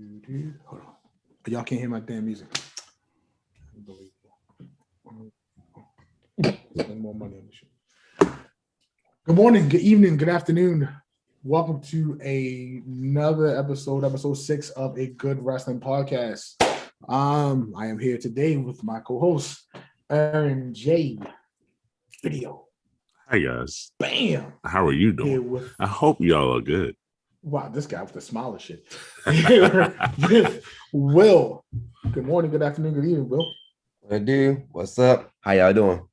Hold on. Y'all can't hear my damn music. Unbelievable. Spend more money on this shit. Good morning, good evening, good afternoon. Welcome to another episode 6 of A Good Wrestling Podcast. I am here today with my co-host, Aaron J. Video. Hi guys. Bam. How are you doing? I hope y'all are good. Wow, this guy with the smile and shit. Here with Will. Good morning, good afternoon, good evening, Will. What I do? What's up? How y'all doing?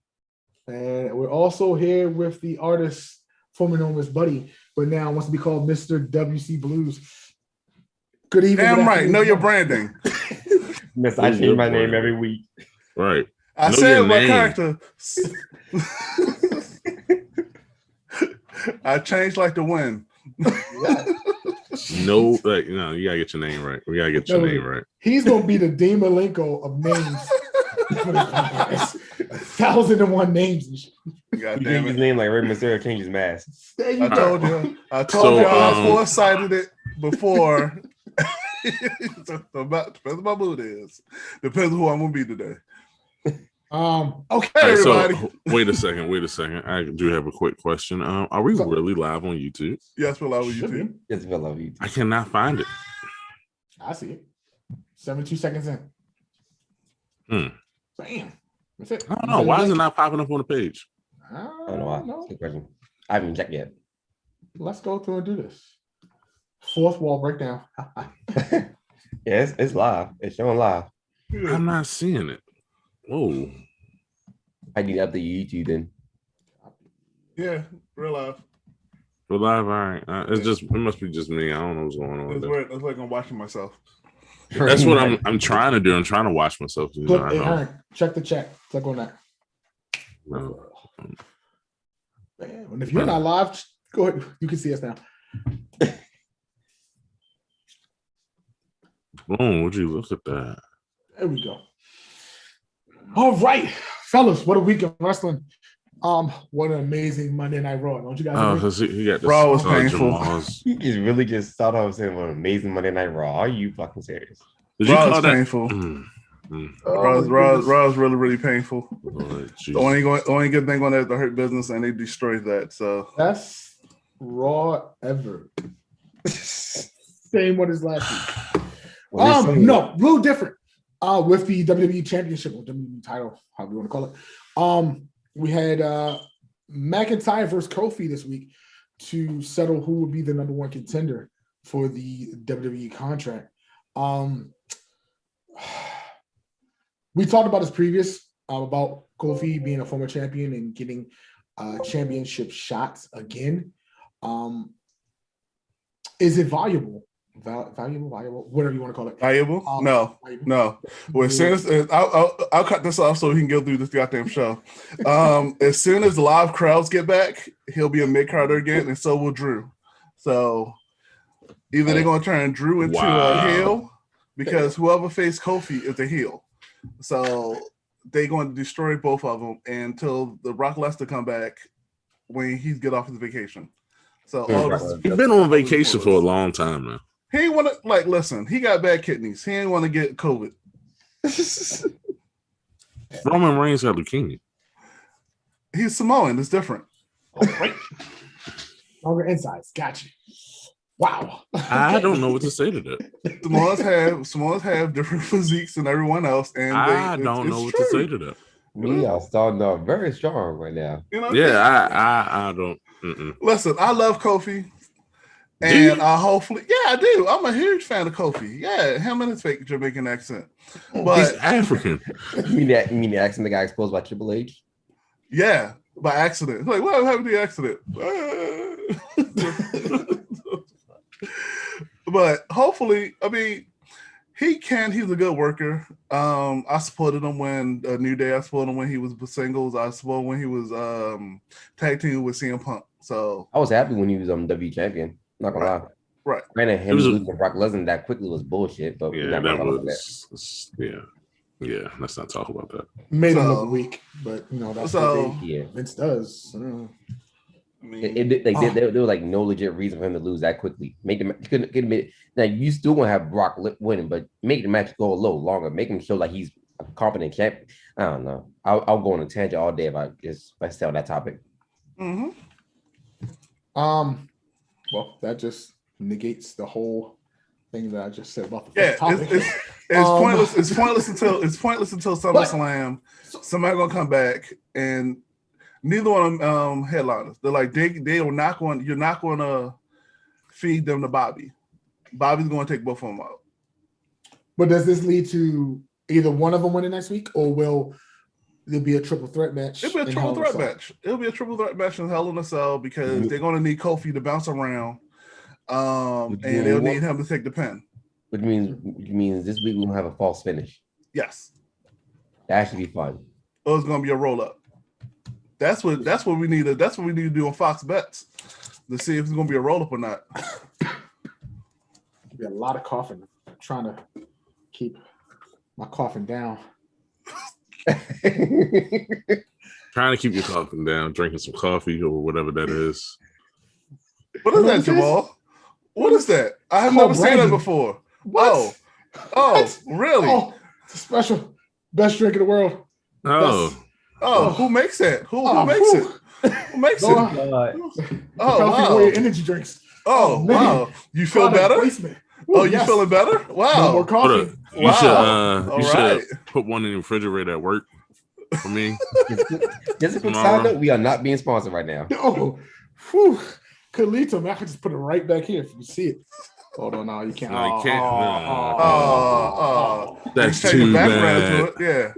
And we're also here with the artist formerly known as Buddy, but now wants to be called Mr. WC Blues. Good evening. Damn right. Know your branding. Miss, I change my name every week. Right. I said my character. I changed like the wind. No, like no, you gotta get your name right. We gotta get your name right. He's gonna be the Dean Malenko of names. 1,001 names. God damn it. His name like Rey Mysterio changed his mask. I told you. I told you I foresighted it before. Depends on my mood is. Depends on who I'm gonna be today. Okay, everybody. So, wait a second. I do have a quick question. Are we really live on YouTube? Yes, we're live on YouTube. Yes, we're live on YouTube. I cannot find it. I see it. 72 seconds in. Bam. That's it. I don't know. Why is it not popping up on the page? I don't know why. That's a good question. I haven't checked yet. Let's go through and do this. Fourth wall breakdown. Yeah, it's live. It's showing live. I'm not seeing it. Whoa. I need to update YouTube then. Yeah, real live. We're live, all right. It must be just me. I don't know what's going on. It's like I'm watching myself. That's what I'm trying to do. I'm trying to watch myself. Check the chat. Click on that. No. And if you're not live, go ahead. You can see us now. Boom, would you look at that? There we go. All right, fellas, what a week of wrestling. What an amazing Monday Night Raw. Don't you guys agree? Because he got the Raw was painful. He just really just started off saying what an amazing Monday Night Raw. Are you fucking serious? Did you Raw call was painful. Raw was really, really painful. The only good thing on that is the Hurt Business, and they destroyed that. So best Raw ever. Same what is last week. No, a little different. With the WWE Championship or WWE title, however you want to call it. We had McIntyre versus Kofi this week to settle who would be the number one contender for the WWE contract. We talked about this previous about Kofi being a former champion and getting championship shots again. Is it valuable? Valuable, whatever you want to call it. Valuable? No. Well, as soon as I'll cut this off so we can go through this goddamn show. As soon as the live crowds get back, he'll be a mid-carder again, and so will Drew. So either they're going to turn Drew into a heel, because whoever faced Kofi is a heel. So they're going to destroy both of them until the Brock Lesnar come back when he get off his vacation. So he's been on vacation for a long time now. He ain't want to listen. He got bad kidneys. He ain't want to get COVID. Roman Reigns got leukemia. He's Samoan. It's different. Oh, right. Longer insides. Gotcha. Wow. I don't know what to say to that. Samoans have different physiques than everyone else, and I don't know what to say to that. We are starting off very strong right now. You know? Yeah, I don't. Listen, I love Kofi. And hopefully, yeah, I do. I'm a huge fan of Kofi. Yeah, him and his fake Jamaican accent. But he's African. You mean the accent that got exposed by Triple H? Yeah, by accident. Like, what happened to the accident? But hopefully, I mean, he's a good worker. I supported him when New Day. I supported him when he was singles. I supported him when he was tag team with CM Punk. So I was happy when he was WWE champion. Not gonna lie. Right. Granted, him losing to Brock Lesnar that quickly was bullshit, but yeah, that was yeah. Let's not talk about that. Made him look weak, but that's what Vince does. I mean, There was like no legit reason for him to lose that quickly. Make the couldn't admit now you still want to have Brock winning, but make the match go a little longer. Make him show like he's a competent champ. I don't know. I'll go on a tangent all day if I stay on that topic. mm-hmm. Well, that just negates the whole thing that I just said about the Yeah, topic. it's pointless. It's pointless until SummerSlam. Somebody gonna come back, and neither one of them headliners. They're like they are not going. You're not going to feed them to Bobby. Bobby's going to take both of them out. But does this lead to either one of them winning next week, or will there be a triple threat match? It'll be a triple threat match. It'll be a triple threat match in Hell in a Cell because they're going to need Kofi to bounce around, and they'll need him to take the pin. Which means this week we'll have a false finish. Yes, that should be fun. Oh, it's going to be a roll up. That's what we need. That's what we need to do on Fox Bets to see if it's going to be a roll up or not. Be a lot of coughing. I'm trying to keep my coughing down. Trying to keep your coughing down, drinking some coffee or whatever that is. What is that, Jamal? What is that? I have never seen that before. What? Oh, really? Oh, it's a special best drink in the world. Oh, who makes that? Who makes it? Who makes it? Oh, wow. Energy drinks. Oh, wow. You feel better? Ooh, you feeling better? Wow. No more coffee. You should put one in the refrigerator at work for me. Just a quick side note, we are not being sponsored right now. Oh, whew. Could lead to, man. I could just put it right back here if you see it. Hold on, no, you can't. No, you can't. That's too bad. Yeah.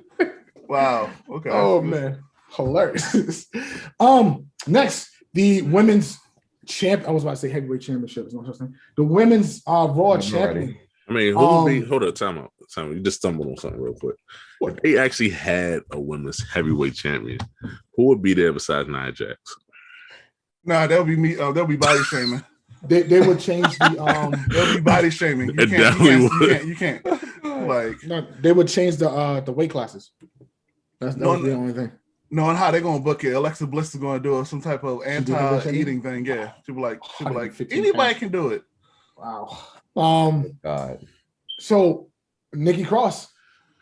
Wow. Okay. Oh man, hilarious. Next, the women's champ. I was about to say heavyweight championship. Is no such thing. The women's Raw champion. I mean, who would be? Hold up, time out. You just stumbled on something real quick. What? If they actually had a women's heavyweight champion, who would be there besides Nia Jax? Nah, that'll be me. That'll be body shaming. They would change the That'll be body shaming. You can't. Like no, they would change the weight classes. That's the only thing. Knowing how they're gonna book it, Alexa Bliss is gonna do some type of anti-eating thing. Yeah, she'll be like anybody can do it. Wow. God. So Nikki Cross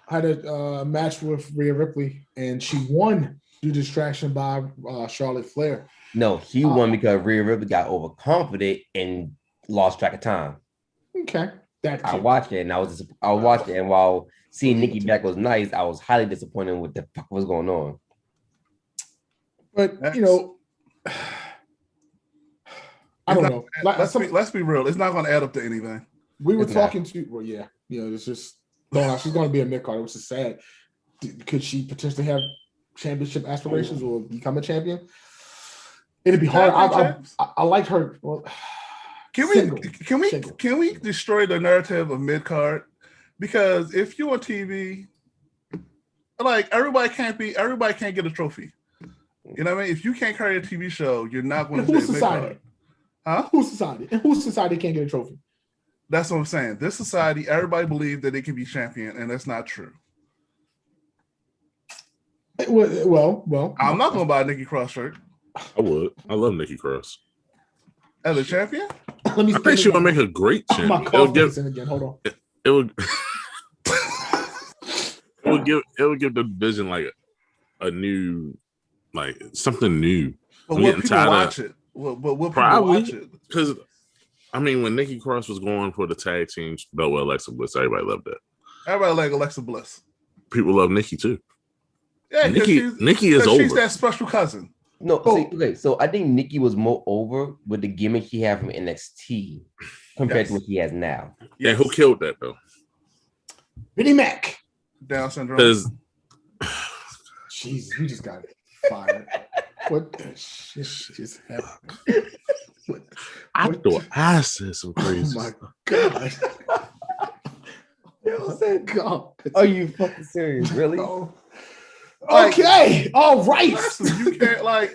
had a match with Rhea Ripley, and she won due to distraction by Charlotte Flair. No, he won because Rhea Ripley got overconfident and lost track of time. Okay, I watched it and I watched it, and while seeing Nikki back was nice, I was highly disappointed with what the fuck was going on. But I don't know. Let's be real. It's not going to add up to anything. We were talking to. Well, yeah, it's just going out. She's going to be a mid-card, which is sad. Could she potentially have championship aspirations or become a champion? It'd be hard. I like her. Well, can we destroy the narrative of mid-card? Because if you're on TV, like everybody can't get a trophy. You know what I mean? If you can't carry a TV show, you're not going to who's society? Huh? Who's society? And whose society can't get a trophy? That's what I'm saying. This society, everybody believes that they can be champion, and that's not true. Well, I'm not going to buy a Nikki Cross shirt. I would. I love Nikki Cross as a champion. I think she would make a great champion. Hold on. It would give the division like a new, like something new. But will people watch it? Will people watch it? Because I mean, when Nikki Cross was going for the tag team belt with Alexa Bliss, everybody loved that. Everybody like Alexa Bliss. People love Nikki too. Yeah, Nikki is over. She's that special cousin. No, so I think Nikki was more over with the gimmick he had from NXT compared to what he has now. Yeah, who killed that though? Vinnie Mac. Down syndrome. Jeez, we just got fired. What the shit just happened? I thought I said some crazy. Oh my god. God. Are you fucking serious? Really? Oh. Okay. All right. You can't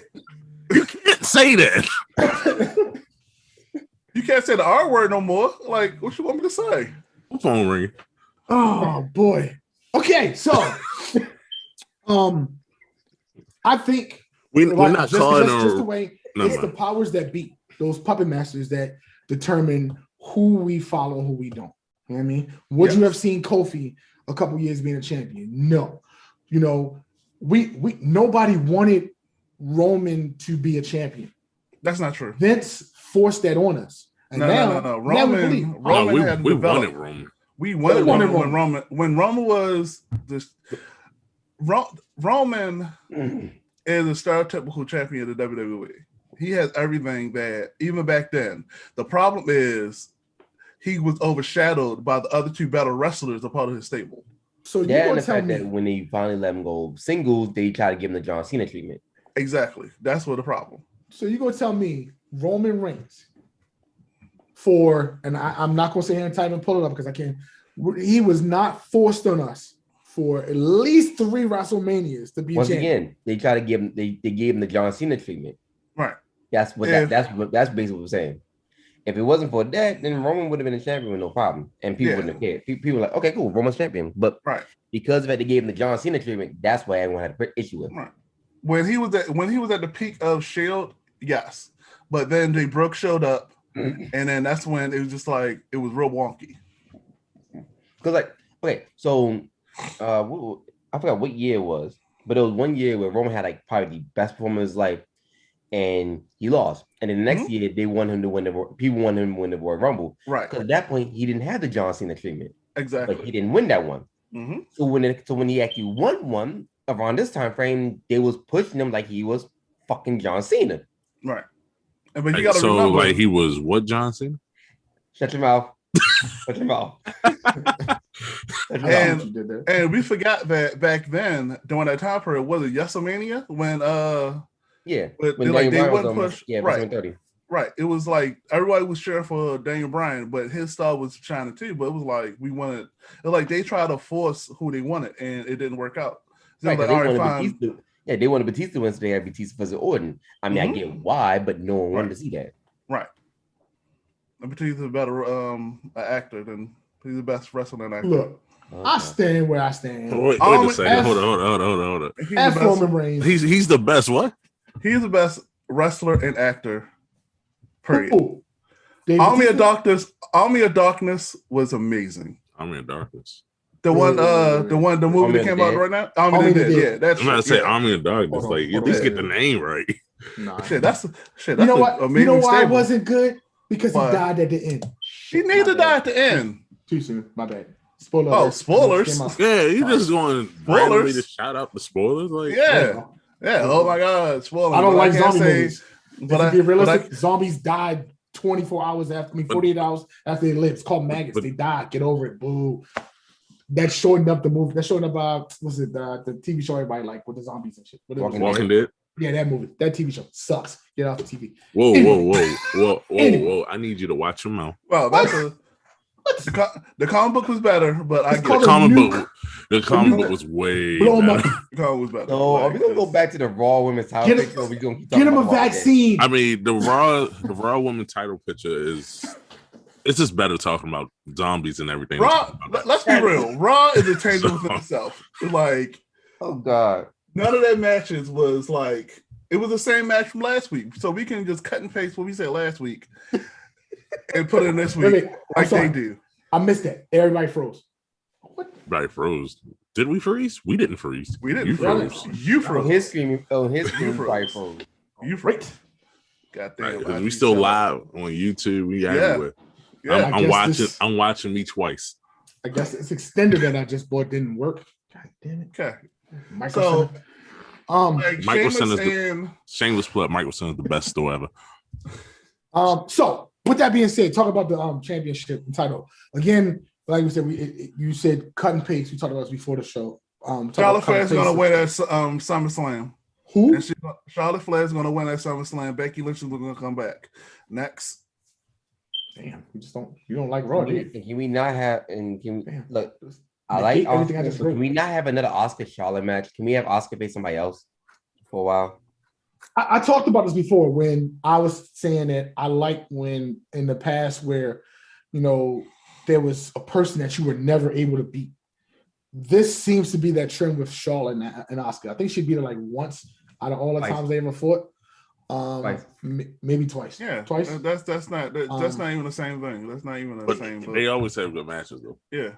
you can't say that. You can't say the R word no more. Like, what you want me to say? My phone ringing. Oh boy. Okay, so I think we're not calling just the way No, it's no. the powers that be, those puppet masters that determine who we follow and who we don't. You know what I mean? Would you have seen Kofi a couple years being a champion? No. You know, we nobody wanted Roman to be a champion. That's not true. Vince forced that on us. And No. now we believe. Roman we had wanted developed. Roman. We wanted Roman. when Roman was this. Roman is a stereotypical champion of the WWE. He has everything that even back then. The problem is he was overshadowed by the other two better wrestlers a part of his stable. So you Yeah, and gonna the tell fact me that when they finally let him go singles, they try to give him the John Cena treatment. Exactly. That's what the problem. So you're gonna tell me Roman Reigns for, and I'm not gonna say here and type and pull it up because I can't. He was not forced on us for at least 3 WrestleManias to be Once champion. again, they try to give him they gave him the John Cena treatment. Right. That's what that's basically what we're saying. If it wasn't for that, then Roman would have been a champion with no problem, and people wouldn't have cared. People were like, okay, cool, Roman's champion. But because of that, they gave him the John Cena treatment. That's why everyone had an issue with. Right. When he was at the peak of Shield, yes, but then Jay Brooks showed up, and then that's when it was just like it was real wonky. Because so I forgot what year it was, but it was one year where Roman had like probably the best performance of his life, and he lost. And then the next year, they wanted him to win people wanted him to win the Royal Rumble. Right. Because at that point, he didn't have the John Cena treatment. Exactly. But he didn't win that one. Mm-hmm. So when he actually won one around this time frame, they was pushing him like he was fucking John Cena. Right. But you got to remember, like he was what, John Cena? Shut your mouth. Shut your mouth. And we forgot that back then, during that time period, was it WrestleMania when they wouldn't push right. It was like everybody was cheering for Daniel Bryan, but his star was China too. But it was like they tried to force who they wanted, and it didn't work out. So right, like, they wanted Batista. Yeah, they wanted Batista once they had Batista versus Orton. I mean, I get why, but no one wanted to see that. Right. And Batista's a better actor than he's the best wrestling actor. Look, I stand where I stand. Wait a second. Hold on. F Roman Reigns. He's the best what? He's the best wrestler and actor. Period. Army of Darkness was amazing. Army of Darkness. The movie that came out right now. Army of Dead. Yeah, that's. I'm about to say Army of Darkness. At least get the name right. Nah. That's you know what? You know why it wasn't good? Because he died at the end. He needed to die at the end. Too soon. My bad. Spoiler. Oh, spoilers. Yeah, you just going randomly to shout out the spoilers. Like, yeah. Oh my God, spoilers. I don't like zombie movies. But to be realistic, zombies died 24 hours after 48 hours after they lived. It's called maggots. They died. Get over it. Boo. That shortened up the movie. That shortened up the TV show everybody like with the zombies and shit. Walking Dead. Yeah, that movie. That TV show sucks. Get off the TV. Whoa. I need you to watch your mouth. Well, the comic book was better, but the comic book was way better. The comic was better. So are we gonna go back to the Raw Women's title picture? Or we gonna keep get him a vaccine. I mean, the Raw Women's title picture is. It's just better talking about zombies and everything. Raw, let's be real. Raw is a change within itself. Like, oh God, none of that matches was like it was the same match from last week. So we can just cut and paste what we said last week and put it in this week like they do. I missed that. Everybody froze. What? Everybody froze. Did we freeze? We didn't freeze. We didn't. You froze. You froze. His screen froze. You froze. Goddamn. Right, we still live on YouTube. We everywhere. Yeah. I'm watching me twice. I guess it's extended that I just bought didn't work. God damn it. Okay. Michael Center. Shameless plug. Michael Center is the best store ever. So with that being said, talk about the championship title again. Like we said, you said cut and paste. We talked about this before the show. Charlotte Flair is going to win at SummerSlam. Who? Charlotte Flair is going to win at SummerSlam. Becky Lynch is going to come back next. Damn, you don't like Raw, do you? Can we not have? And can we look? I like Oscar. Can we not have another Oscar Charlotte match? Can we have Oscar face somebody else for a while? I talked about this before when I was saying that I like when in the past where there was a person that you were never able to beat. This seems to be that trend with Charlotte and Oscar. I think she'd beat her like once out of all the times they ever fought. Twice. Maybe twice. Yeah, Twice. That's not even the same thing. That's not even the But same. they always have good matches though. Yeah.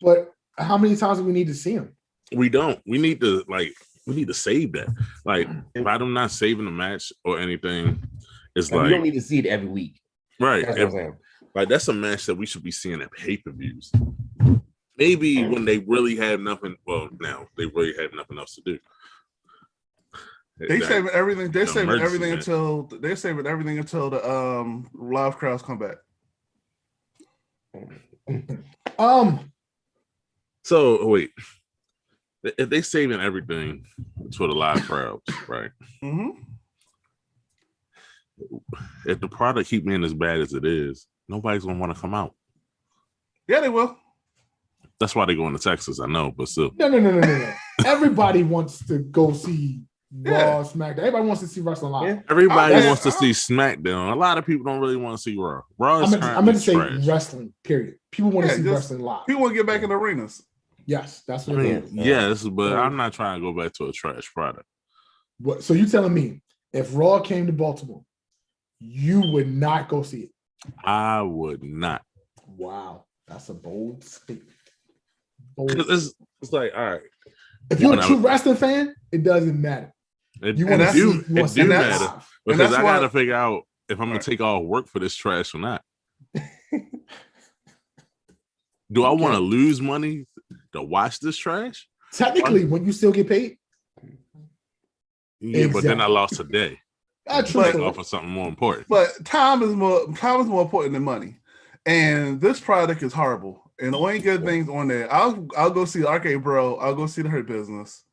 But how many times do we need to see him? We don't. We need to save that. Like by them not saving the match or anything, it's Like, like we don't need to see it every week. right. That's what I'm saying. Like that's a match that we should be seeing at pay-per-views. Maybe when they really have nothing. Well, now they really have nothing else to do. They saving everything. They're the saving emergency everything match. until the live crowds come back. So wait, if they saving everything for the live crowds, right? Mm-hmm. If the product keep being as bad as it is, nobody's gonna want to come out. Yeah, they will. That's why they're going to Texas. I know, but still, No. Everybody wants to go see Yeah. Raw, SmackDown. Everybody wants to see wrestling live. Yeah. everybody Okay. wants to see SmackDown. A lot of people don't really want to see Raw. Raw is I meant to say trash. wrestling. Period. People want to Yeah, see just- wrestling live. People want to get back in the arenas. Yes, that's I what it mean, is. yes, but I'm not trying to go back to a trash product. What? So you telling me if Raw came to Baltimore, you would not go see it? I would not. Wow, that's a bold statement. 'Cause it's like, all right, If you're when a I true was- wrestling fan, it doesn't matter. it, You it want to that's- see. do, You want it to see do that's- matter live. because that's I why- got to figure out if I'm gonna Right. take off work for this trash or not. Do I Okay. want to lose money to watch this trash? Technically, when you still get paid, Yeah, but then I Exactly. lost a day. that's But- true. Off of something more important. But time is more important than money. And this product is horrible. And the only good things on there, I'll go see Arcade Bro. I'll go see the Hurt Business.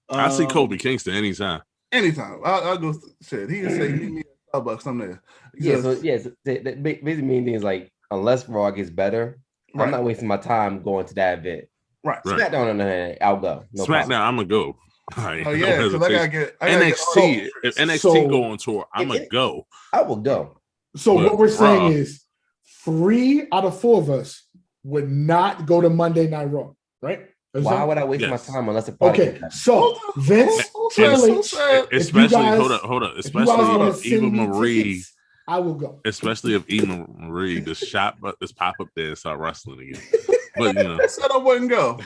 I see Um, Kobe Kingston anytime. anytime. I'll go. Shit, he can say meet me at Starbucks. I'm there. Yeah, so Because- that basically means things like unless Raw gets better, Right. I'm not wasting my time going to that event. right. Right. SmackDown on the other hand, I'll go. No SmackDown, problem. I'm gonna go. Like, Oh no yeah, because I hesitation. gotta get all NXT. the If offers. NXT So- go on tour, I'm gonna It- go. I will go. So But what we're saying Raw- is 3 out of 4 of us would not go to Monday Night Raw, right? Is Why that- would I waste Yes. my time unless the product Okay, is better? so Vince, Triple H, Especially guys- hold up. if you guys Especially want if to send Eva me Marie, tickets, I will go. especially if Eva Marie just just pop up there and start wrestling again. But you know, I said I wouldn't go.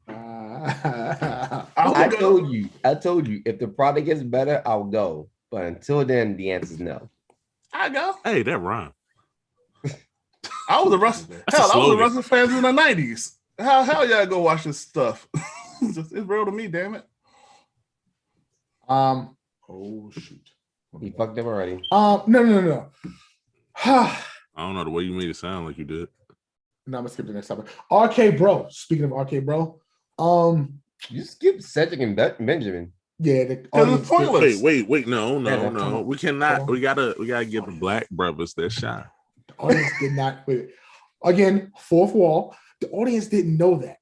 Uh, I would go. told you, if the product gets better, I'll go. But until then, the answer is no. I go. hey, that rhyme. I was a wrestling. That's a Hell, I was a slogan. wrestling fan in the '90s. How y'all go watch this stuff? It's real to me, damn it. oh shoot. He fucked up already. No. I don't know the way you made it sound like you did. Now I'm gonna skip the next topic. RK Bro. Speaking of RK Bro, You skipped Cedric and Benjamin. yeah, the it's audience- pointless. Wait, no. come on. We cannot. Come on. We gotta give the black brothers their shot. the audience did not wait. Again, fourth wall. The audience didn't know that.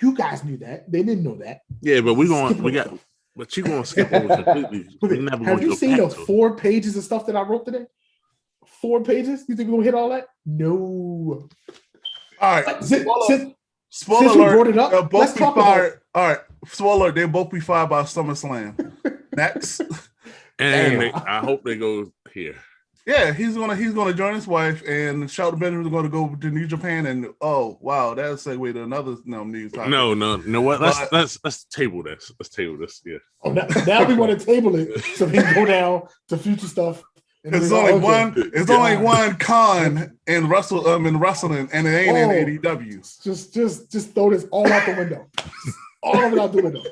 You guys knew that. They didn't know that. Yeah, but Skip we over. got. But you gonna skip over completely. We never Have gonna you go seen the back to it. 4 pages of stuff that I wrote today? 4 pages? You think we're gonna hit all that? No. All right. But since Spoiler we alert. brought it up, They'll let's both be talk about fired. All right. Spoiler alert. They'll both be fired by SummerSlam. Next. And Damn. I hope they go here. Yeah, he's gonna join his wife, and Shelton Benjamin's gonna go to New Japan, and oh wow, that'll segue to another news topic. No. What? But- Let's table this. Let's table this. Yeah. Oh, now we want to table it so we can go down to future stuff. And It's then, only okay. one. It's Yeah. only one con in wrestling, and it ain't Oh. in AEW. Just throw this all out the window. All of it out the window.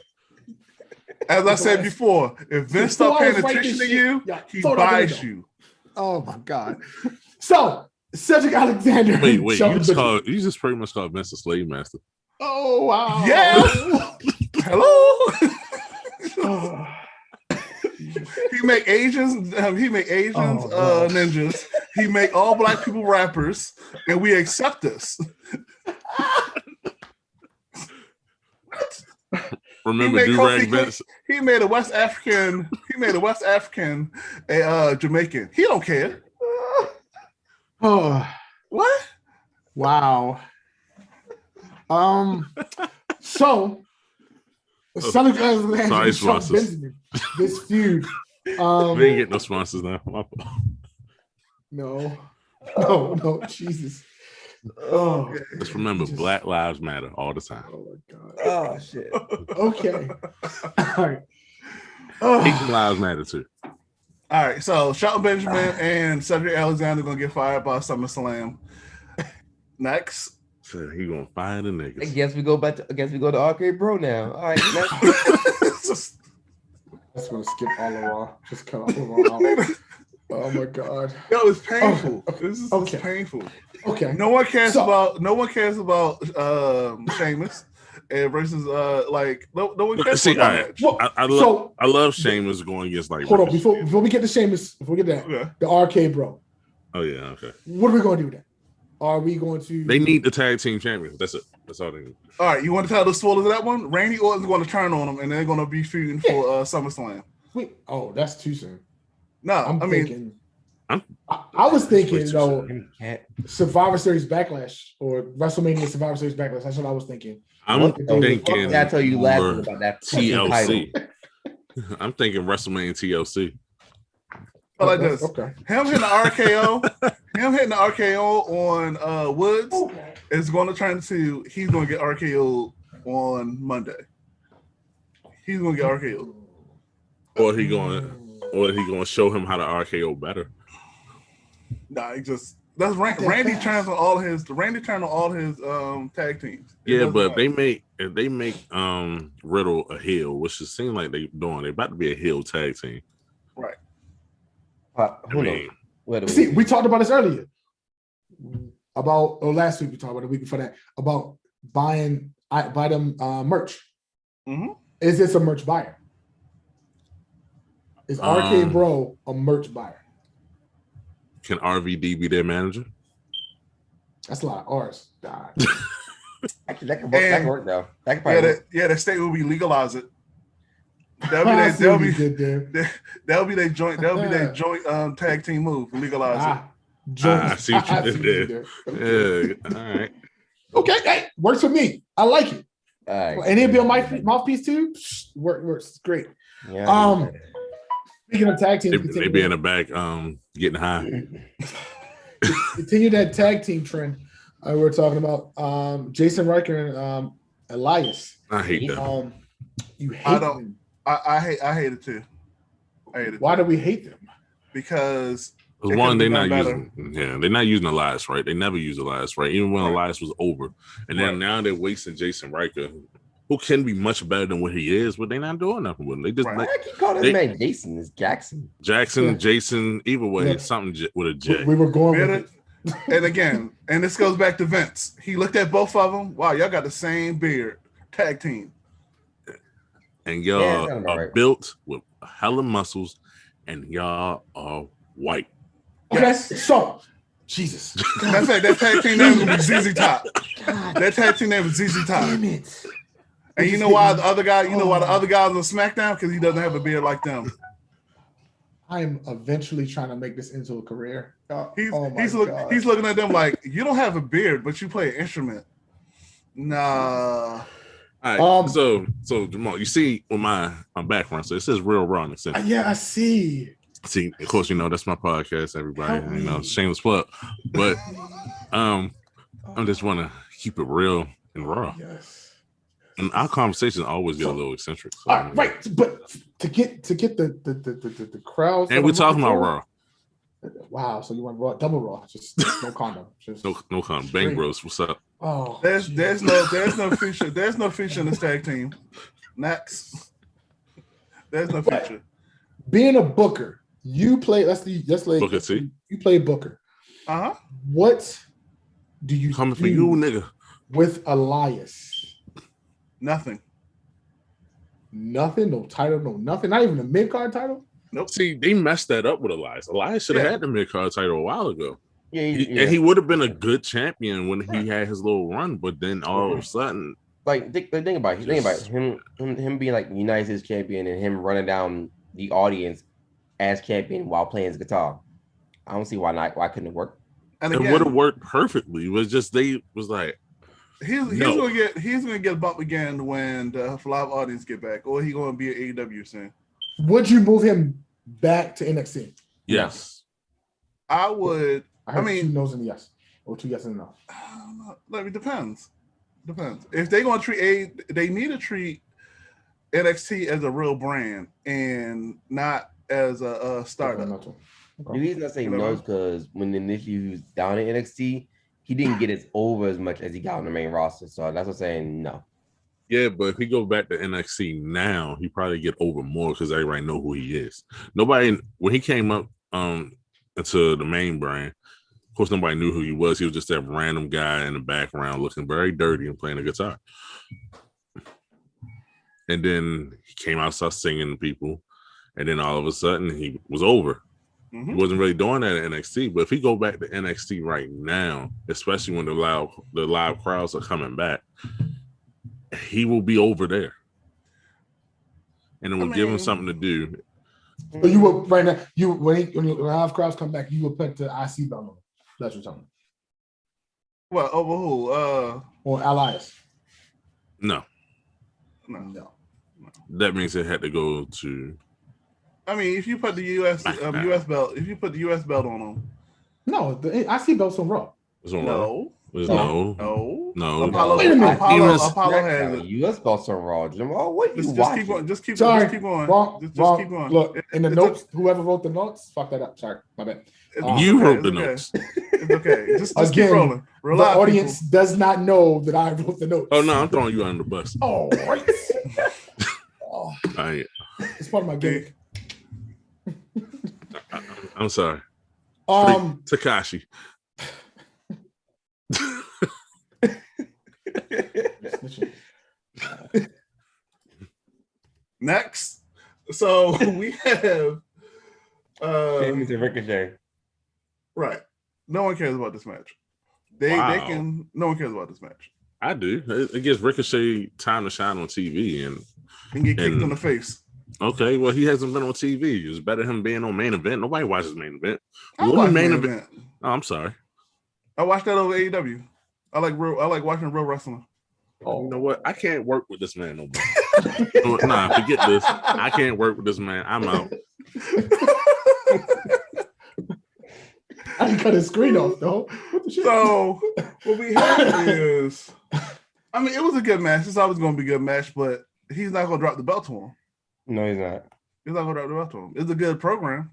As I said before, if Vince Before stop I paying was writing attention to shit, you, yeah, he throw it out the buys window. you. Oh my god. So Cedric Alexander. and Wait. Shelton Benjamin. You just pretty much called Vince a slave master. Oh wow. Yeah. Hello. Oh. He make Asians. He make Asians Oh, gosh. ninjas. He make all black people rappers, and we accept this. Remember made do Kofi rag Vince? He made a West African. He made a West African, a Jamaican. He don't care. Oh, What? wow. So Cedric Alexander Sorry, and Shelton sponsors. Benjamin, this feud We ain't get no sponsors now. No, Jesus. Oh, Just remember, Black Lives Matter all the time. Oh my God. Oh shit. Okay. All right. Asian lives matter too. All right, so Shelton Benjamin and Cedric Alexander gonna get fired by SummerSlam. Next, So he gonna fire the I niggas. guess we go to Arcade Bro now. All right. Just gonna skip all the Raw. Just cut all the Raw out. Oh my God. yo, it's painful. Okay. This is Okay. painful. Okay. No one cares So- about Sheamus versus like no one cares See, about all that right. match. I love Sheamus going against like. Hold on, Ricochet. before we get to Sheamus, before we get that, Okay. the Arcade Bro. Oh yeah, okay. What are we gonna do with that? Are we going to? They need the tag team champions. That's it. That's all they need. All right, you want to tell the spoilers of that one? Randy Orton's going to turn on them, and they're going to be feuding for SummerSlam. Wait, oh, that's too soon. No, I'm I mean, thinking. I'm- I was thinking Way too though, Cat. Survivor Series Backlash or WrestleMania Survivor Series Backlash. That's what I was thinking. I'm What the thinking. fuck did I tell you last more week about that fucking title? TLC. I'm thinking WrestleMania TLC. I like this. Okay. Him hitting the RKO on Woods is going to turn to he's going to get RKO on Monday. He's going to get RKO. Or he gonna show him how to RKO better. Nah, he just that's Randy turns on all his tag teams. It Yeah, doesn't but matter. if they make Riddle a heel, which it seems like they doing, they're about to be a heel tag team. Right. Who I knows? mean, Where do See, we talked about this earlier. Last week we talked about it, the week before that, about buy them merch. Mhm. Is this a merch buyer? Is Arcade Bro a merch buyer? can RVD be their manager? That's a lot of R's. God. Actually, that can work though. That could probably work. The state will be legalize it. I see what you That'll did there. be their joint tag team move. Legalize it. I see what you I did what there. Okay. Yeah, all right. Okay, hey, works for me. I like it. All right. And it'll be on my mouthpiece too. Works great. Yeah, Speaking of tag They, teams, they be in the back, getting high. continue that tag team trend. We're talking about Jason Riker and Elias. I hate that. You hate I don't- them. I hate it too. I hate it Why do we hate them? because Because It one, could've they're been not done using, they're not using Elias, right? They never use Elias, right? Even when Right. Elias was over, and then Right. now they're wasting Jason Riker, who can be much better than what he is, but they're not doing nothing with him. They just Right. Why I keep calling They- this man Jason? It's Jackson. Jackson, Yeah. Jason, either way, Yeah. it's something with a J. We were going with it. and again, and this goes back to Vince. He looked at both of them. Wow, y'all got the same beard. Tag team. And Yeah, y'all sounds about are right. built with hella muscles, and y'all are white. Okay, Yes. so Jesus. That's right. That tag team name was ZZ Top. That tag team name was ZZ Top. Damn it. And you know why the other guy? You know why the other guys on SmackDown? Because he doesn't have a beard like them. I am eventually trying to make this into a career. He's Oh my he's God. he's looking at them like you don't have a beard, but you play an instrument. Nah. All right, so Jamal, you see with my background, so it says Real Raw in the center. Yeah, I see. See, of course, that's my podcast, everybody. Help me. Shameless plug. But I just want to keep it real and raw. Yes. And our conversations always get a little eccentric. So, All right, right, but to get the crowds. And we're talking about raw. Wow, so you want raw, double raw, just no condom, just No comment. Bang Bros, what's up? Oh, There's no feature. There's no feature in this tag team. Next. There's no feature. being a booker. You play. Let's like Booker T. You play booker. Uh-huh. What do you Coming for do you, nigga. with Elias? Nothing. Nothing. No title. No nothing. Not even a mid card title. See, they messed that up with Elias. Elias should have Yeah. had the mid card title a while ago. Yeah, And he would have been a good champion when he had his little run, but then all of a sudden, like think about it. Think about it. Him being like United States champion and him running down the audience as champion while playing his guitar. I don't see why not. Why couldn't it work? And it again, would have worked perfectly. It was just they was like, he's No. gonna get a bump again when the live audience get back, or he gonna be at AEW soon. Would you move him back to NXT? Yes. I would. I heard I mean- two no's and a yes, or two yes and a no. I don't know. Like, it depends. If they're gonna treat they need to treat NXT as a real brand and not as a startup. Okay. The reason I say You know? no is because when initially he was down in NXT, he didn't get as over as much as he got on the main roster. So that's what I'm saying no. Yeah, but if he goes back to NXT now, he probably get over more because everybody know who he is. Nobody when he came up into the main brand, of course nobody knew who he was. He was just that random guy in the background looking very dirty and playing a guitar. And then he came out, started singing to people, and then all of a sudden he was over. He wasn't really doing that at NXT. But if he go back to NXT right now, especially when the live crowds are coming back, he will be over there, and it will give him something to do. So you will right now. When live crowds come back, you will put the IC belt on. That's what you're telling me. Well, over who? Or Elias. No, No. that means it had to go to. I mean, if you put the US belt, if you put the US belt on him, No, the IC belt's on Raw. It's on Raw. no, It's No. no. Apollo, Wait a minute. Apollo has it. US belts on Raw. Jamal, what you Just watching? keep going. Just keep Sorry, going. wrong, Just wrong. keep going. Look, in the It's notes, whoever wrote the notes, fuck that up. Sorry, my bad. You wrote the okay. notes. It's okay. Just keep Again, rolling. The Relax, audience does not know that I wrote the notes. Oh no, I'm throwing you under the bus. Oh, right. Oh, I, it's part of my gimmick. I'm sorry. Takashi. Next, so we have Sheamus and Ricochet. right. No one cares about this match. They can. No one cares about this match. I do. It gives Ricochet time to shine on TV, and Get kicked in the face. okay, well he hasn't been on TV. It's better him being on main event. Nobody watches main event. I Women watch main main event. event. Oh, I'm sorry. I watched that over AEW. I like watching real wrestling. Oh, You know what? I can't work with this man no more. Nah, forget this. I can't work with this man. I'm out. I didn't cut his screen off though. What the shit? So what we have is, I mean, it was a good match. It's always going to be a good match, but he's not going to drop the belt to him. No, he's not. He's not going to drop the belt to him. It's a good program.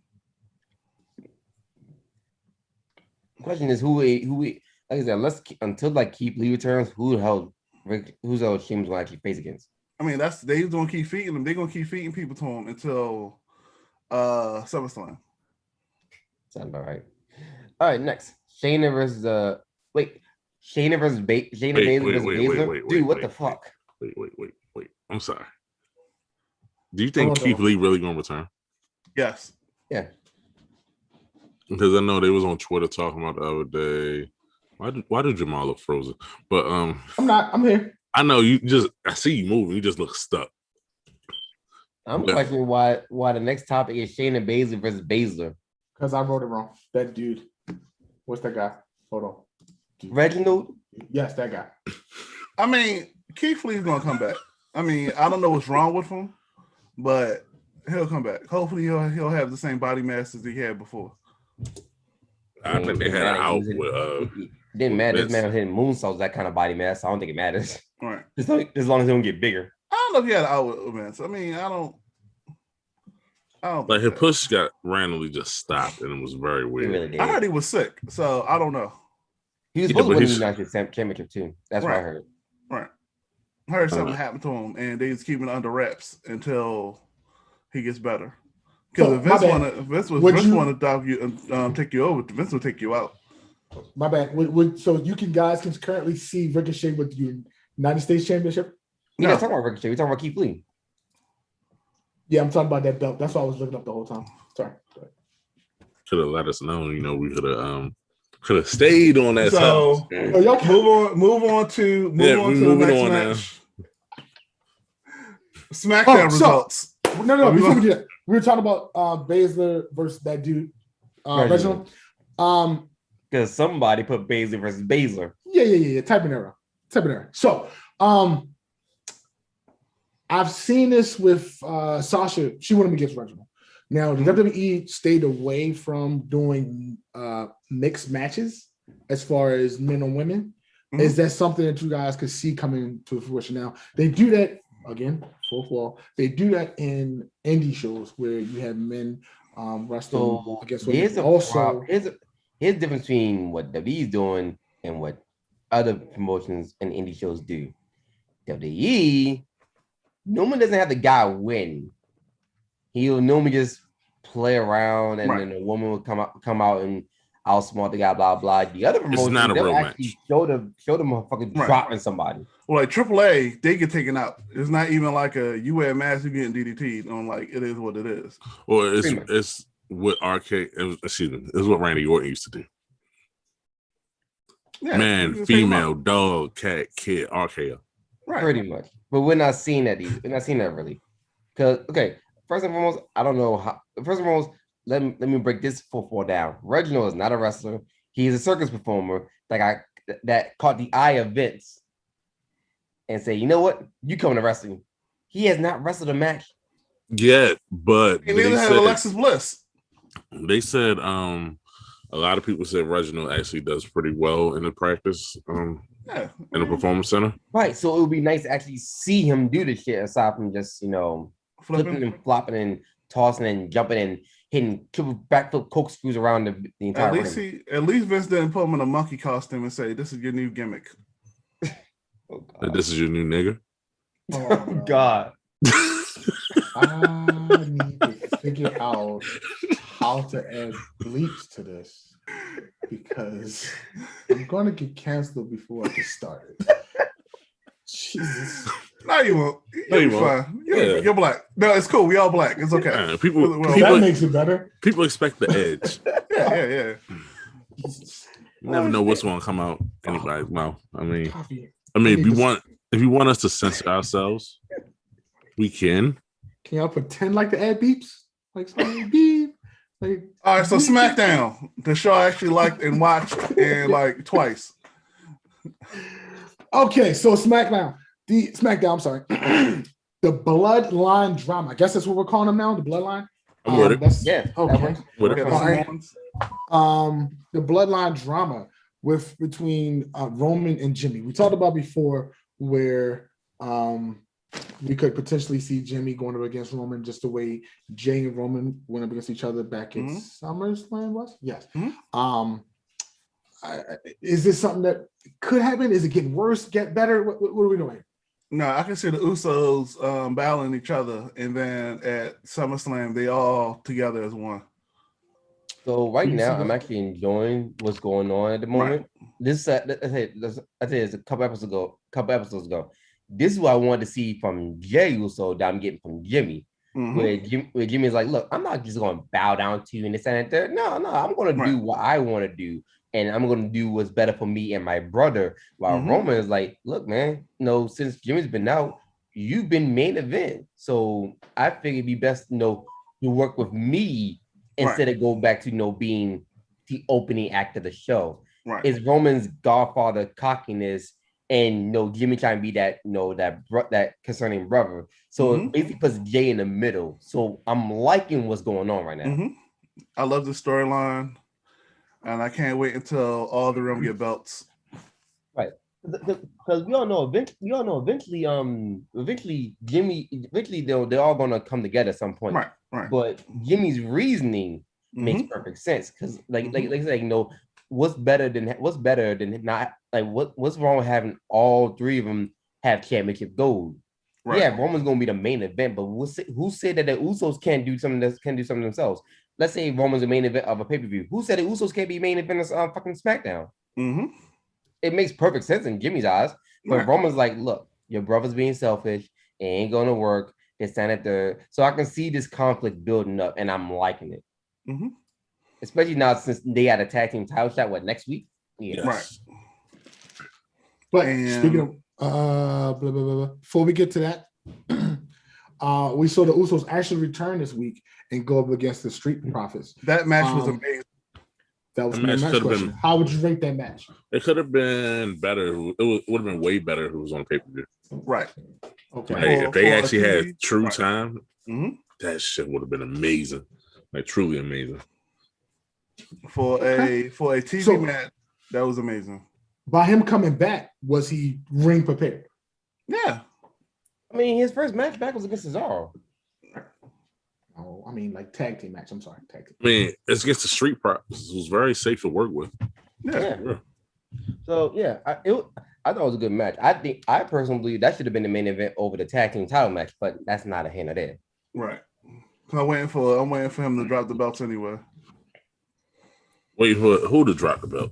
Question is who like I said, until like Keith Lee returns, who's Sheamus gonna actually face against? I mean, they're going to keep feeding him. They're going to keep feeding people to him until SummerSlam. Sounds about right. All right, next Shayna versus Shayna versus Baszler versus Baszler. Dude, what the fuck? Wait. I'm sorry. Do you think Keith Lee really gonna return? Yes. Yeah. Because I know they was on Twitter talking about the other day. Why did Jamal look frozen? But I'm not. I'm here. I know I see you moving. You just look stuck. I'm questioning why the next topic is Shayna Baszler versus Baszler. Because I wrote it wrong. That dude. What's that guy? Hold on. Reginald? Yes, that guy. I mean, Keith Lee's going to come back. I mean, I don't know what's wrong with him, but he'll come back. Hopefully, he'll have the same body mass as he had before. I think they had an out with It didn't matter. This man was hitting moonsaults, that kind of body mass. I don't think it matters. All right. As long as he don't get bigger. I don't know if he had an out with Vince. I mean, I don't. Like his push got randomly just stopped, and it was very He weird. really did. I heard he was sick, so I don't know. He was Yeah, supposed but to win the he's- United States Championship too. That's what I Right. heard. Right. I heard something happened to him, and they just keeping it under wraps until he gets better. Because So, if my Vince bad. want to dog you and take you over, Vince will take you out. My bad. So you guys can currently see Ricochet with the United States Championship. We're not talking about Ricochet. We're talking about Keith Lee. Yeah, I'm talking about that belt. That's why I was looking up the whole time. Sorry. Could have let us know. We could have stayed on that. So topic. Oh, y'all move on to the moving next on match. SmackDown results. No. Before we do that, we were talking about Baszler versus that dude, Reginald. Reginald. Because somebody put Baszler versus Baszler. Yeah. Type in error. So, I've seen this with Sasha. She went up against Reginald. Now, the WWE stayed away from doing mixed matches as far as men and women. Mm-hmm. Is that something that you guys could see coming to fruition now? They do that again, full wall. They do that in indie shows where you have men wrestling against women. Here's the difference between what WWE is doing and what other promotions and indie shows do. WWE normally doesn't have the guy win. He'll normally just play around, and then the woman will come out and outsmart the guy, blah blah. The other promotions, it's not a real match. Show them motherfucking dropping somebody. Well, like AAA, they get taken out. It's not even like a you wear a mask, you getting DDT'd. On like it is what it is. Or it's what it's what Randy Orton used to do. Yeah, man, female, dog, cat, kid, RKO. Right. Pretty much. But we're not seeing that either. We're not seeing that really. Because, okay, first and foremost, I don't know how. First and foremost, let me break this 4-4 down. Reginald is not a wrestler. He's a circus performer that caught the eye of Vince and say, you know what? You coming to wrestling. He has not wrestled a match yet, but he neither has Alexis Bliss. They said a lot of people said Reginald actually does pretty well in the practice in the performance center. Right. So it would be nice to actually see him do this shit aside from just, flipping and flopping and tossing and jumping and hitting triple backflip corkscrews around the entire ring. At least Vince didn't put him in a monkey costume and say, this is your new gimmick. This is your new nigga? Oh, God. I need to figure out how to add bleeps to this because I'm going to get canceled before I get started. Jesus. No, you won't. You'll be fine. You're black. No, it's cool. We all black. It's okay. That makes it better. People expect the edge. Yeah. You never know what's going to come out anybody's mouth. I mean, if you want us to censor ourselves, we can. Can y'all pretend like the ad beeps? Like something beep. Like, all right, so SmackDown, the show I actually liked and watched and like twice. Okay, so SmackDown. I'm sorry. The Bloodline drama. I guess that's what we're calling them now. The Bloodline. Okay. The Bloodline drama between Roman and Jimmy. We talked about before where we could potentially see Jimmy going up against Roman just the way Jay and Roman went up against each other back in SummerSlam was? Yes. Mm-hmm. Is this something that could happen? Is it getting worse, get better? What are we doing? No, I can see the Usos battling each other, and then at SummerSlam, they all together as one. So right now, I'm actually enjoying what's going on at the moment. Right. This I say it's a couple episodes ago. This is what I wanted to see from Jey Uso that I'm getting from Jimmy. Mm-hmm. Where Jimmy's like, look, I'm not just going to bow down to you and this and that. No, I'm going to do what I want to do. And I'm going to do what's better for me and my brother. While Roman is like, look, man, since Jimmy's been out, you've been main event. So I figured it'd be best, to work with me instead of go back to, being the opening act of the show. Right. It's Roman's godfather cockiness and Jimmy trying to be that that concerning brother. So it basically puts Jay in the middle. So I'm liking what's going on right now. Mm-hmm. I love the storyline, and I can't wait until all the them get belts. Right, because we all know eventually they're all gonna come together at some point. Right. But Jimmy's reasoning makes perfect sense because what's better than not what's wrong with having all three of them have championship gold? Right. Yeah, Roman's gonna be the main event, but who said that the Usos can't do something themselves? Let's say Roman's the main event of a pay-per-view. Who said the Usos can't be main event of fucking SmackDown? Mm-hmm. It makes perfect sense in Jimmy's eyes, but Roman's like, look, your brother's being selfish. It ain't gonna work. It's not at the so I can see this conflict building up, and I'm liking it. Mm-hmm. Especially now since they had a tag team title shot, next week? Yeah. Right. But speaking of blah, blah, blah, blah. Before we get to that, we saw the Usos actually return this week and go up against the Street Profits. That match was amazing. That was my next question. How would you rate that match? It could have been better. It would have been way better if it was on pay-per-view. Right. Okay. If they actually had true time, that shit would have been amazing. Like truly amazing. For a TV match, that was amazing. By him coming back, was he ring prepared? Yeah. I mean, his first match back was against Cesaro. Oh, I mean, like tag team match. I'm sorry, tag team. I mean, it's against the Street Profits. It was very safe to work with. Yeah. So yeah, I thought it was a good match. I personally believe that should have been the main event over the tag team title match, but that's not a hint of that. Right. I'm waiting for him to drop the belts anyway. Wait for who to drop the belt?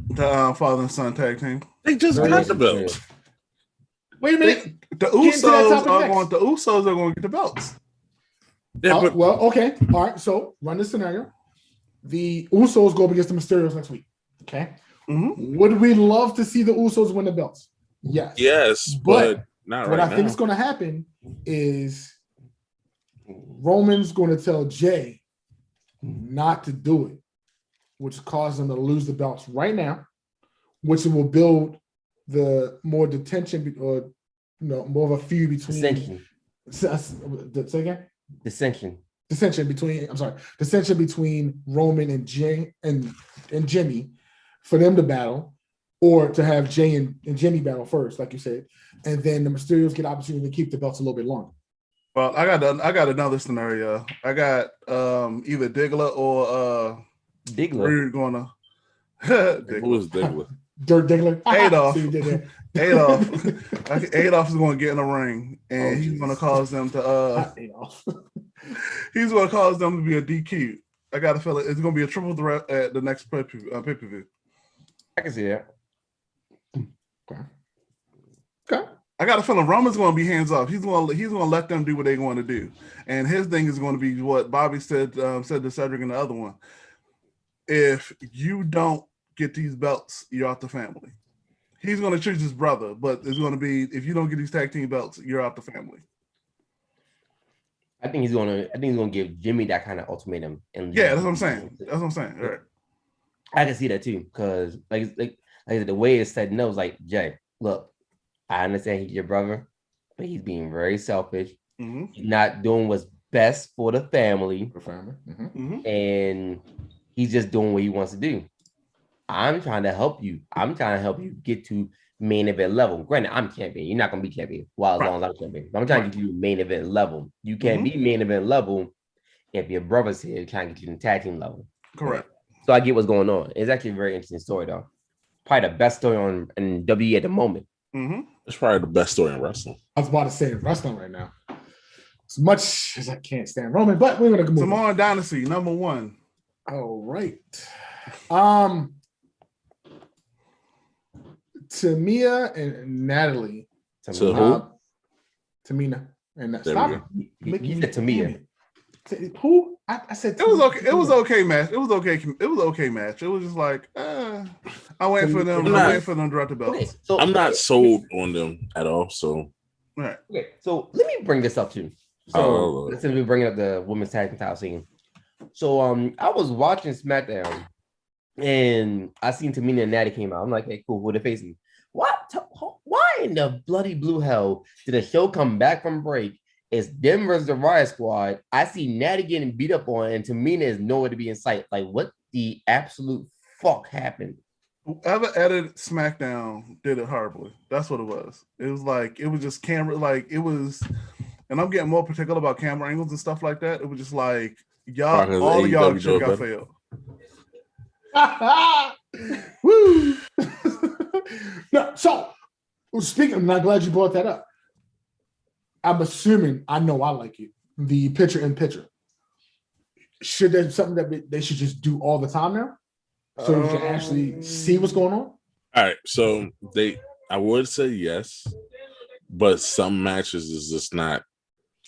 The father and son tag team. They just got the belts. Wait a minute. The Usos are going to get the belts. Yeah, but well, okay. All right. So run this scenario. The Usos go up against the Mysterios next week. Okay. Mm-hmm. Would we love to see the Usos win the belts? Yes. Yes, but not right what I now. think is going to happen is Roman's going to tell Jay not to do it, which causes them to lose the belts right now, which will build the more detention or more of a feud between Dissension. Say again? Dissension between Roman and Jay and Jimmy for them to battle, or to have Jay and Jimmy battle first, like you said, and then the Mysterios get opportunity to keep the belts a little bit longer. Well, I got another scenario. I got either Diggler or Rude gonna. Who is Diggler? Dirt Diggler. Adolf. See, you did that. Adolf is going to get in the ring, and he's going to cause them to. He's going to cause them to be a DQ. I got a feeling it's going to be a triple threat at the next pay-per-view. I can see that. Okay. I got a feeling Roman's going to be hands off. He's going to let them do what they want to do, and his thing is going to be what Bobby said to Cedric and the other one. If you don't get these belts, you're out the family. He's going to choose his brother, but it's going to be, if you don't get these tag team belts, you're out the family. I think he's going to give Jimmy that kind of ultimatum. Yeah, that's what I'm saying. Right. I can see that too, because like the way it's said, no, it's like, Jay, look, I understand he's your brother, but he's being very selfish. Mm-hmm. He's not doing what's best for the family. Mm-hmm. And he's just doing what he wants to do. I'm trying to help you. I'm trying to help you get to main event level. Granted, I'm champion. You're not going to be champion as long as I'm champion. But I'm trying to get you main event level. You can't be main event level if your brother's here trying to get you in tag team level. Correct. So I get what's going on. It's actually a very interesting story, though. Probably the best story in WWE at the moment. Mm-hmm. It's probably the best story in wrestling. I was about to say wrestling right now. As much as I can't stand Roman, but we're going to move Samoan Dynasty, number 1. All right. Tamina and Natalie. To who? Tamina. And There stop. You said Tamina. Who? I said it was okay. It was okay match. It was okay match. It was just like I'm waiting for them to drop the belts. Okay, so I'm not sold on them at all. So right. Okay, so let me bring this up too. So since we're bringing up the women's tag team title scene, so I was watching SmackDown and I seen Tamina and Natty came out. I'm like, hey, cool, who they facing? What? Why in the bloody blue hell did the show come back from break? It's them versus the Riot Squad. I see Natty getting beat up on, and Tamina is nowhere to be in sight. Like, what the absolute fuck happened? Whoever edited SmackDown did it horribly. That's what it was. It was like, it was just camera, like it was, and I'm getting more particular about camera angles and stuff like that. It was just like, y'all, all of y'all should have got failed. Woo! No, so speaking, I'm not glad you brought that up. I'm assuming I know I like it. The picture in picture. Should there be something that they should just do all the time now? So you can actually see what's going on? all right, so I would say yes, but some matches is just not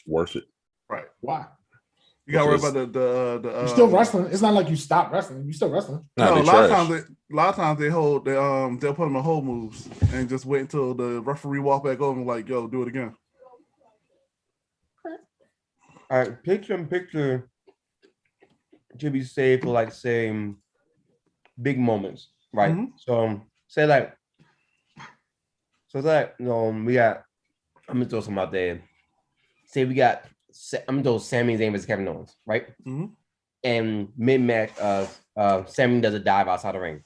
worth it. Right. Why? You gotta worry about the you're still wrestling. It's not like you stop wrestling. You're still wrestling. No, a lot of times they'll put them in hold moves and just wait until the referee walk back over and like, yo, do it again. All right, picture in picture should be saved for like say big moments, right? Mm-hmm. So say like, we got. I'm gonna throw some out there. Say we got. I'm gonna throw Sami Zayn versus Kevin Owens, right? Mm-hmm. and mid-match, Sammy does a dive outside the ring.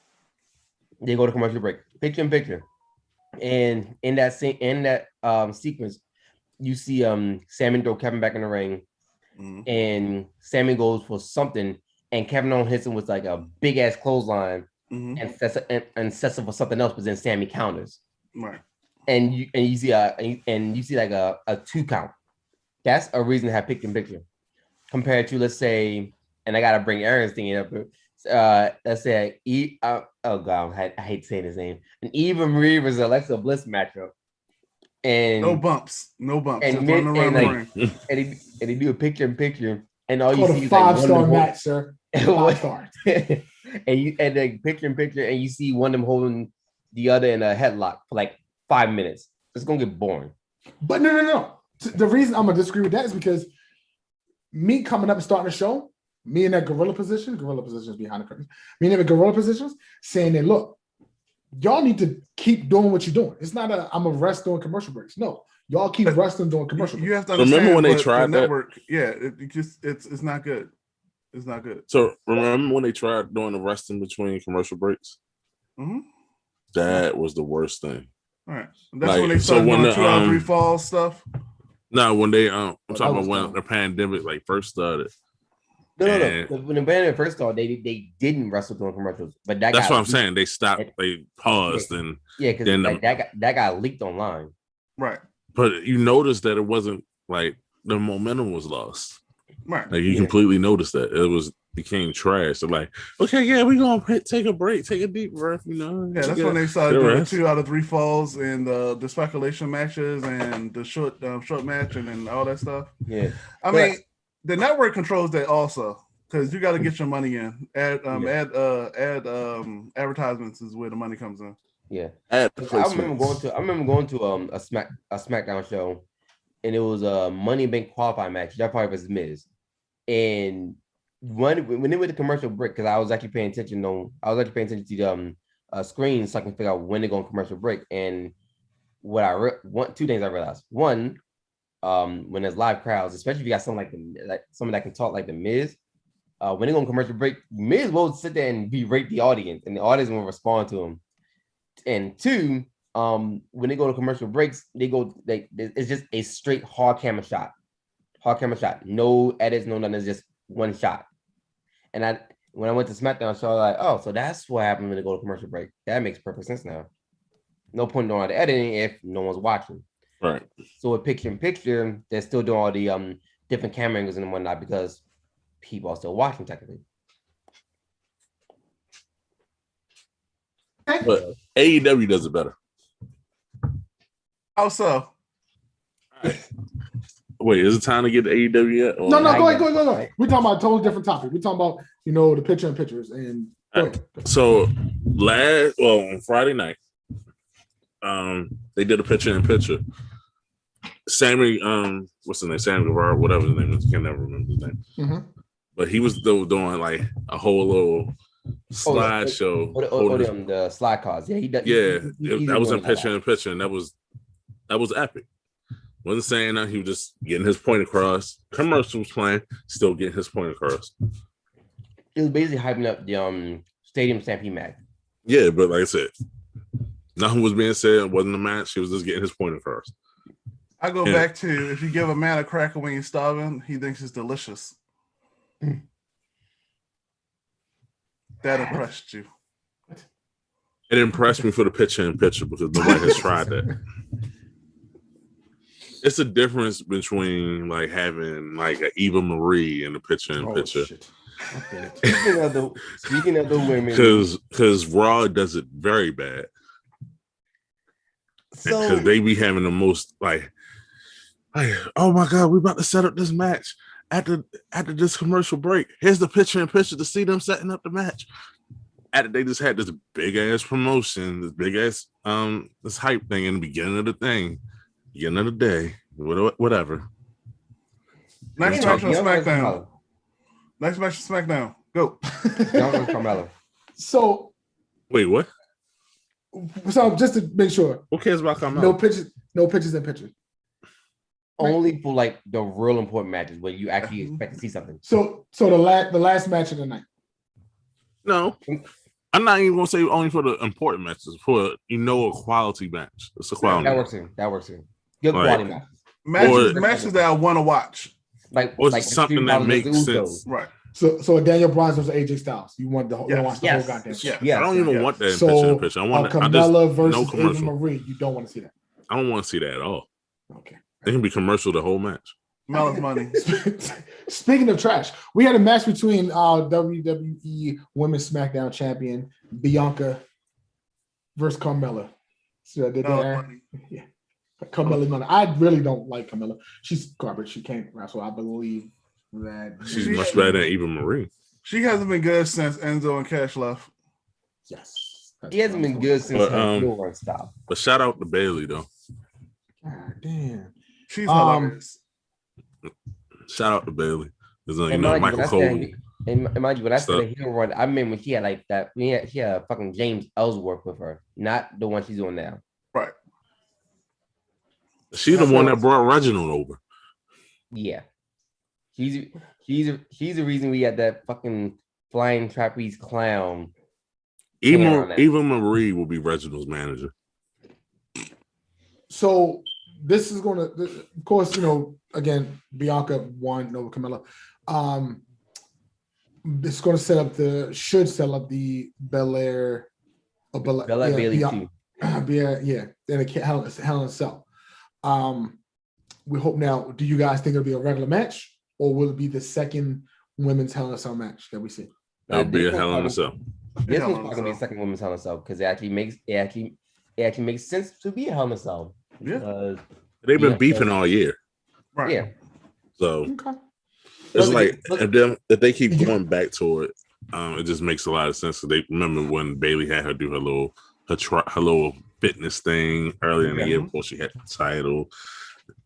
They go to commercial break. Picture in picture. And in that sequence, you see Sammy throw Kevin back in the ring, and Sammy goes for something, and Kevin Owens hits him with like a big ass clothesline, and sets up for something else, but then Sammy counters. Right. And you see like a 2 count. That's a reason to have picture in picture, compared to, let's say, and I gotta bring Aaron's thing up. Let's say oh god, I hate saying his name. An Eva Marie versus Alexa Bliss matchup, and no bumps, and they do a picture in picture, and all you see is 5-star match, sir. 5 stars. and the picture in picture, and you see one of them holding the other in a headlock for like 5 minutes. It's gonna get boring. But no. The reason I'm gonna disagree with that is because me coming up and starting the show, me in that gorilla positions behind the curtains, me in the gorilla positions, saying that, look, y'all need to keep doing what you're doing. It's not I'm a rest doing commercial breaks. No, y'all keep resting doing commercial breaks. You have to understand. Remember when they tried the network? Yeah, it's not good. It's not good. So remember when they tried doing the resting between commercial breaks? Mm-hmm. That was the worst thing. All right, that's when they started doing 2 out of 3 falls stuff. No, when they I'm talking about when the pandemic like first started. No. When the pandemic first started, they didn't wrestle during commercials, but that's what I'm saying. They stopped. They paused and because that got leaked online. Right. But you noticed that it wasn't like the momentum was lost. Right. Like you completely noticed that it became trash. So like, okay, yeah, we're gonna take a break, take a deep breath, Yeah, that's when they started doing 2 out of 3 falls and the speculation matches and the short match and then all that stuff. Yeah. I mean, the network controls that also because you got to get your money in. Advertisements is where the money comes in. Yeah. I remember going to a SmackDown show, and it was a Money in Bank qualifying match, Jeff Hardy versus Miz. And when they went to commercial break, because I was actually paying attention to the screen so I can figure out when they go on commercial break. And what 2 things I realized. One, when there's live crowds, especially if you got someone like someone that can talk like the Miz, when they go on commercial break, Miz will sit there and berate the audience, and the audience will respond to him. And 2, when they go to commercial breaks, it's just a straight hard camera shot, no edits, no nothing. It's just one shot. And when I went to SmackDown show, I was like, oh, so that's what happened when they go to commercial break. That makes perfect sense now. No point doing all the editing if no one's watching. Right. So with picture in picture, they're still doing all the different camera angles and whatnot because people are still watching technically. But AEW does it better. How so? Wait, is it time to get to AEW yet? No, go ahead. We're talking about a totally different topic. We're talking about, the picture in pictures. And so on Friday night, they did a picture in picture. Sammy, what's his name? Sammy Guevara, whatever his name is. I can never remember his name. Mm-hmm. But he was still doing like a whole little slideshow. The slide cards. Yeah, he does. Yeah, that was in picture in picture, and that was epic. Wasn't saying that, he was just getting his point across. Commercials playing, still getting his point across. It was basically hyping up the Stadium Stampede match. Yeah, but like I said, nothing was being said. It wasn't a match. He was just getting his point across. I go back to, if you give a man a cracker when he's starving, he thinks it's delicious. That impressed you. It impressed me for the picture in picture because nobody has tried that. It's a difference between like having like an Eva Marie in the picture in picture. Okay. Speaking of the women, because Raw does it very bad. Because they be having the most like, oh my god, we about to set up this match after this commercial break. Here's the picture in picture to see them setting up the match. They just had this big ass promotion, this big ass this hype thing in the beginning of the thing. Beginning of the day, whatever. Next match on SmackDown. Go. Carmella. So, wait, what? So just to make sure, who cares about Carmella? No pictures in pictures. only for like the real important matches where you actually expect to see something. So the last match of the night. No, I'm not even gonna say only for the important matches. For a quality match. It's a quality. That works in. Good quality matches. Matches that I want to watch. Like something that makes sense. Right. So a Daniel Bryan versus AJ Styles. You want to watch the whole goddamn shit. I don't even want that in picture. I want Carmella versus Eva Marie. You don't want to see that. I don't want to see that at all. Okay. It can be commercial the whole match. Mella's money. Speaking of trash, we had a match between WWE Women's SmackDown Champion Bianca versus Carmella. So I did that. Yeah. Carmella money. I really don't like Carmella. She's garbage. She can't wrestle. I believe that she's much better than Eva Marie. She hasn't been good since Enzo and Cash left. Yes. He hasn't been good since her stop. But shout out to Bayley though. God damn. She's hilarious. Shout out to Bayley. Michael Cole. And mind you, when I said a heel run, I remember when she had like that. She had fucking James Ellsworth with her, not the one she's doing now. Right. She's the one that brought Reginald over. Yeah. She's the reason we had that fucking flying trapeze clown. Eva Marie will be Reginald's manager. So this is going to, of course, again, Bianca won over Carmella. It's going to should set up the Belair Bayley too. And Hell in a Cell. We hope now. Do you guys think it'll be a regular match, or will it be the second women's Hell in a Cell match that we see? That'll be a Hell in a Cell. This one's probably gonna be the second women's Hell in a Cell because it actually makes sense to be a Hell in a Cell. Yeah, they've been beefing all year. Right. Yeah. So it's like if they keep going back to it, it just makes a lot of sense. So they remember when Bayley had her do her little fitness thing earlier in the year before she had the title.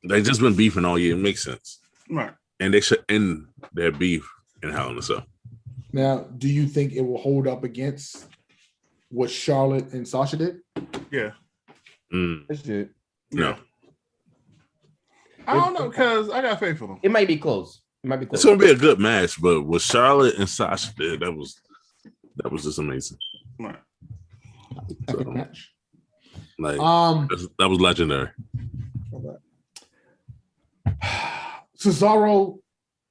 They've just been beefing all year. It makes sense. Right. And they should end their beef in Hell in a Cell. Now, do you think it will hold up against what Charlotte and Sasha did? Yeah. It should. No. I don't know because I got faith in them. It might be close. It's gonna be a good match, but what Charlotte and Sasha did, that was just amazing. Right. Epic match. Like that was legendary. Cesaro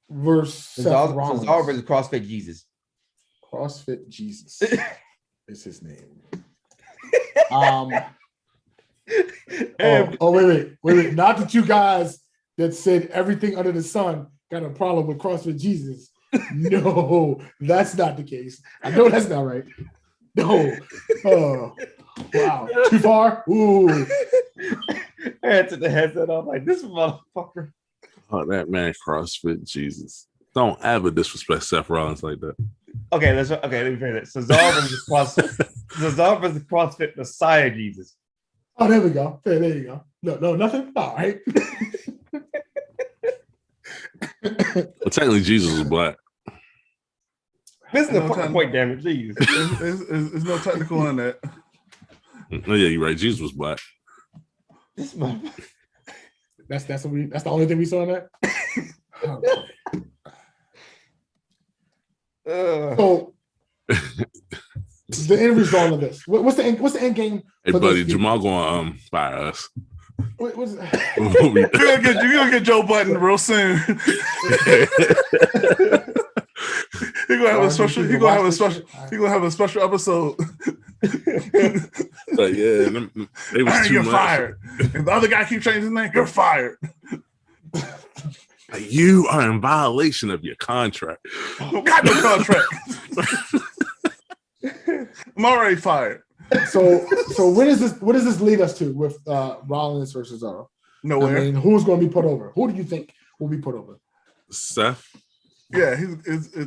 versus Seth Rollins. Cesaro versus CrossFit Jesus. CrossFit Jesus is his name. Wait. Not the two guys that said everything under the sun got a problem with CrossFit Jesus. No, that's not the case. I know that's not right. No. Oh, wow. Too far? Ooh. I had to the headset off like this motherfucker. Oh, that man, CrossFit Jesus. Don't ever disrespect Seth Rollins like that. Okay, let me finish it. Cesaro versus CrossFit Messiah Jesus. Oh, there we go. There you go. No, nothing. All right. Well, technically, Jesus was black. This is the fucking point, damn it. Jeez. There's no technical in that. Oh, yeah, you're right. Jesus was black. This that's the only thing we saw in that. So the end result of this. What's the end game? Hey, buddy, Jamal gonna fire us. What's You're gonna get Joe Button real soon. He's gonna have a special. He's gonna have a special episode. Like, yeah, they was too you're much. fired. If the other guy keeps changing his name, you're fired. You are in violation of your contract. Got no contract. I'm already fired. So what does this lead us to with Rollins versus Cesaro? Nowhere. I mean, who's going to be put over? Who do you think will be put over? Seth. Yeah,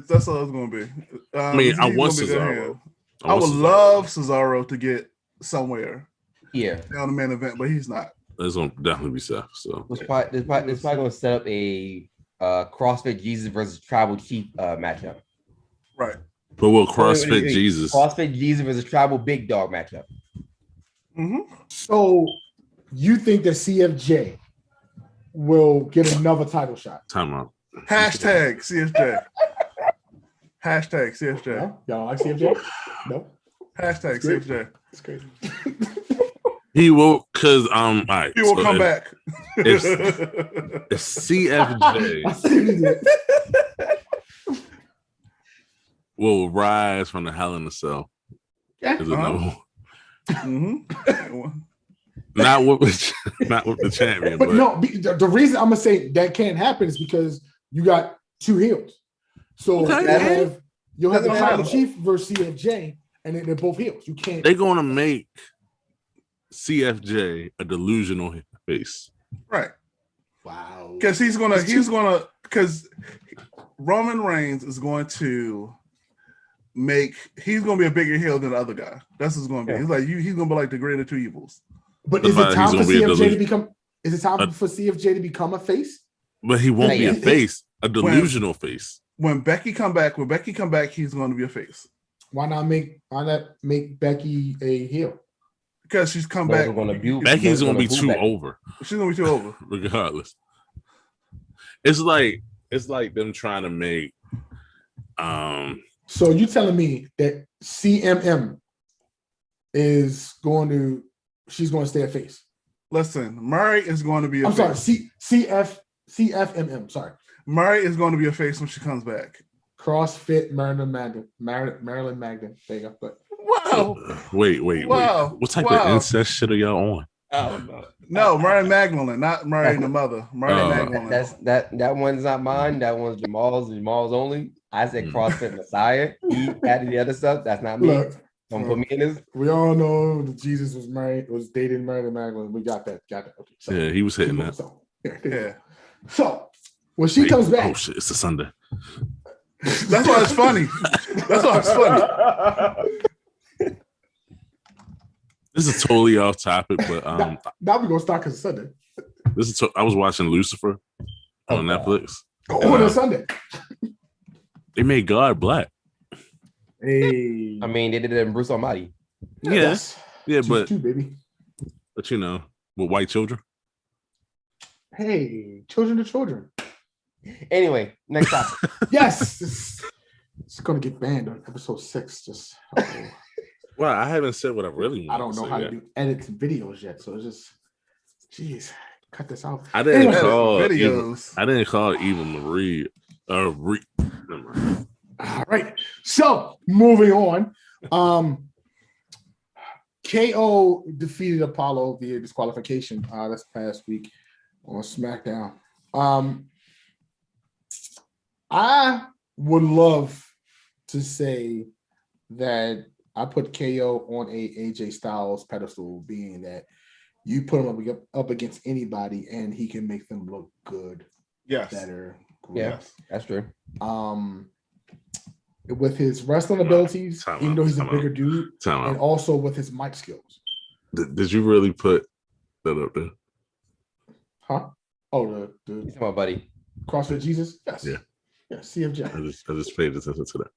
that's all it's going to be. I mean, I want Cesaro. I would love Cesaro to get somewhere. Yeah. Down the main event, but he's not. It's going to definitely be Seth. So it's probably going to set up a CrossFit Jesus versus Tribal Chief matchup. Right. But will CrossFit Jesus versus Tribal Big Dog matchup? Mm-hmm. So you think that CFJ will get another title shot. Time out. Hashtag CSJ. Hashtag CSJ. No? Y'all like CFJ? No. Hashtag That's great. CSJ. It's crazy. He will, because all right. He will come back. If CFJ I see what you did. will rise from the Hell in a Cell. Yeah. Is it no? Mm-hmm. Not with the champion, But no, the reason I'm gonna say that can't happen is because you got two heels. So Okay. you'll have the Doesn't Tribal matter. Chief versus CFJ, and then they're both heels. You can't. they're gonna make CFJ a delusional face. Right. Wow. Because because Roman Reigns is going to he's gonna be a bigger heel than the other guy. That's what's gonna be. Yeah. He's like he's gonna be like the greater two evils. But is it He's time for gonna be a CFJ to delusion. become? Is it time for CFJ to become a face? But he won't be a Yeah. face, a delusional face. When Becky come back, he's going to be a face Why not make Becky a heel? because she's come Those back. are gonna bu- Becky's those are gonna be boo too Becky. over, She's gonna be too over. regardless. It's like them trying to make So you telling me that CMM she's going to stay a face? Listen, Murray is going to be a I'm face. sorry, CFMM. Sorry, Murray is going to be a face when she comes back. CrossFit Marilyn Magdalene. There you go. But Wow. wait. Wow. What type Wow. of incest shit are y'all on? No, Murray Magdalene, not Murray the mother. Murray Oh. Magdalene. That one's not mine. That one's Jamal's. Jamal's only. I said CrossFit Messiah. He added the other stuff. That's not me. look, Don't put me in this. we all know that Jesus was dating Marilyn Magdalene. We got that. Okay. So, Yeah, he was hitting that. So, Yeah. So when she comes back, Oh shit! It's a Sunday. That's why it's funny. That's why it's funny. This is totally off topic, but now we're gonna start because it's Sunday. I was watching Lucifer on Netflix. Oh, on a Sunday. They made God black. Hey, I mean, they did it in Bruce Almighty. Yes, yeah, but two, baby. you know, with white children. Hey, children to children. Anyway, next topic. Yes, it's gonna get banned on episode 6. Just Well, I haven't said what I really want. I don't know to how say to yet. do edits and videos yet, so it's just, jeez, cut this out. I didn't Anyway, call videos. I didn't call Eva Marie. Never mind. All right, so moving on. KO defeated Apollo via disqualification this past week on SmackDown. I would love to say that I put KO on a AJ Styles pedestal, being that you put him up against anybody and he can make them look good, Yes. better. Yeah, that's true. With his wrestling abilities, Time even out, though he's a time bigger out. dude, Time and out. also with his mic skills. Did you really put that up there? Huh? Oh, You the talking about buddy? CrossFit Jesus? Yes. Yeah. Yeah, CFJ. I just paid attention to that.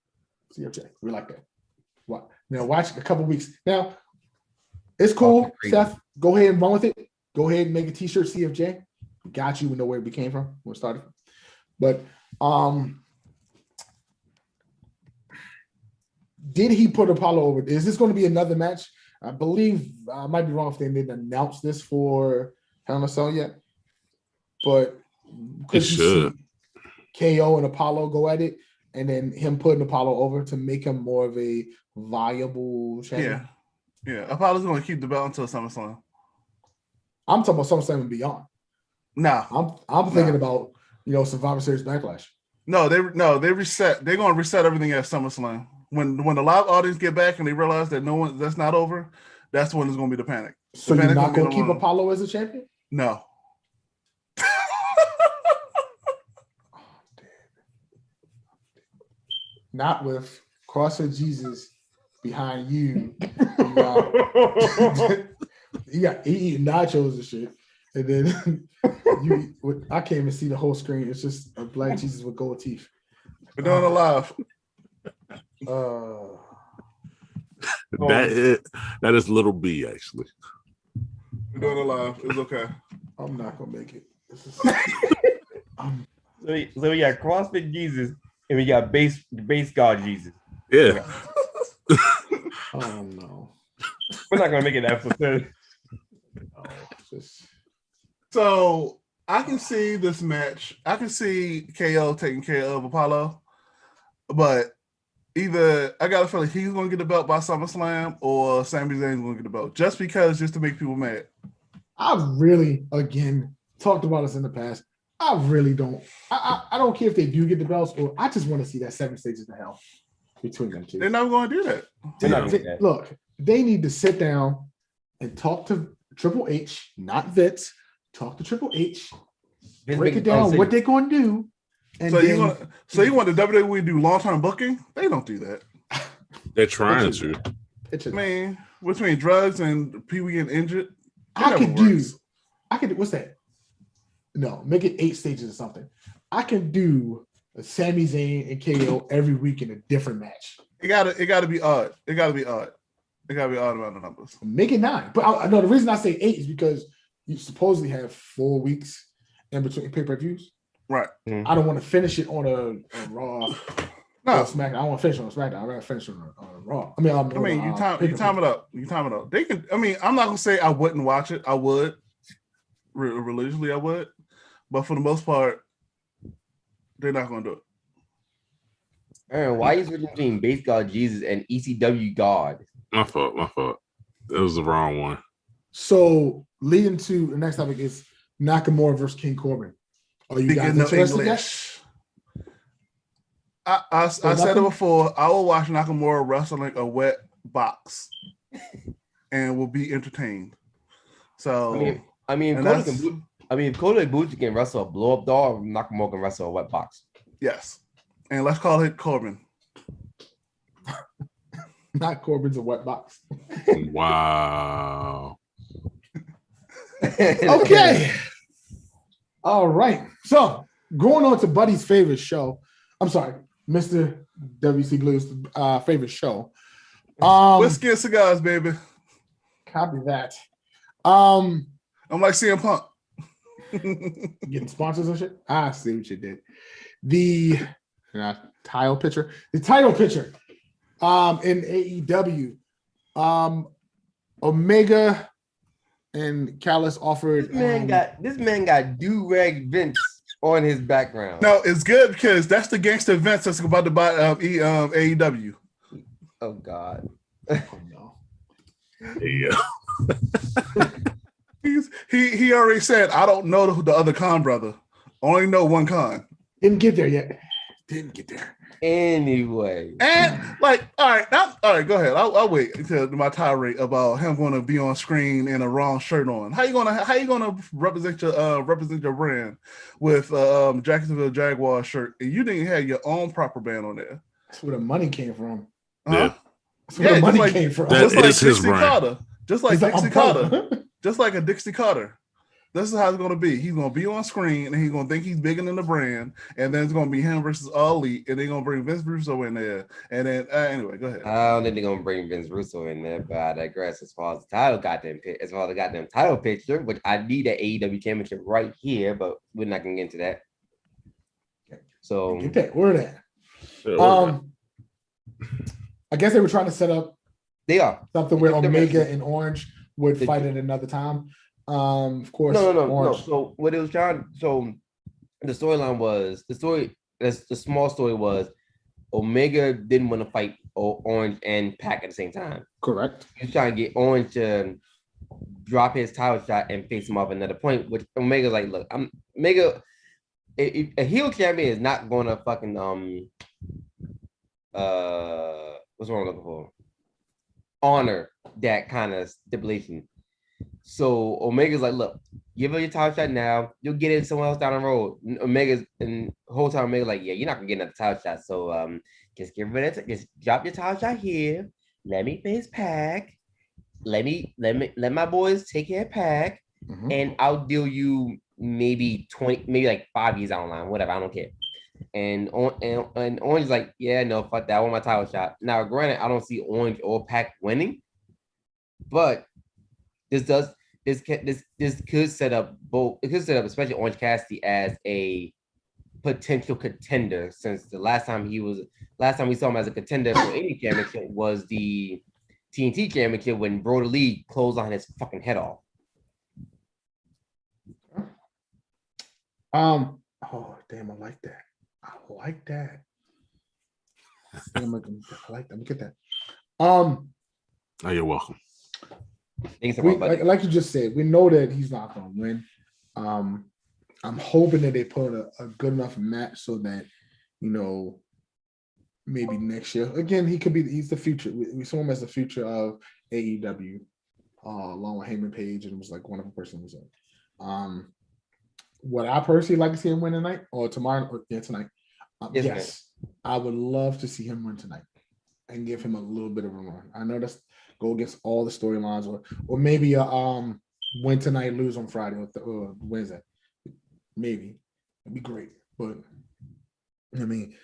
CFJ. We like that. What? Now watch a couple weeks. Now it's cool, Crazy. Seth. Go ahead and run with it. Go ahead and make a t-shirt CFJ. Got you. We know where it came from, where it started from. But did he put Apollo over? Is this going to be another match? I believe I might be wrong if they didn't announce this for Hell in a Cell yet. But could you should. see KO and Apollo go at it, and then him putting Apollo over to make him more of a viable champion? Yeah. Apollo's going to keep the belt until SummerSlam. I'm talking about SummerSlam and beyond. No. I'm thinking about Survivor Series Backlash. No, they reset. They're going to reset everything at SummerSlam. When the live audience get back and they realize that that's not over, that's when it's going to be the panic. So you're panic not gonna going be to keep the Apollo as a champion? No. Not with CrossFit Jesus behind you. He eating nachos and shit. And then I can't even see the whole screen. It's just a black Jesus with gold teeth. We're doing it live. That is little B actually. We're doing it live. It's okay. I'm not gonna make it. So we got CrossFit Jesus and we got base God Jesus. Yeah. Oh no. We're not gonna make it episode. No, just... So I can see this match. I can see KO taking care of Apollo, but either I got a feeling he's going to get the belt by SummerSlam or Sami Zayn's going to get the belt just to make people mad. I've really, again, talked about this in the past. I really don't. I don't care if they do get the belts, or I just want to see that 7 stages of hell between them two. They're not going to do that. Look, they need to sit down and talk to Triple H, not Vince. Talk to Triple H, break it down what they're going to do. And so you want the WWE to do long-term booking? They don't do that. They're trying to. I mean, between drugs and people getting injured, I could what's that? No, make it 8 stages or something. I can do a Sami Zayn and KO every week in a different match. It gotta be odd. It gotta be odd amount of numbers. Make it 9. But the reason I say 8 is because you supposedly have 4 weeks in between pay-per-views. Right. I don't want to finish it on a Raw. No, SmackDown. I don't want to finish on SmackDown. I'd rather finish on Raw. I mean, you time it up. You time it up. They can. I mean, I'm not gonna say I wouldn't watch it. I would. Religiously, I would. But for the most part, they're not gonna do it. Aaron, why are you switching between Base God Jesus and ECW God? My fault. That was the wrong one. So leading to the next topic is Nakamura versus King Corbin. Are you guys interested in that? I said it before. I will watch Nakamura wrestling a wet box, and will be entertained. So if Kota Ibushi can wrestle a blow up doll, Nakamura can wrestle a wet box. Yes, and let's call it Corbin. Not Corbin's a wet box. Wow. Okay. All right. So going on to Buddy's favorite show. I'm sorry, Mr. WC Blue's favorite show. Whiskey and cigars, baby. Copy that. I'm like CM Punk. Getting sponsors and shit. I see what you did. The title picture. The title picture. In AEW. Omega and Callis offered. This man got do-rag Vince on his background. No, it's good because that's the gangster Vince that's about to buy AEW. Oh God. Oh no. Yeah. He already said, I don't know the other Khan brother. Only know one Khan. Didn't get there yet. Didn't get there. Anyway. And all right, go ahead. I'll wait until my tirade about him going to be on screen in a wrong shirt on. How you gonna represent your brand with Jacksonville Jaguar shirt and you didn't have your own proper band on there? That's where the money came from. Yeah. That's where the money came from. That is his brand. Just like Dixie Carter. Just like a Dixie Carter. This is how it's going to be. He's going to be on screen, and he's going to think he's bigger than the brand, and then it's going to be him versus All Elite, and they're going to bring Vince Russo in there. And then, anyway, go ahead. I don't think they're going to bring Vince Russo in there, but I digress as far as the title goddamn title picture, which I need an AEW championship right here, but we're not going to get into that. So get that. Where that? I guess they were trying to set up. They are something where Omega and Orange would fight at another time. Of course. No. So what it was trying. So the storyline was the small story was Omega didn't want to fight Orange and Pac at the same time. Correct. He was trying to get Orange to drop his title shot and face him off another point. Which Omega's like, look, I'm Omega. A heel champion is not going to fucking what's what I'm looking for? Honor that kind of stipulation. So Omega's like, look, give her your title shot now. You'll get it somewhere else down the road. Omega's and the whole time Omega's like, yeah, you're not gonna get another title shot. So just get rid of it. Just drop your title shot here. Let me face Pac. Let my boys take care of Pac, and I'll deal you maybe 5 years down the line, whatever. I don't care. And Orange is like, yeah, no, fuck that. I want my title shot. Now, granted, I don't see Orange or Pac winning, but this this could set up both. It could set up especially Orange Cassidy as a potential contender, since the last time we saw him as a contender for any championship was the TNT championship when Brody Lee closed on his fucking head off. Oh damn, I like that. I like that. I like that. Let me get that. Oh, you're welcome. Like you just said, we know that he's not gonna win. I'm hoping that they put a good enough match so that, you know, maybe next year. Again, he's the future. We saw him as the future of AEW, along with Heyman Page, and it was like one of the person was in. Would I personally like to see him win tonight or tomorrow? Or tonight. Yes, I would love to see him win tonight and give him a little bit of a run. I know that's go against all the storylines, or maybe win tonight, lose on Friday or Wednesday. Maybe it'd be great, but I mean,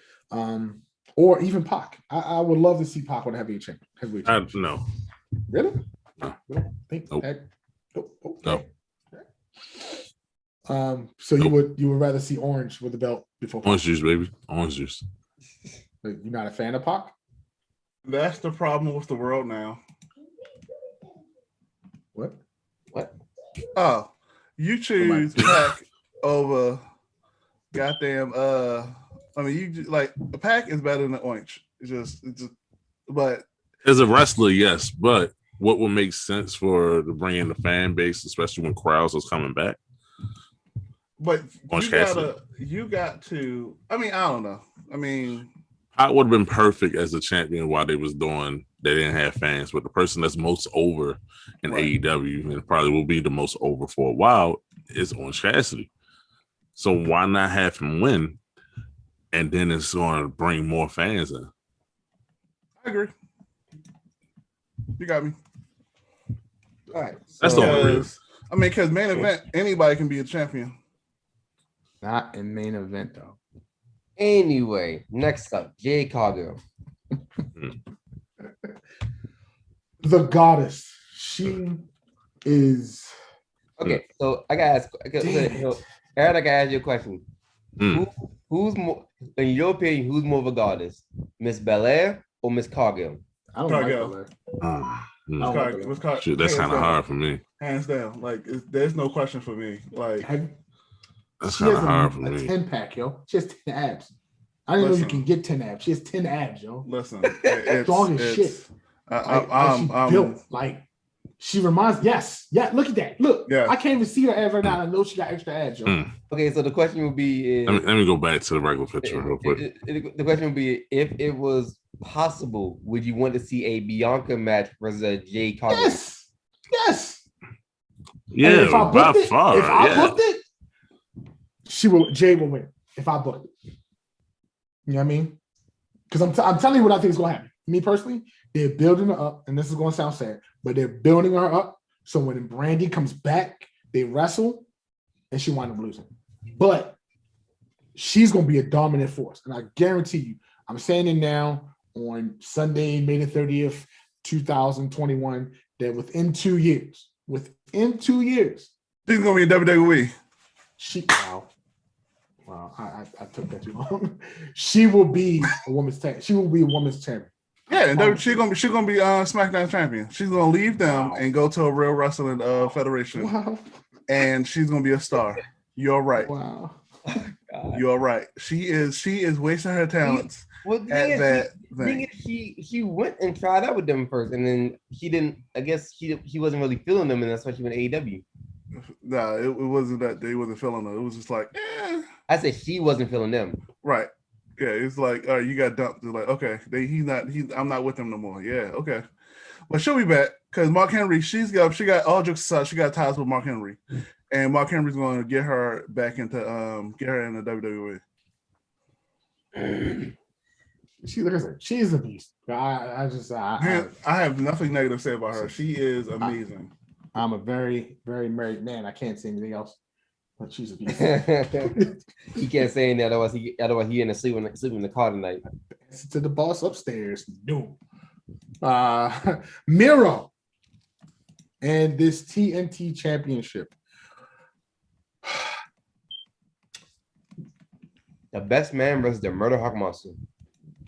or even Pac. I would love to see Pac with a heavyweight champion. No. Really? No. Think nope. that? Nope. Okay. No. So nope. you would rather see Orange with the belt before Pac? Orange juice, baby. Orange juice. You're not a fan of Pac? That's the problem with the world now. What? Oh, you choose Pac over goddamn. I mean, you like the Pac is better than the Orange. It's just. But as a wrestler, yes. But what would make sense for to bring in the fan base, especially when crowds was coming back? But you got to. I mean, I don't know. I mean, I would have been perfect as a champion while they was doing. They didn't have fans, but the person that's most over in AEW and probably will be the most over for a while is Orange Cassidy. So why not have him win? And then it's going to bring more fans in. I agree. You got me. All right. That's the only reason. I mean, because main event, anybody can be a champion. Not in main event, though. Anyway, next up, Jade Cargill. The goddess. She is. Okay, so I gotta ask. Aaron, I gotta ask you a question. Who's more, in your opinion, who's more of a goddess, Miss Belair or Miss Cargill? I don't Cargill. Like Belair. Shoot, that's kind of hard for me. Hands down, like there's no question for me. Like that's kind of hard for me. 10-pack, yo. She has 10 abs. I didn't know you can get 10 abs. She has 10 abs, yo. Listen, it's strong as shit. She built like. She reminds, look at that. Look, I can't even see her abs right now. I know she got extra abs, yo. Okay, so the question would be: let me go back to the regular picture real quick. The question would be: if it was possible, would you want to see a Bianca match versus a Jade Cargill? Yes. Yeah, if I booked it, Jade will win. If I booked it, you know what I mean? Because I'm telling you what I think is going to happen. Me personally, they're building her up, and this is going to sound sad, but they're building her up. So when Brandy comes back, they wrestle, and she winds up losing. But she's going to be a dominant force. And I guarantee you, I'm saying it now on Sunday, May the 30th, 2021, that within 2 years, she's going to be in WWE. Wow, I took that too long. She will be a women's champion. Yeah, and she's gonna be SmackDown champion. She's gonna leave them and go to a real wrestling federation. Wow. And she's gonna be a star. You're right. Wow. You're right. She is wasting her talents. She went and tried out with them first, and then she didn't. I guess he wasn't really feeling them, and that's why she went to AEW. No, it wasn't that they wasn't feeling them. It was just like, I said she wasn't feeling them. Right. Yeah, it's like, all right, you got dumped. They're like, okay, I'm not with them no more. Yeah, okay. But she'll be back because Mark Henry, she got all jokes aside, she got ties with Mark Henry. And Mark Henry's going to get her back into get her in the WWE. She's a beast. I have nothing negative to say about her. She is amazing. I'm a very, very married man. I can't say anything else. But she's a beast. He can't say anything, otherwise he in the sleep in the car tonight. To the boss upstairs. No. Miro. And this TNT championship. The best man versus the Murder Hawk Monster.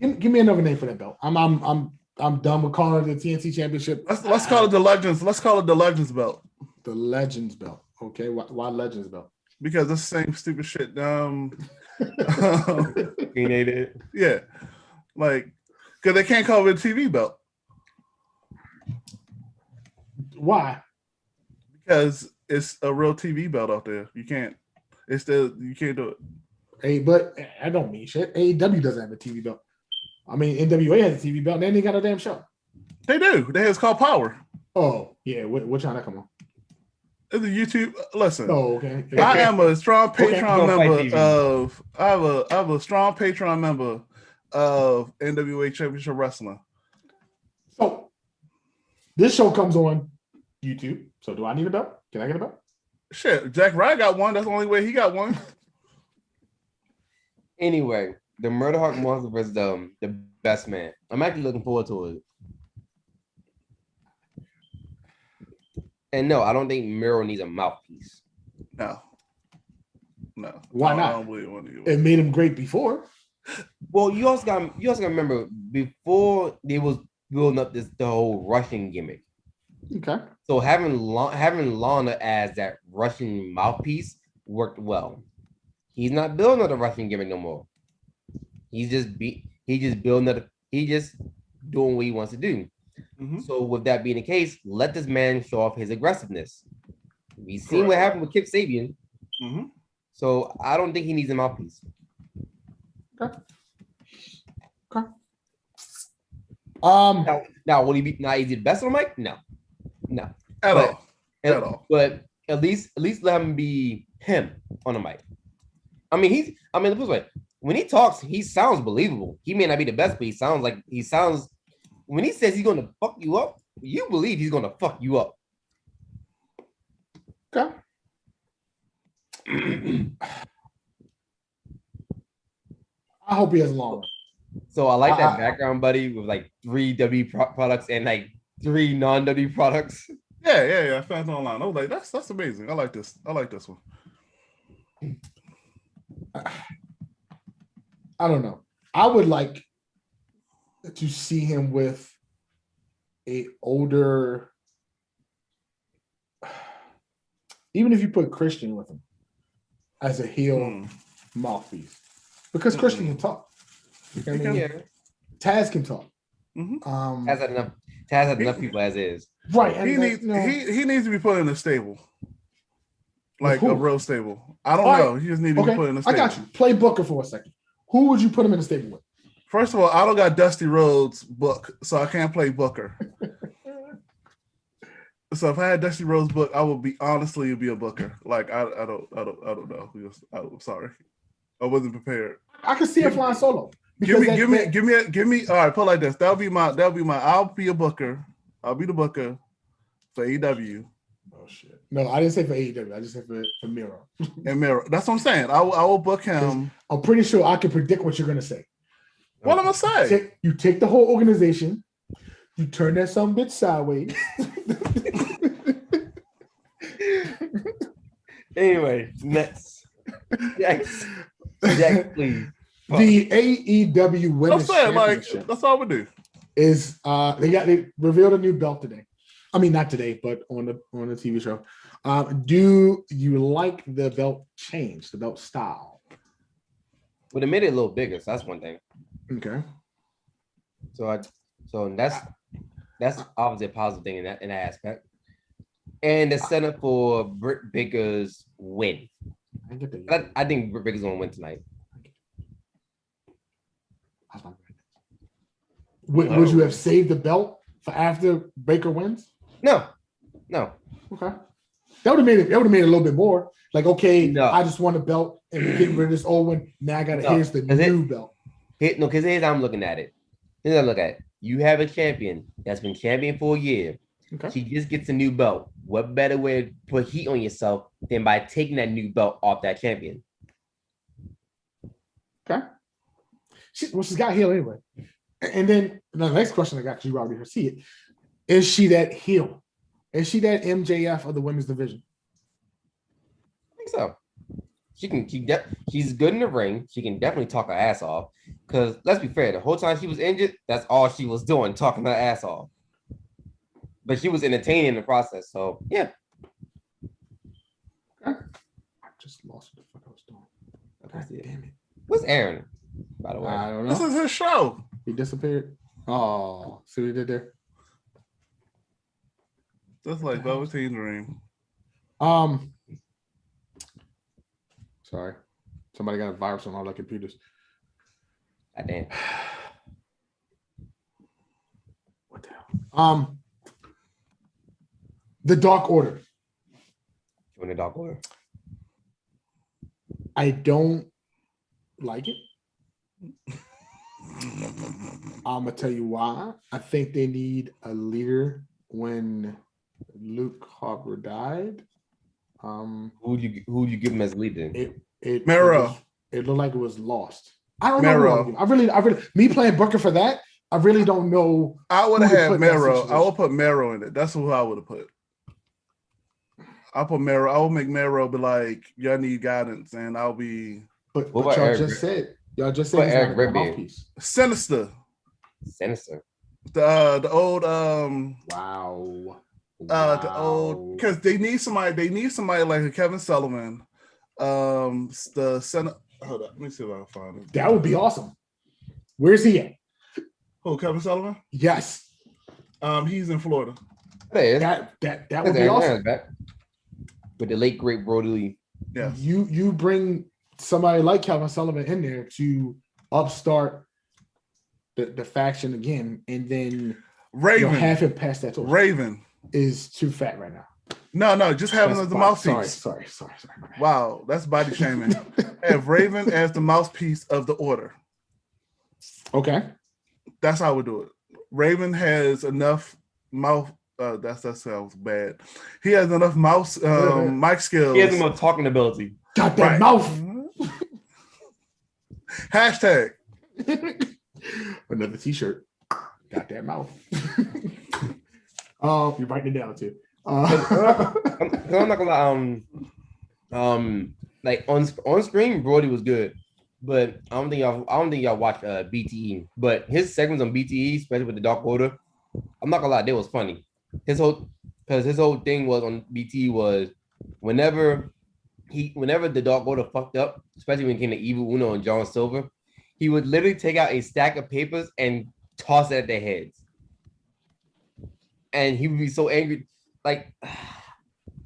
Give me another name for that belt. I'm done with calling it the TNT championship. Let's call it the Legends. Let's call it the Legends belt. The Legends belt. Okay, why Legends belt? Because it's the same stupid shit. Yeah, like because they can't call it a TV belt. Why? Because it's a real TV belt out there. You can't. You can't do it. Hey, but I don't mean shit. AEW doesn't have a TV belt. I mean, NWA has a TV belt, and then they got a damn show. They do. It's called Power. Oh yeah, what channel that come on? It's a YouTube. Listen. Oh okay. I am a strong Patreon member of. I have a strong Patreon member of NWA Championship Wrestling. So this show comes on YouTube. So do I need a belt? Can I get a belt? Shit, Jack Ryan got one. That's the only way he got one. Anyway, the Murder Hawk Monster versus the best man. I'm actually looking forward to it. And no, I don't think Miro needs a mouthpiece. No. Why not? It made him great before. Well, you also got to remember before they was building up the whole Russian gimmick. Okay. So having Lana as that Russian mouthpiece worked well. He's not building up the Russian gimmick no more. He's just doing what he wants to do. Mm-hmm. So with that being the case, let this man show off his aggressiveness. We've seen what happened with Kip Sabian. Mm-hmm. So I don't think he needs a mouthpiece. Okay. Now will he be? Now is he the best on the mic? No. At all. But at least let him be him on the mic. I mean, this way, when he talks, he sounds believable. He may not be the best, but he sounds. When he says he's going to fuck you up, you believe he's going to fuck you up. Okay. I hope he has a long one. So I like that background, buddy, with like 3 W products and like 3 non-W products. Yeah. Fans online. I was like, that's amazing. I like this one. I don't know. I would like to see him with a older, even if you put Christian with him as a heel mouthpiece, because Christian can talk. You know what I mean? Yeah. Taz can talk. Mm-hmm. Taz had enough people as is. Right. He needs to be put in a stable. Like a real stable. I don't know. He just needs to be put in a stable. I got you. Play Booker for a second. Who would you put him in a stable with? First of all, I don't got Dusty Rhodes' book, so I can't play Booker. So if I had Dusty Rhodes' book, I would be it'd be a Booker. Like I don't know. I'm sorry, I wasn't prepared. I can see him flying solo. Give me. All right, put it like this. That'll be my. I'll be a Booker. I'll be the Booker for AEW. Oh shit! No, I didn't say for AEW. I just said for Miro. And Miro. That's what I'm saying. I will book him. I'm pretty sure I can predict what you're gonna say. What am I saying? You take the whole organization, you turn that some bitch sideways. Anyway, next. Jax, please. The AEW Women's Championship. That's all we do. Is they revealed a new belt today. I mean, not today, but on the TV show. Do you like the belt change, the belt style? Well, they made it a little bigger, so that's one thing. Okay. So that's obviously a positive thing in that aspect. And the setup for Britt Baker's win. I think Britt Baker's gonna win tonight. Would you have saved the belt for after Baker wins? No. Okay. That would have made it. That would have made it a little bit more. Like, okay, no. I just won a belt and getting rid of this old one. Now I got to here's the new belt. Because here's how I'm looking at it. Here's how I look at it. You have a champion that's been champion for a year. Okay. She just gets a new belt. What better way to put heat on yourself than by taking that new belt off that champion? Okay. She's got heel anyway. And then the next question I got, because you already see it, is she that heel? Is she that MJF of the women's division? I think so. She's good in the ring. She can definitely talk her ass off. Because let's be fair, the whole time she was injured, that's all she was doing, talking her ass off. But she was entertaining in the process. So yeah. I just lost what the fuck I was doing. God damn it. What's Aaron? By the way, I don't know. This is his show. He disappeared. Oh, see what he did there? Just like Velveteen Dream. Sorry. Somebody got a virus on all their computers. God damn. What the hell? The Dark Order. Join the Dark Order. I don't like it. I'm gonna tell you why. I think they need a leader when Luke Harper died. Who'd you give him as leader? Mero. It looked like it was lost. I don't Mero. know. I really, me playing Booker for that. I really don't know. I would have who to had put in that Mero. I situation. would put Mero in it. That's who I would have put. I'll put Mero. I will make Mero be like, y'all need guidance, and I'll be But What about y'all Eric just said he's about not Eric a Redbeard? mouthpiece. Sinister. Sinister. The old Wow. the old because they need somebody like a Kevin Sullivan. The center. Hold up, let me see if I can find it. That would be awesome. Where's he at? Oh, Kevin Sullivan. Yes. He's in Florida. There That would be awesome. back. With the late great Brody Lee. Yeah. You bring somebody like Kevin Sullivan in there to upstart the faction again, and then Raven. have him pass that torch. Raven Is too fat right now. No, just have him as the mouthpiece. Sorry. Wow, that's body shaming. Have Raven as the mouthpiece of the order. Okay. That's how we do it. Raven has enough mouth. That sounds bad. He has enough mouse mic skills. He has more talking ability. Got that Right. mouth. Hashtag. Another t-shirt. Got that mouth. You're writing it down too. I'm not gonna lie. Like on screen, Brody was good, but I don't think y'all watch BTE. But his segments on BTE, especially with the Dark Order, I'm not gonna lie, they was funny. His whole thing was on BTE was whenever the Dark Order fucked up, especially when it came to Evil Uno and John Silver, he would literally take out a stack of papers and toss it at their heads. And he would be so angry, like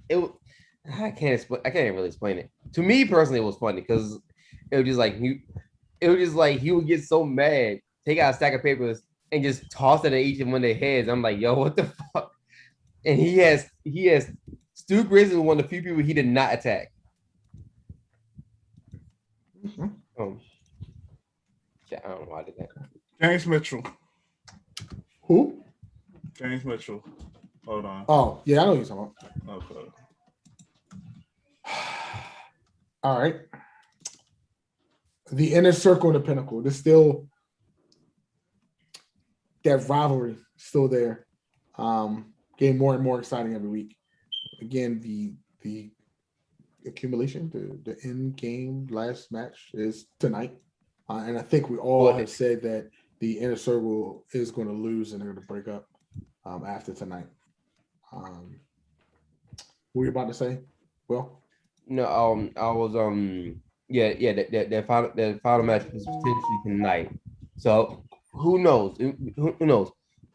it. I can't really explain it. To me personally, it was funny because it was just like he would get so mad, take out a stack of papers and just toss it at each one of their heads. I'm like, yo, what the fuck? And he has Stu Grayson was one of the few people he did not attack. Mm-hmm. I don't know why I did that. James Mitchell. Who? James Mitchell. Hold on. Oh, yeah, I know who you're talking about. Okay. All right. The Inner Circle and the Pinnacle. There's still that rivalry still there. Getting more and more exciting every week. Again, the accumulation, the end game last match is tonight. And I think we all have said that the Inner Circle is going to lose and they're going to break up after tonight. What were you about to say? Well, no, I was the final match is potentially tonight. So who knows? Who knows?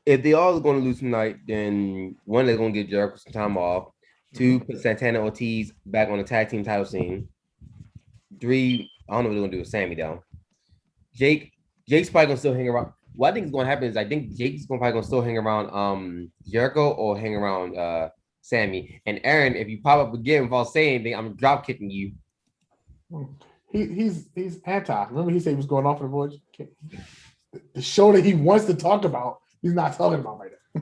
If they all are going to lose tonight, then one, they're going to get Jericho some time off. Two, put Santana Ortiz back on the tag team title scene. Three, I don't know what they're going to do with Sammy though. Jake's probably going to still hang around. What I think is going to happen is I think Jake's probably going to still hang around Jericho or hang around Sammy. And Aaron, if you pop up again without saying anything, I'm drop kicking you. He's anti. Remember he said he was going off in the voice? The show that he wants to talk about, he's not talking about right now.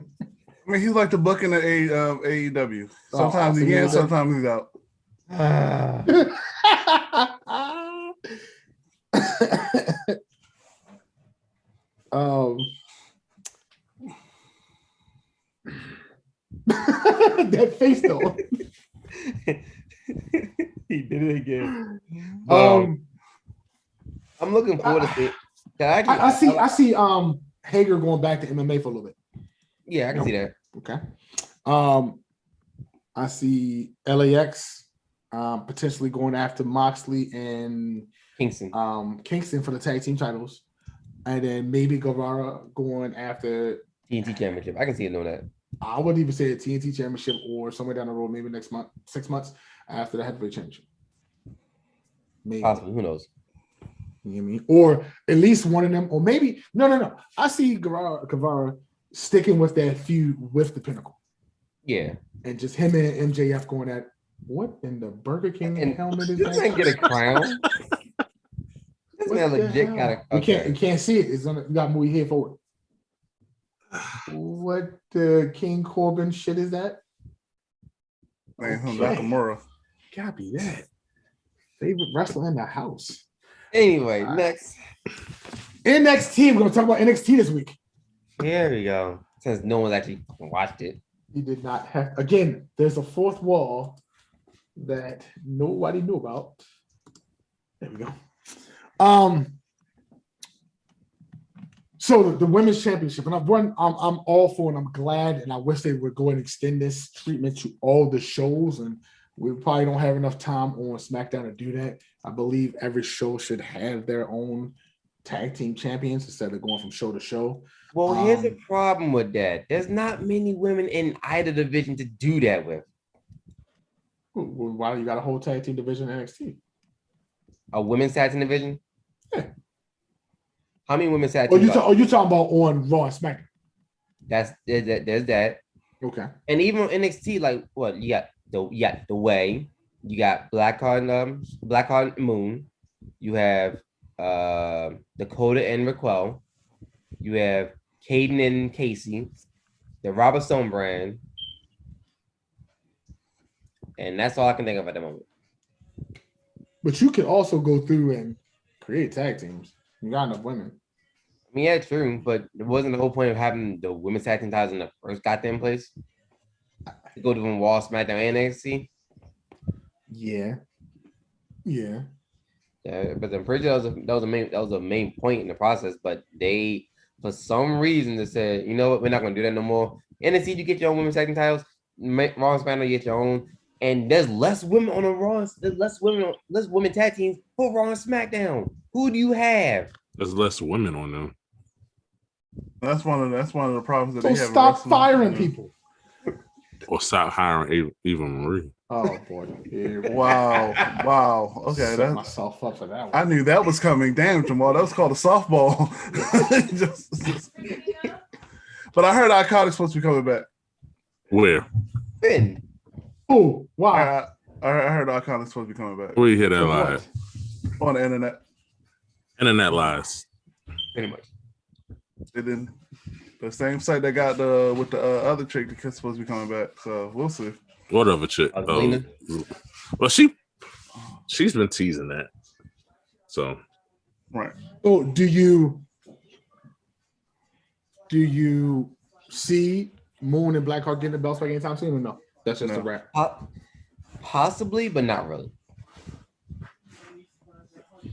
I mean, he's like the booking at AEW. Sometimes he's in, sometimes he's out. That face though. He did it again. Um, I'm looking forward to it. I see Hager going back to MMA for a little bit. Yeah, I can see that. Okay. I see LAX potentially going after Moxley and Kingston for the tag team titles. And then maybe Guevara going after TNT Championship. I can see it doing that. I wouldn't even say a TNT Championship or somewhere down the road, maybe next month, 6 months after the heavyweight championship. Maybe. Possibly, who knows? You know what I mean? Or at least one of them, or maybe no. I see Guevara sticking with that feud with the Pinnacle. Yeah. And just him and MJF going at what in the Burger King helmet is this that? ain't get a crown. This man legit got a. Okay. You can't see it. It's on. You got to move your head forward. What the King Corbin shit is that? Man, Nakamura. Gotta be that. Favorite wrestler in the house. Anyway, next. NXT. We're gonna talk about NXT this week. Here we go. Since no one's actually watched it. He did not have. Again, there's a fourth wall that nobody knew about. There we go. So the women's championship, and I'm all for, and I'm glad, and I wish they would go and extend this treatment to all the shows, and we probably don't have enough time on SmackDown to do that. I believe every show should have their own tag team champions instead of going from show to show. Well, here's the problem with that. There's not many women in either division to do that with. Why you got a whole tag team division in NXT? A women's tag team division? Yeah. How many women's tag teams? You talking about on Raw and SmackDown? There's that. Okay. And even NXT, like what you got the Way, you got Blackheart Moon, you have Dakota and Raquel, you have Caden and Casey, the Robert Stone brand, and that's all I can think of at the moment. But you could also go through and create tag teams. You got enough women. I mean, yeah, true, but it wasn't the whole point of having the women's tag team titles in the first goddamn place. To go to Raw, SmackDown, and NXT. Yeah. But I'm pretty sure that was a main point in the process. But they, for some reason, they said, you know what, we're not going to do that no more. NXT, you get your own women's tag team titles. Raw and SmackDown, you get your own. And there's less women on the Raw. There's less women tag teams for Raw and SmackDown. Who do you have? There's less women on them. That's one of the problems that so they have. Stop firing people. Or stop hiring Eva Marie. Oh boy! Wow. Okay, set myself up for that one. I knew that was coming. Damn, Jamal, that was called a softball. But I heard Iconics supposed to be coming back. Where? Finn. Oh wow! I heard Iconics supposed to be coming back. Where you hear that live? On the internet. Internet lies. Pretty much. And then the same site that got with the other chick that's supposed to be coming back. So we'll see. What other chick? Well, she's been teasing that. So right. So do you see Moon and Blackheart getting the belts back anytime soon or no? That's just a wrap. Possibly, but not really.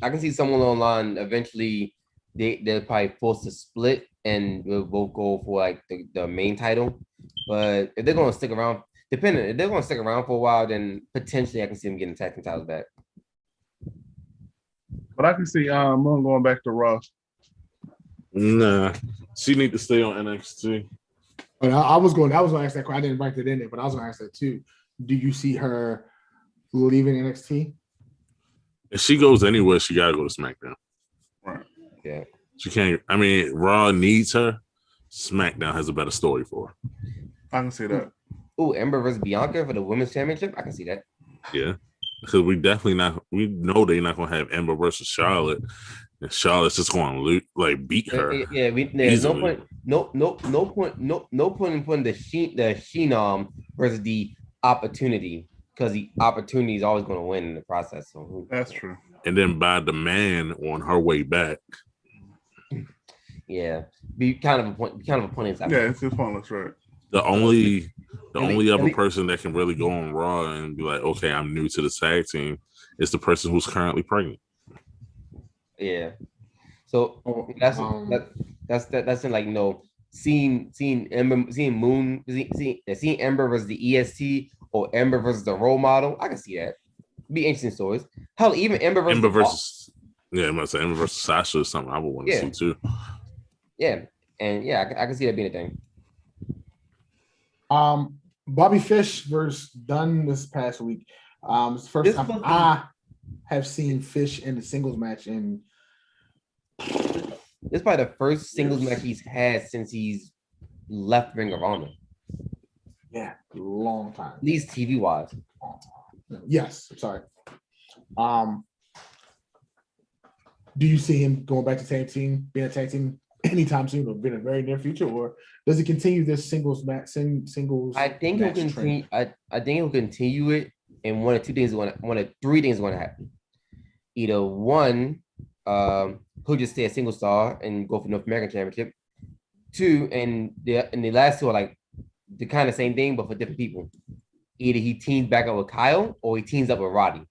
I can see someone online eventually. They're probably forced to split and we'll both go for like the main title. But if they're going to stick around, if they're going to stick around for a while, then potentially I can see them getting tag team titles back. But I can see Moon going back to Raw. Nah, she need to stay on NXT. But I was going to ask that question. I didn't write it in there, but I was going to ask that too. Do you see her leaving NXT? If she goes anywhere, she gotta go to SmackDown. Right. Yeah. She can't. I mean, Raw needs her. SmackDown has a better story for her. I can see that. Oh, Ember versus Bianca for the women's championship. I can see that. Yeah, because we definitely not. We know they're not gonna have Ember versus Charlotte, and Charlotte's just going to beat her. Yeah. There's no point. No point in putting the Phenom versus the Opportunity, because the Opportunity is always going to win in the process. So that's true. And then by the man on her way back. Yeah, be kind of a point. Yeah, it's just pointless, right? The only other person that can really go on Raw and be like, okay, I'm new to the tag team is the person who's currently pregnant. Yeah. So that's in like seeing Ember, seeing Ember versus the EST or Ember versus the role model. I can see that. Be interesting stories. Hell, even Ember versus I'm about to say Ember versus Sasha or something. I would want to see too. Yeah, and I can see that being a thing. Bobby Fish versus Dunn this past week. It's the first time I have seen Fish in a singles match in. This is probably the first singles match he's had since he's left Ring of Honor. Yeah, long time. At least TV wise. Yes, sorry. Do you see him going back to being a tag team anytime soon, or in a very near future, or does he continue this singles match? I think he'll continue. I think he'll continue it, and one of three things are going to happen. Either one, he'll just stay a single star and go for North American Championship. Two, and the last two are like the kind of same thing, but for different people. Either he teams back up with Kyle or he teams up with Roddy.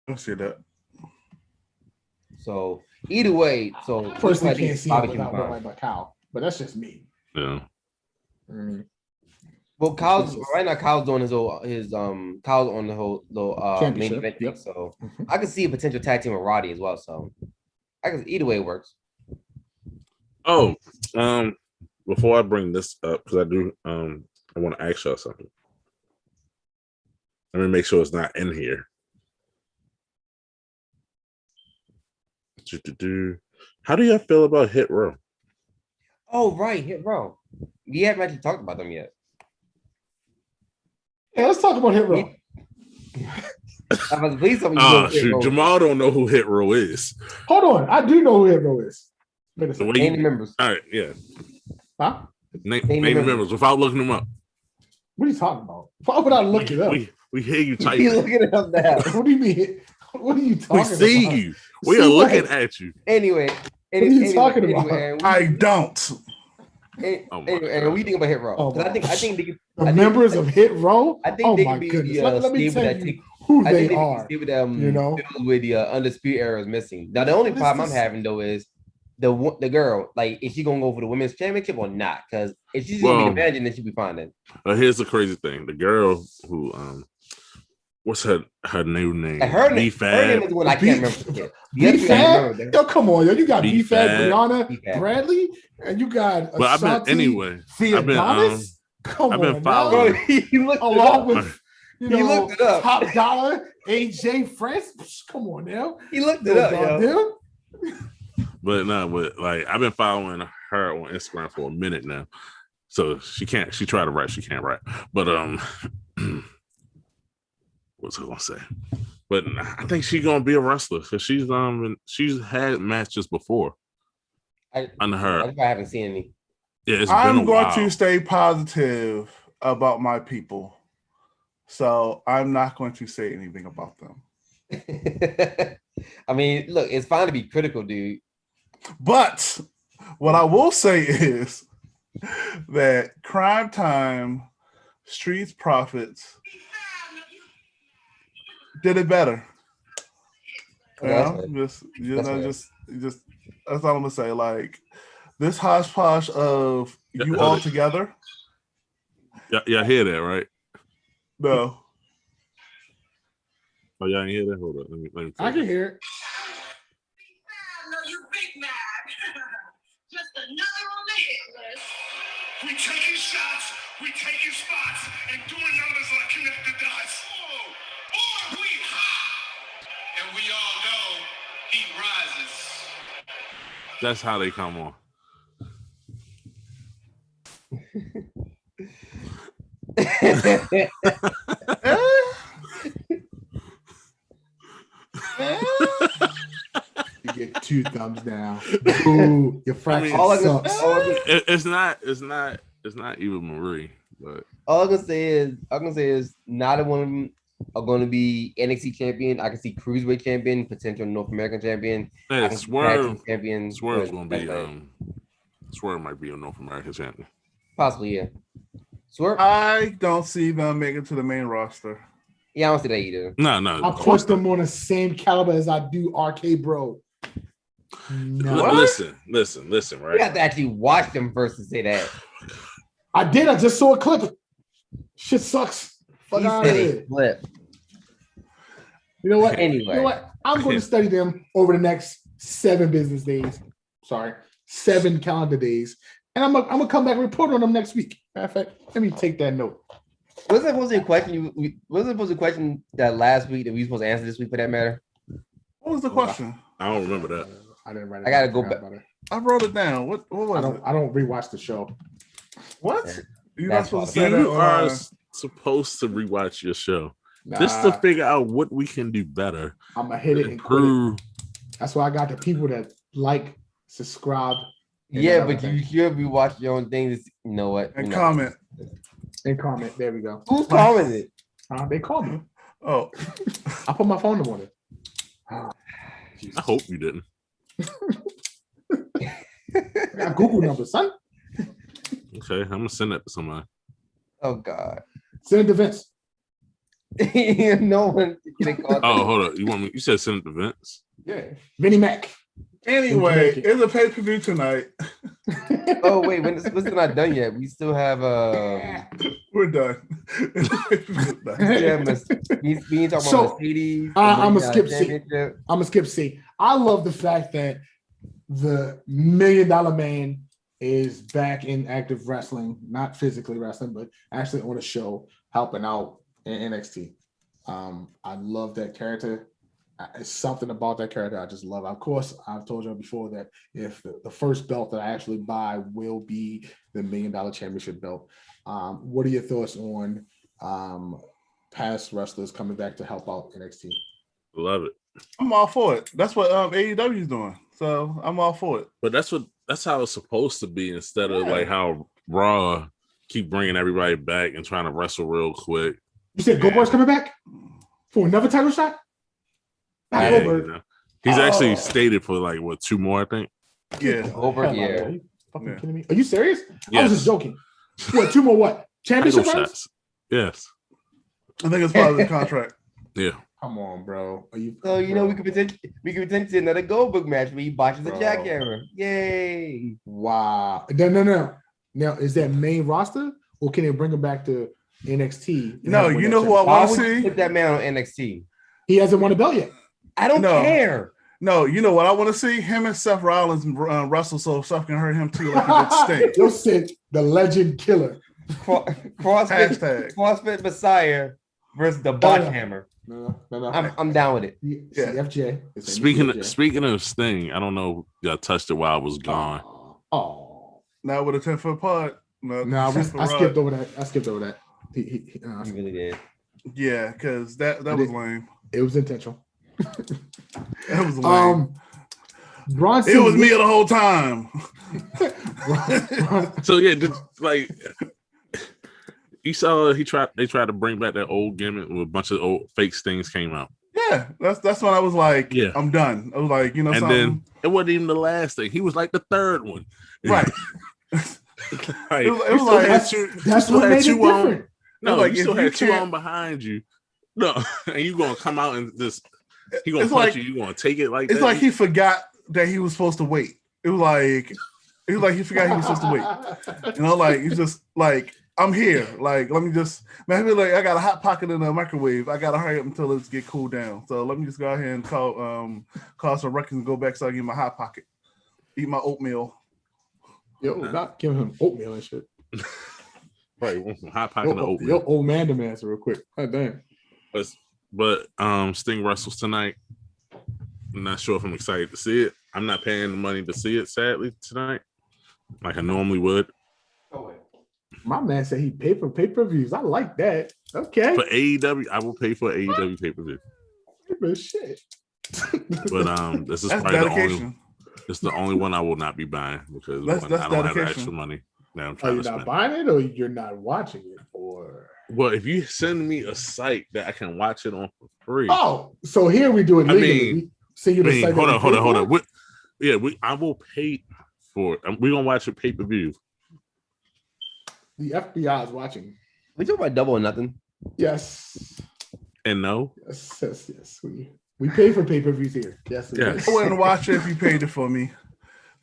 I see that. So either way, so personally can't see it without going by Kyle, but that's just me. Yeah. Well, Kyle's right now. Kyle's doing his Kyle's on the whole main event thing, so I can see a potential tag team with Roddy as well. So I can either way it works. Oh, before I bring this up, because I want to ask y'all something. Let me make sure it's not in here. How do y'all feel about Hit Row? Oh, right, Hit Row. We haven't actually talked about them yet. Yeah, let's talk about Hit Row. Jamal don't know who Hit Row is. Hold on, I do know who Hit Row is. Name the members. All right, yeah. Huh? Name the members without looking them up. What are you talking about? Why would I look it up? We hear you typing. You looking it up now. What do you mean? What are you talking about? We see you. We are looking at you. Anyway, what are you talking about? I don't. And we think about Hit Row. Oh, I think the members of Hit Row. I think oh they my could be goodness. Let me tell you who they are. With the Undisputed Era is missing. Now the only problem I'm having though is the girl. Like, is she gonna go for the women's championship or not? Because if she's gonna be the manager, then she'll be fine then. Here's the crazy thing: the girl who what's her new name? Her name is the one I can't remember. B-Fab? Yo, come on, yo. You got B-Fab, Brianna, Bradley, and you got But I've been anyway. Come I've been on, following. Along with he looked it up. Top Dollar, AJ Francis. Come on now. He looked it up, yo. But like I've been following her on Instagram for a minute now. So she tried to write, she can't write. But what's I gonna say? But I think she's gonna be a wrestler because she's had matches before. Under her. I haven't seen any. Yeah, I'm going to stay positive about my people. So I'm not going to say anything about them. I mean, look, it's fine to be critical, dude. But what I will say is that Crime Time, Streets Profits did it better. Just that's all I'm gonna say. Like this hodgepodge of you all together. Yeah, hear that, right? No. Oh, y'all ain't hear that? Hold on. Let me I can hear it. No, you big mad. Just another on the hit list. We taking shots, we taking spots, and doing numbers like connect the dots. Or we high. And we all know he rises. That's how they come on. You get 2 thumbs down. Ooh, your fraction sucks. It's not even Marie, but all I'm gonna say is neither one of them are going to be NXT champion. I can see Cruiserweight champion, potential North American champion. Yeah, Swerve champion. Swerve's gonna be Swerve might be a North American champion. Possibly, yeah. Swerve? I don't see them making to the main roster. Yeah, I don't see that either. No. I put them on the same caliber as I do RK Bro. No. What? Listen, You right? have to actually watch them first to say that. I did. I just saw a clip. Shit sucks. Fuck He out said of a here. flip. You know what? Anyway. You know what? I'm going to study them over the next 7 business days. Sorry, 7 calendar days. And I'm gonna come back and report on them next week. Matter of fact, let me take that note. Was it supposed to be a question? Was it supposed to be a question that last week that we were supposed to answer this week for that matter? What was the question? I don't remember that. I didn't write it. I gotta down. go Forgot back. about it. I wrote it down. What I was it? don't rewatch the show. What? You're not That's supposed to say fine. that You are online. supposed to rewatch your show Nah, just to figure out what we can do better, I'm gonna hit it and quit it. improve. That's why I got the people that like, subscribe, and Yeah, that but other you thing. should be watching your own things. You know what? And You know. comment. and comment. There we go. Who's commented? They called me. Oh, I put my phone number on it. I hope you didn't. I got Google number, son. Okay, I'm gonna send that to somebody. Oh God. Send it to Vince. No one can call. Oh, hold on. You want me? You said send it to Vince. Yeah. Vinny Mac. anyway, Jamaican. it's a pay-per-view tonight. Oh wait, when this is not done yet. We still have We're done. yeah, we ain't talking So, about Mercedes. I'ma skip C. championship. I'm gonna skip C. I love the fact that the $1 Million Man is back in active wrestling, not physically wrestling, but actually on a show, helping out in NXT. I love that character. It's something about that character I just love. Of course, I've told you before that if the first belt that I actually buy will be the $1 Million Championship belt. What are your thoughts on past wrestlers coming back to help out NXT? Love it. I'm all for it. That's what AEW is doing. So I'm all for it. But that's how it's supposed to be instead of Yeah. like how Raw keep bringing everybody back and trying to wrestle real quick. You said Goldberg's coming back for another title shot? Not Yeah, Goldberg. you know. He's actually Oh. stated for like what 2 more, I think. Yeah. Goldberg, Hell no, yeah. Are you fucking Yeah. kidding me? Are you serious? I was Yes. just joking. What, 2 more what? Title Championship runs? shots. Yes. I think it's part of the contract. Yeah. Come on, bro. Are you So you know we bro. could potentially see another Goldberg match where he botches a Bro. jackhammer. Yay! Wow. No. Now, is that main roster or can they bring him back to NXT? and No, have him win you that know who I championship? Why want would to you see? put that man on NXT? He hasn't won a belt yet. I don't No. care. No, you know what I want to see? Him and Seth Rollins wrestle so Seth can hurt him too, like he did Sting. You said the legend killer. CrossFit, Hashtag. Messiah versus the botch hammer. No. I'm down with it. Yeah. CFJ. It's a Speaking of Sting, I don't know if y'all touched it while I was gone. Oh. Now with a 10-foot pod. No, I 10-foot skipped rod. over that. He, You really did. Yeah, because that was lame. it was intentional. That was lame. Bronson. It was me the whole time. So yeah, just, like you saw they tried to bring back that old gimmick with a bunch of old fake Stings came out. Yeah, that's when I was like, Yeah. I'm done. I was like, you know And something? then it wasn't even the last thing. He was like the third one. Right. Like, It was you still like- had two- you That's still what had made it two on- different. No, Like, you still if you had 2 can't- on behind you. No, and you gonna come out and just he gonna It's punch like- you. You gonna take it like It's that? like he forgot that he was supposed to wait. It was like he forgot he was supposed to wait. You know, like he's just like, I'm here. Like, let me just maybe like I got a hot pocket in the microwave. I gotta hurry up until it's get cooled down. So let me just go ahead and call some records and go back so I get my hot pocket. Eat my oatmeal. Yo, not giving him oatmeal and shit. right, you want some hot pocket of oatmeal. Yo, old man demands real quick. God damn. But Sting wrestles tonight. I'm not sure if I'm excited to see it. I'm not paying the money to see it, sadly, tonight, like I normally would. My man said he paid for pay-per-views. I like that. Okay. For AEW, I will pay for AEW pay-per-view. But shit. But this is That's probably dedication. it's the only one I will not be buying because That's one, I don't have the dedication. extra money that I'm Are trying you to not spend. buying it or you're not watching it? Or Well, if you send me a site that I can watch it on for free, oh, so here we do it I legally. mean- We send you the site that hold we on. pay for? I will pay for it. We're gonna watch a pay-per-view. The FBI is watching. We talking about Double or Nothing. Yes. And no, Yes. We pay for pay-per-views here. Yes. Yes. I wouldn't watch it if you paid it for me.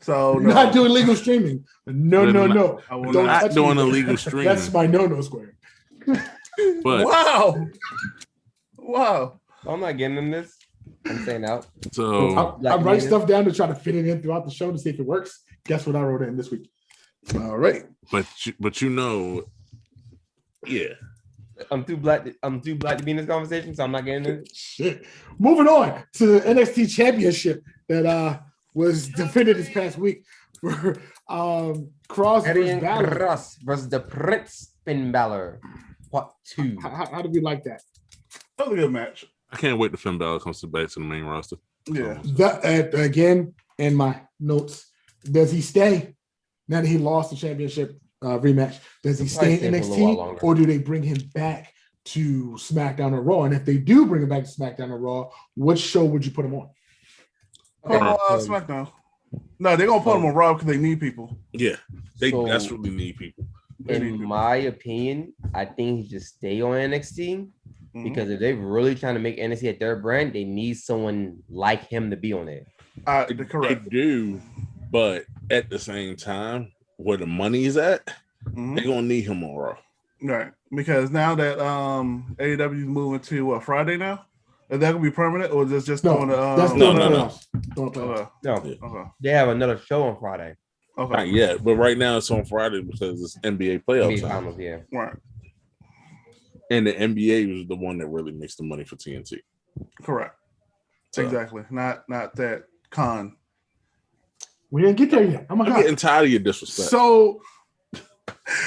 So We're no. not doing legal streaming. No. I will Don't not touch doing me. illegal streaming. That's my no square. but Wow. I'm not getting in this. I'm saying out. so I write stuff down to try to fit it in throughout the show to see if it works. Guess what I wrote in this week? All right. but you know, yeah. I'm too black to be in this conversation, so I'm not getting in it. Shit. Moving on to the NXT Championship that was defended this past week for Cross versus Karrion Balor. Kross versus the Prince Finn Balor. Part 2. How do we like that? That was a good match. I can't wait till Finn Balor comes back to the main roster. Yeah. Again, in my notes, does he stay now that he lost the championship rematch? Does he stay in Probably stay for a little while NXT longer. or do they bring him back to SmackDown or Raw? And if they do bring him back to SmackDown or Raw, what show would you put him on? SmackDown. No, they're gonna put them on Raw because they need people. Yeah, they So- desperately need people. In my opinion, I think he should stay on NXT Mhm. because if they're really trying to make NXT a third brand, they need someone like him to be on there. They Correct. do, but at the same time, where the money is at, Mhm. they're gonna need him on Raw. Right, because now that AEW is moving to Friday now, is that gonna be permanent or is this just No, on the? that's no, doing no, no. playoffs. Doing playoffs. No, Okay. they have another show on Friday. Not Okay. yet, but right now it's on Friday because it's NBA playoff NBA time, finals, yeah. Right. and the NBA was the one that really makes the money for TNT. Correct. So, Exactly. Not that con. We didn't get there yet. Oh my I'm god. getting tired of your disrespect. So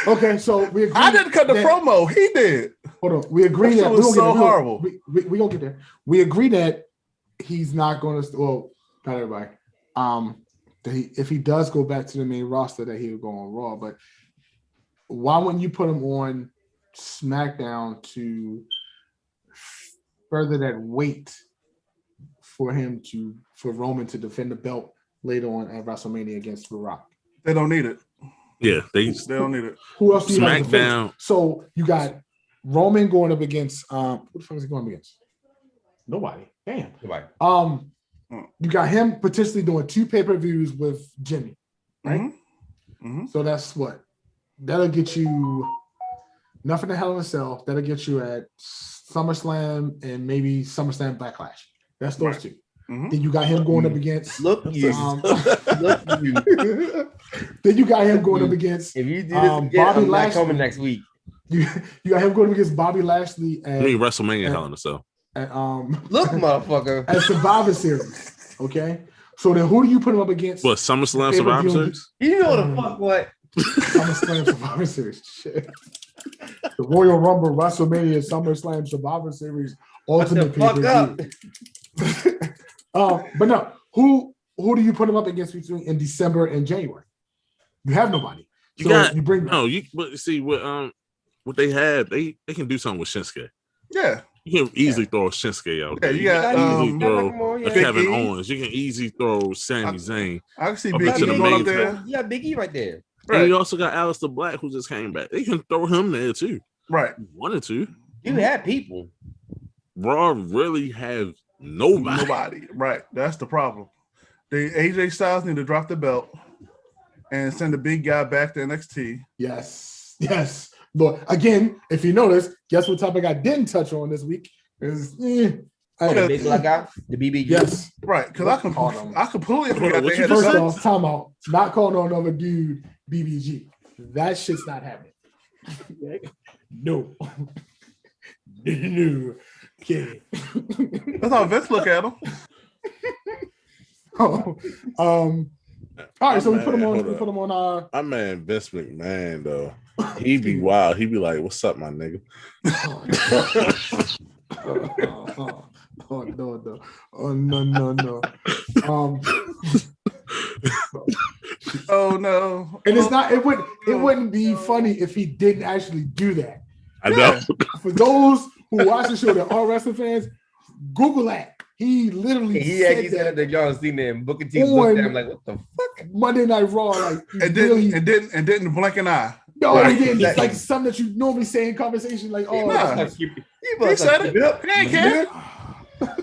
okay, so we agree. I didn't cut the that- promo. He did. Hold on. We agree That that shit we was don't so get there. horrible. We gonna get there. We agree that he's not going to. Well, not everybody. That if he does go back to the main roster, that he will go on Raw. But why wouldn't you put him on SmackDown to further that weight for Roman to defend the belt later on at WrestleMania against The Rock? They don't need it. yeah, they They don't need it. Who else do you have to defend? SmackDown. So you got Roman going up against who the fuck is he going up against? Nobody. Damn. Goodbye. You got him potentially doing 2 pay-per-views with Jimmy, right? Mhm. So that's what that'll get you. Nothing to Hell in a Cell. That'll get you at SummerSlam and maybe SummerSlam Backlash. That's those Right. 2. Mhm. Then you got him going up against. Look you. Look you. Then you got him going up against. If you do this Bobby again, I'm not Lashley. coming next week. You got him going up against Bobby Lashley I mean, at WrestleMania Hell in a Cell. Look, motherfucker. at Survivor Series. Okay, so then who do you put him up against? What, SummerSlam Survivor Pay-per-view. Series? You know the fuck what? SummerSlam Survivor Series. Shit. The Royal Rumble, WrestleMania, SummerSlam Survivor Series, Shut the Ultimate fuck up. pay-per-view. But no, who do you put him up against between in December and January? You have nobody. You So got you bring but see what they have, they can do something with Shinsuke. Yeah. You can easily throw a Shinsuke out Yeah, there. you You got, can easily throw Nakamura, a yeah. Kevin Big E. Owens. You can easily throw Sami Zayn. I can see Up Big into E the going main up there. You got Big E right there. And Right. you also got Aleister Black, who just came back. They can throw him there too. Right. If you wanted to. You had people. Raw really have nobody. Nobody. Right. That's the problem. The AJ Styles need to drop the belt and send the big guy back to NXT. yes. Look, again, if you notice, guess what topic I didn't touch on this week is The big black guy, the BBG. yes. Right. Because Call them. I completely Hold on, forgot what they you had just First said? off, time out. Not calling on another dude, BBG. That shit's not happening. No. No. Okay. That's how Vince look at him. All right, so we put him on. Hold We up. put him on. My man Vince McMahon, though, he be wild. He be like, "What's up, my nigga?" Oh no. Oh no. And it's not. It wouldn't be funny if he didn't actually do that. I know. For those who watch the show that are wrestling fans, Google that. He literally He said actually that said that John Cena and Booker T looked at him like, what the fuck? Monday Night Raw. Like he And really, didn't blink an eye. No, Right. he didn't. It's like something that you normally say in conversation, like, oh, Nah. that's He said it. Up. He ain't care.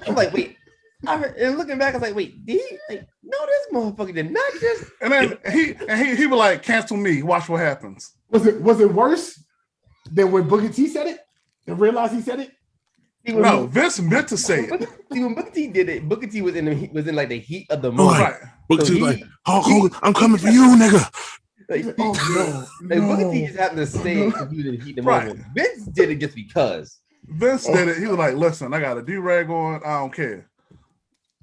I'm like, wait. I heard, and looking back, I was like, wait, did he? Like, no, this motherfucker did not just. And then he was like, cancel me. Watch what happens. Was it worse than when Booker T said it and realized he said it? No, Vince meant to say it. See, when Booker T did it, Booker T was in like the heat of the moment. Right. Booker So T's he- like, Hulk Hogan, I'm coming for you, nigga. Like, Oh no, like Booker no. T just happened to say it because he was in the heat of the Right. moment. Vince did it just because. Vince did it. He was like, listen, I got a do-rag on. I don't care.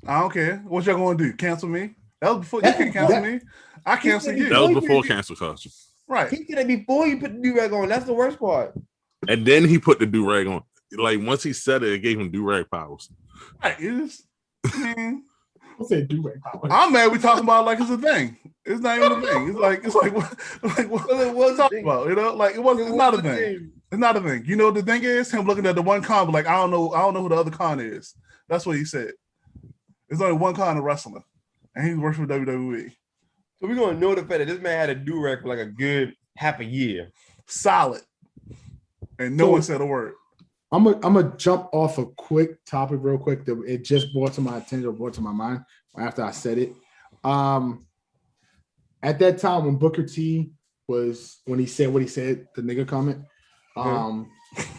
What y'all gonna do? Cancel me? That was before you can't cancel me. I cancel you. That was before cancel culture. Right. He did it before you put the do-rag on. That's the worst part. And then he put the do-rag on. Like once he said it, it gave him do-rag powers. Right. It's, man, I said do it. I'm mad we talking about it like it's a thing. It's not even a thing. It's like what Well, it was talking about, you know? Like it's not a thing. It's not a thing. You know what the thing is? Him looking at the one con, but like I don't know who the other con is. That's what he said. There's only one con of wrestler, and he works for WWE. So we're gonna know the fact that this man had a do-rag for like a good half a year. Solid. And no So- one said a word. I'm gonna jump off a quick topic real quick that it just brought to my attention, or brought to my mind after I said it. At that time when Booker T when he said what he said, the nigga comment,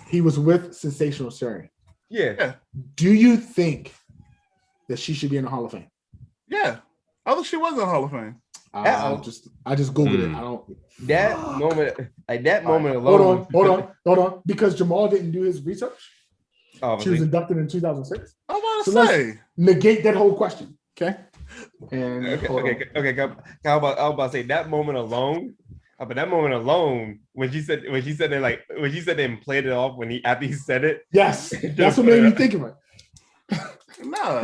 he was with Sensational Sherry. Yeah. Do you think that she should be in the Hall of Fame? Yeah. I thought she was in the Hall of Fame. I just googled it. I don't. That moment, like that moment Hold alone. on, because Jamal didn't do his research. She was Obviously. inducted in 2006. I'm about to So let's say. negate that whole question, okay? And hold on. Okay. How about I was about to say that moment alone? But that moment alone, when she said that, like when she said it and played it off after he said it. Yes, that's what made me think of it. Nah.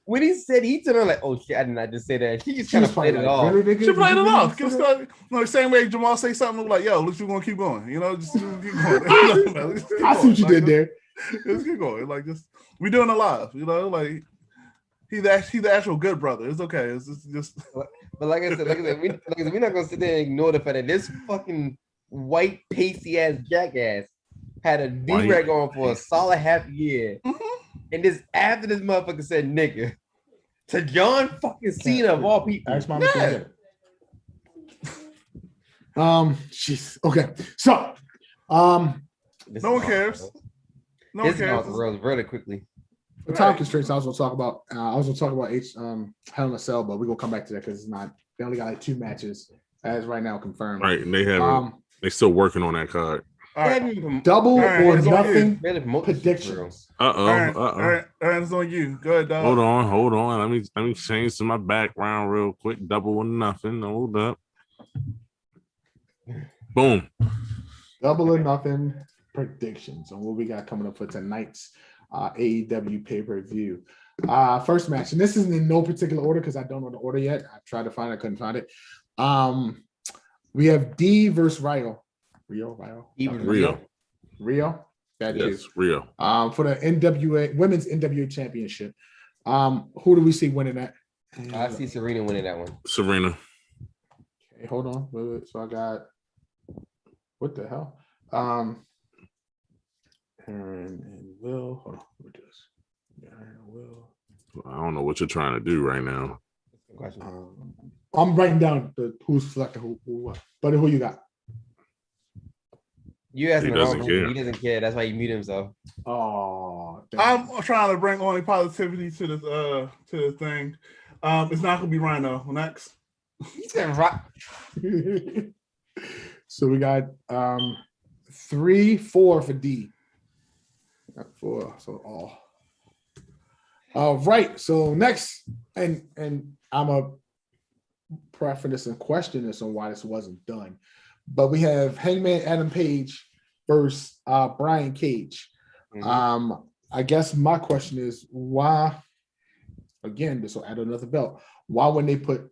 When he said he turned on like, oh shit, I did not just say that. She just She kind was of played probably it like, off. really, nigga? She played it You off. really Just the same way Jamal say something like, yo, looks we're gonna keep going. You know, just keep going. I see what you did there. Let's keep going. Like just we doing it live, you know, like he's the actual good brother. It's okay. It's just But like I said, we're not gonna sit there and ignore the fact that this fucking white pasty ass jackass had a do-rag on for a solid half year. And this after this motherfucker said nigga to John fucking Cena of all people. Ask Mama Yeah. Cynthia. Jeez. Okay. So, This no one is cares. off, No bro. one This is off cares. the rails really quickly. for time constraints, I was gonna talk about Hell in a Cell, but we're gonna come back to that because it's not. They only got like 2 matches as right now confirmed. Right. And they still working on that card. All right. Double All right, or it's on nothing Really promote this shit, bro. predictions. All right, it's on you. Go ahead, dog. Hold on. Let me change to my background real quick. Double or nothing. Hold up. Boom. Double or nothing predictions on what we got coming up for tonight's AEW pay-per-view. First match, and this isn't in no particular order because I don't know the order yet. I tried to find it, I couldn't find it. We have D versus Rio. Rio. That is Yes, Rio. for the NWA Women's NWA Championship. Who do we see winning that? I see Serena winning that one. Serena. Okay, hold on. Wait. So I got what the hell? Aaron and Will. Hold on. Let me do this. Aaron and Will. I don't know what you're trying to do right now. Question. I'm writing down who's selected who what. But who you got? You asking He the wrong doesn't person. care. He doesn't care. That's why he muted himself. Oh, I'm trying to bring only positivity to the thing. It's not gonna be Rhino next. He said rock. So we got 3-4 for D. Got 4, so all right. So next, and I'm a preface this and question this on why this wasn't done, but we have Hangman Adam Page versus Brian Cage. Mhm. I guess my question is why? Again, this will add another belt. Why wouldn't they put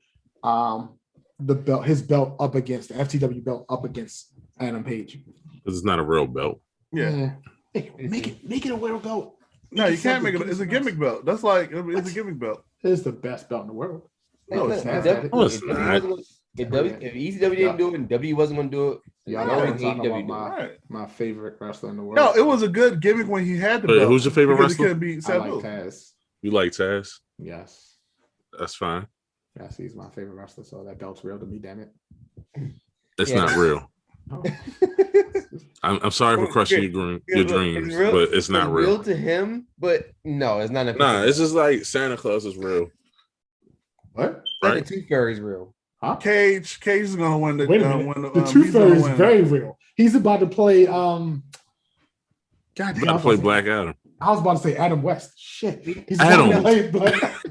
his belt up against the FTW belt up against Adam Page? This is not a real belt. Yeah. Make it a real belt. No, you can't make it. It's a gimmick belt. That's like it's a gimmick belt. It's the best belt in the world. No, it's not. No, it's not. If ECW didn't do it and W wasn't gonna do it, Y'all no know way I'm talking AEW about do it. All right. my favorite wrestler in the world. No, it was a good gimmick when he had the Wait, belt. who's your favorite because he wrestler? couldn't beat I like Sabu. Taz. You like Taz? Yes. That's fine. Yes, he's my favorite wrestler. So that belt's real to me, damn it. It's Yeah. not real. Oh. I'm sorry for crushing your dreams, but it's not real. to him, but no, it's not. Nah, it's just like Santa Claus is real. What? like right. the Tooth Fairy's real. Huh? Cage is gonna win the Wait a minute. win The he's Tooth gonna Fairy is win. very real. He's about to play God damn, About to play Black Adam. I was about to say Adam West. Shit. He's Adam. about to play Black.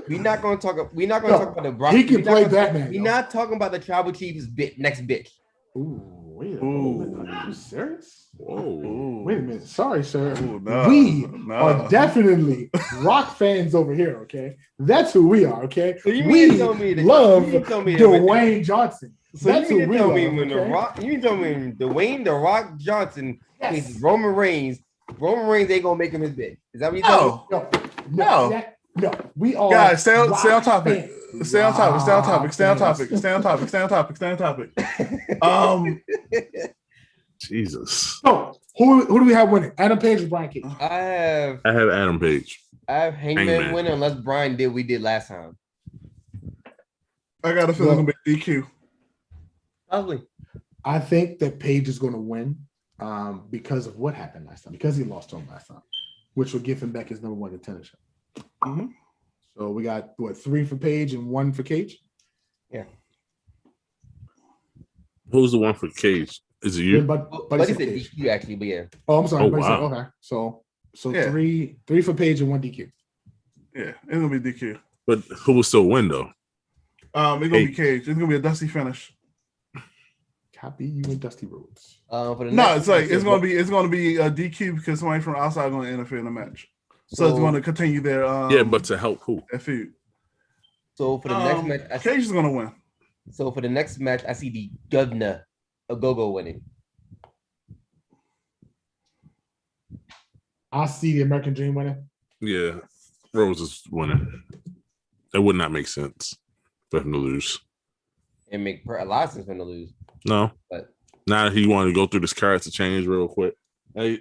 We're not gonna talk. We're not No, gonna talk about the Brock. he can we're not play gonna- Batman, We're yo. not talking about the Tribal Chief's next bitch. Ooh, wait a Ooh. minute. Are you serious? Whoa. Ooh. Wait a minute. Sorry, sir. Ooh, no, we no. are definitely rock fans over here, okay? That's who we are, okay? So you We mean to tell me that love you mean to tell me that Dwayne Johnson. So That's you who mean we to tell love, me when the okay? Rock? You mean to tell me when Dwayne the Rock Johnson Yes. faces Roman Reigns? Roman Reigns ain't gonna make him his bitch. Is that what you telling me? No, No. No. We are guys, stay on rock topic. fans. Stay on topic. Stay on topic. Rock Stay on fans. topic. Stay on topic. Stay on topic. Stay on topic. Jesus. So, who do we have winning? Adam Page or Brian Cage? I have Adam Page. Hangman Hangman. winning unless Brian did what we did last time. I got a feeling it's gonna be DQ. Probably. I think that Page is going to win because of what happened last time, because he lost to him last time, which will give him back his number one contendership. Mhm. So we got 3 for Page and 1 for Cage. Who's the one for Cage? Is it you? But But he he said said Cage. DQ actually, but yeah. Oh, I'm sorry. Oh, Buddy said- wow. okay, so Yeah. 3 for Page and 1 DQ. Yeah, it's gonna be DQ. But who will still win though? It's gonna be Cage. It's gonna be a dusty finish. Copy you and Dusty Rhodes. For the No, next it's like match, it's gonna be a DQ because somebody from outside going to interfere in the match. So it's So- going to continue their Yeah, but to help who? their feud. So for the next match, Cage is gonna win. so for the next match, I see the Governor Go winning. I see the American Dream winning. Yeah, Rose is winning. It would not make sense for him to lose. And make a lot of sense for him to lose. No. But Now he wanted to go through this character change real quick. Hey,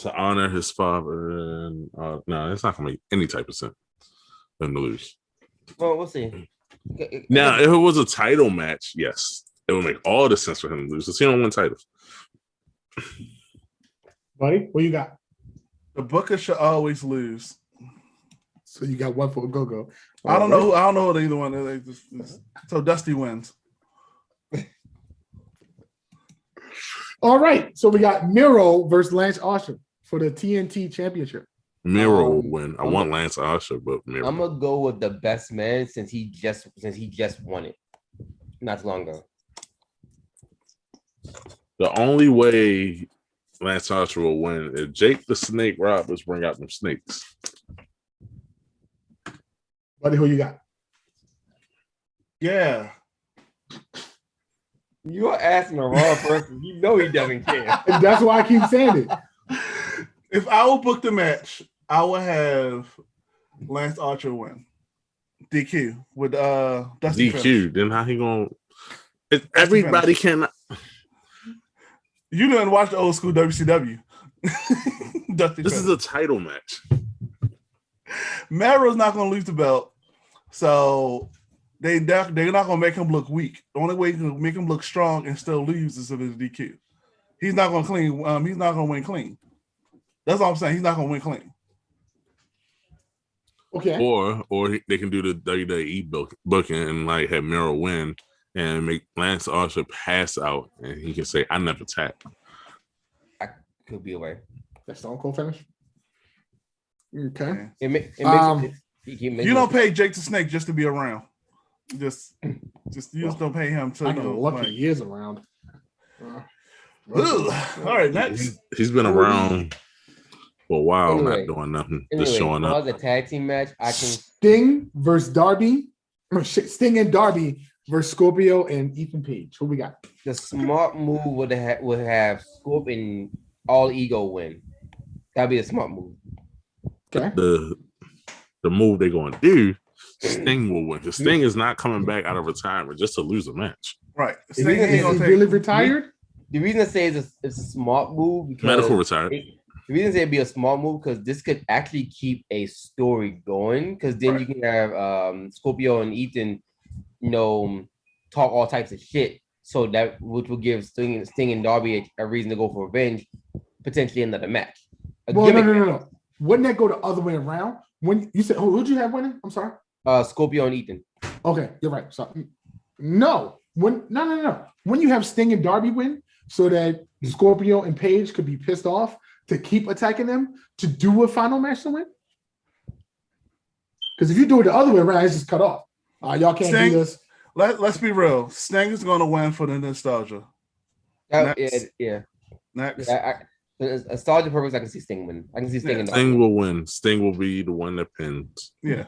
to honor his father. And no, it's not gonna make any type of sense for him to lose. well, we'll see. Now, if it was a title match, yes, it would make all the sense for him to lose. Because he don't win titles. Buddy, what you got? The Booker should always lose. So you got 1 for Go-Go. I don't know. I don't know what either one is. So Dusty wins. All right. So we got Miro versus Lance Archer for the TNT Championship. Miro will win. I want Lance Archer, but Miro. I'm gonna go with the best man since he just won it not too long ago. The only way Lance Archer will win is Jake the Snake Roberts bring out them snakes. Buddy, who you got? Yeah. You're asking the wrong person. You know he doesn't care. And that's why I keep saying it. If I would book the match, I would have Lance Archer win. DQ with Dusty DQ. finish. Then how he gonna? Everybody can. You didn't watch the old school WCW. Dusty This finish. is a title match. Maro's not going to lose the belt, so they're not going to make him look weak. The only way you can make him look strong and still lose is if it's DQ. He's not going to clean. He's not going to win clean. That's all I'm saying. He's not going to win clean. Okay. Or they can do the WWE booking and like have Miro win and make Lance Archer pass out, and he can say, "I never tapped." Could be a way. That's Stone Cold finish. Okay. It makes You don't pay Jake the Snake just to be around. Just you just don't pay him to. I know lucky he is around. All right, next. He's been around for a while, Anyway. not doing nothing, Anyway, just showing up. the tag team match, I can Sting versus Darby. Sting and Darby versus Scorpio and Ethan Page. Who we got? the smart move would have Scorp and All Ego win. That'd be a smart move. Okay. The move they're going to do Sting will win. Because Sting is not coming back out of retirement just to lose a match. Right. Is Sting he ain't Is gonna he take. really retired? The reason I say it's a smart move because Medical retired. the reason I say it'd be a small move because this could actually keep a story going. Because then Right. you can have Scorpio and Ethan, talk all types of shit. So that which will give Sting and Darby a reason to go for revenge, potentially another match. Well, no. Wouldn't that go the other way around? When you said, who'd you have winning? I'm sorry. Scorpio and Ethan. Okay, you're right. So no. No. When you have Sting and Darby win, so that Scorpio and Paige could be pissed off to keep attacking them to do a final match to win. Because if you do it the other way around, it's just cut off. Y'all can't Sting, do this. Let's be real. Sting is gonna win for the nostalgia. Next. Yeah. Next. A nostalgia purpose, I can see Sting win. I can see Sting and Darby. Sting will win. Sting will be the one that pins. Yeah.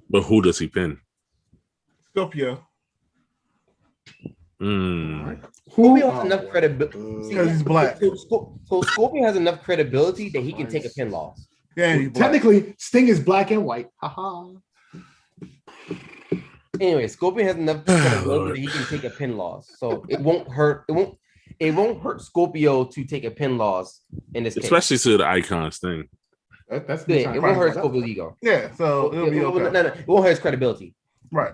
But who does he pin? Scorpio. Scorpio has enough credibility Because he's black. So Scorpio has enough credibility that he can take a pin loss. Yeah, he's black. Technically, Sting is black and white. Haha. Anyway, Scorpio has enough credibility that he can take a pin loss. So it won't hurt. It won't hurt Scorpio to take a pin loss in this case. Especially to the icon Sting. That's Yeah, it won't hurt Scorpio's ego. Yeah, so it'll be okay. No, it won't hurt his credibility. Right.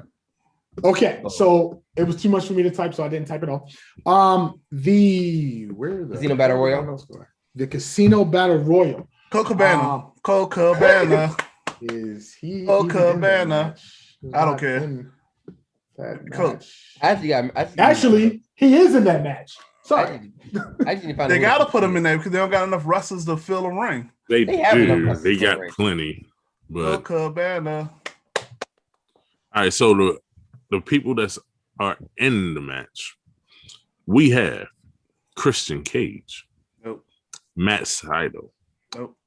Okay, so it was too much for me to type, so I didn't type it all. The Casino Battle Royal? The Casino Battle Royal. Cocabana. Is he? Cabana. I don't care. Actually, he is in that match. Sorry. They gotta put him in there because they don't got enough wrestlers to fill a ring. They have do. enough wrestlers They to fill got a ring. plenty. But Cabana. all right, so the people that are in the match, we have Christian Cage, Nope. Matt Sydal, Nope.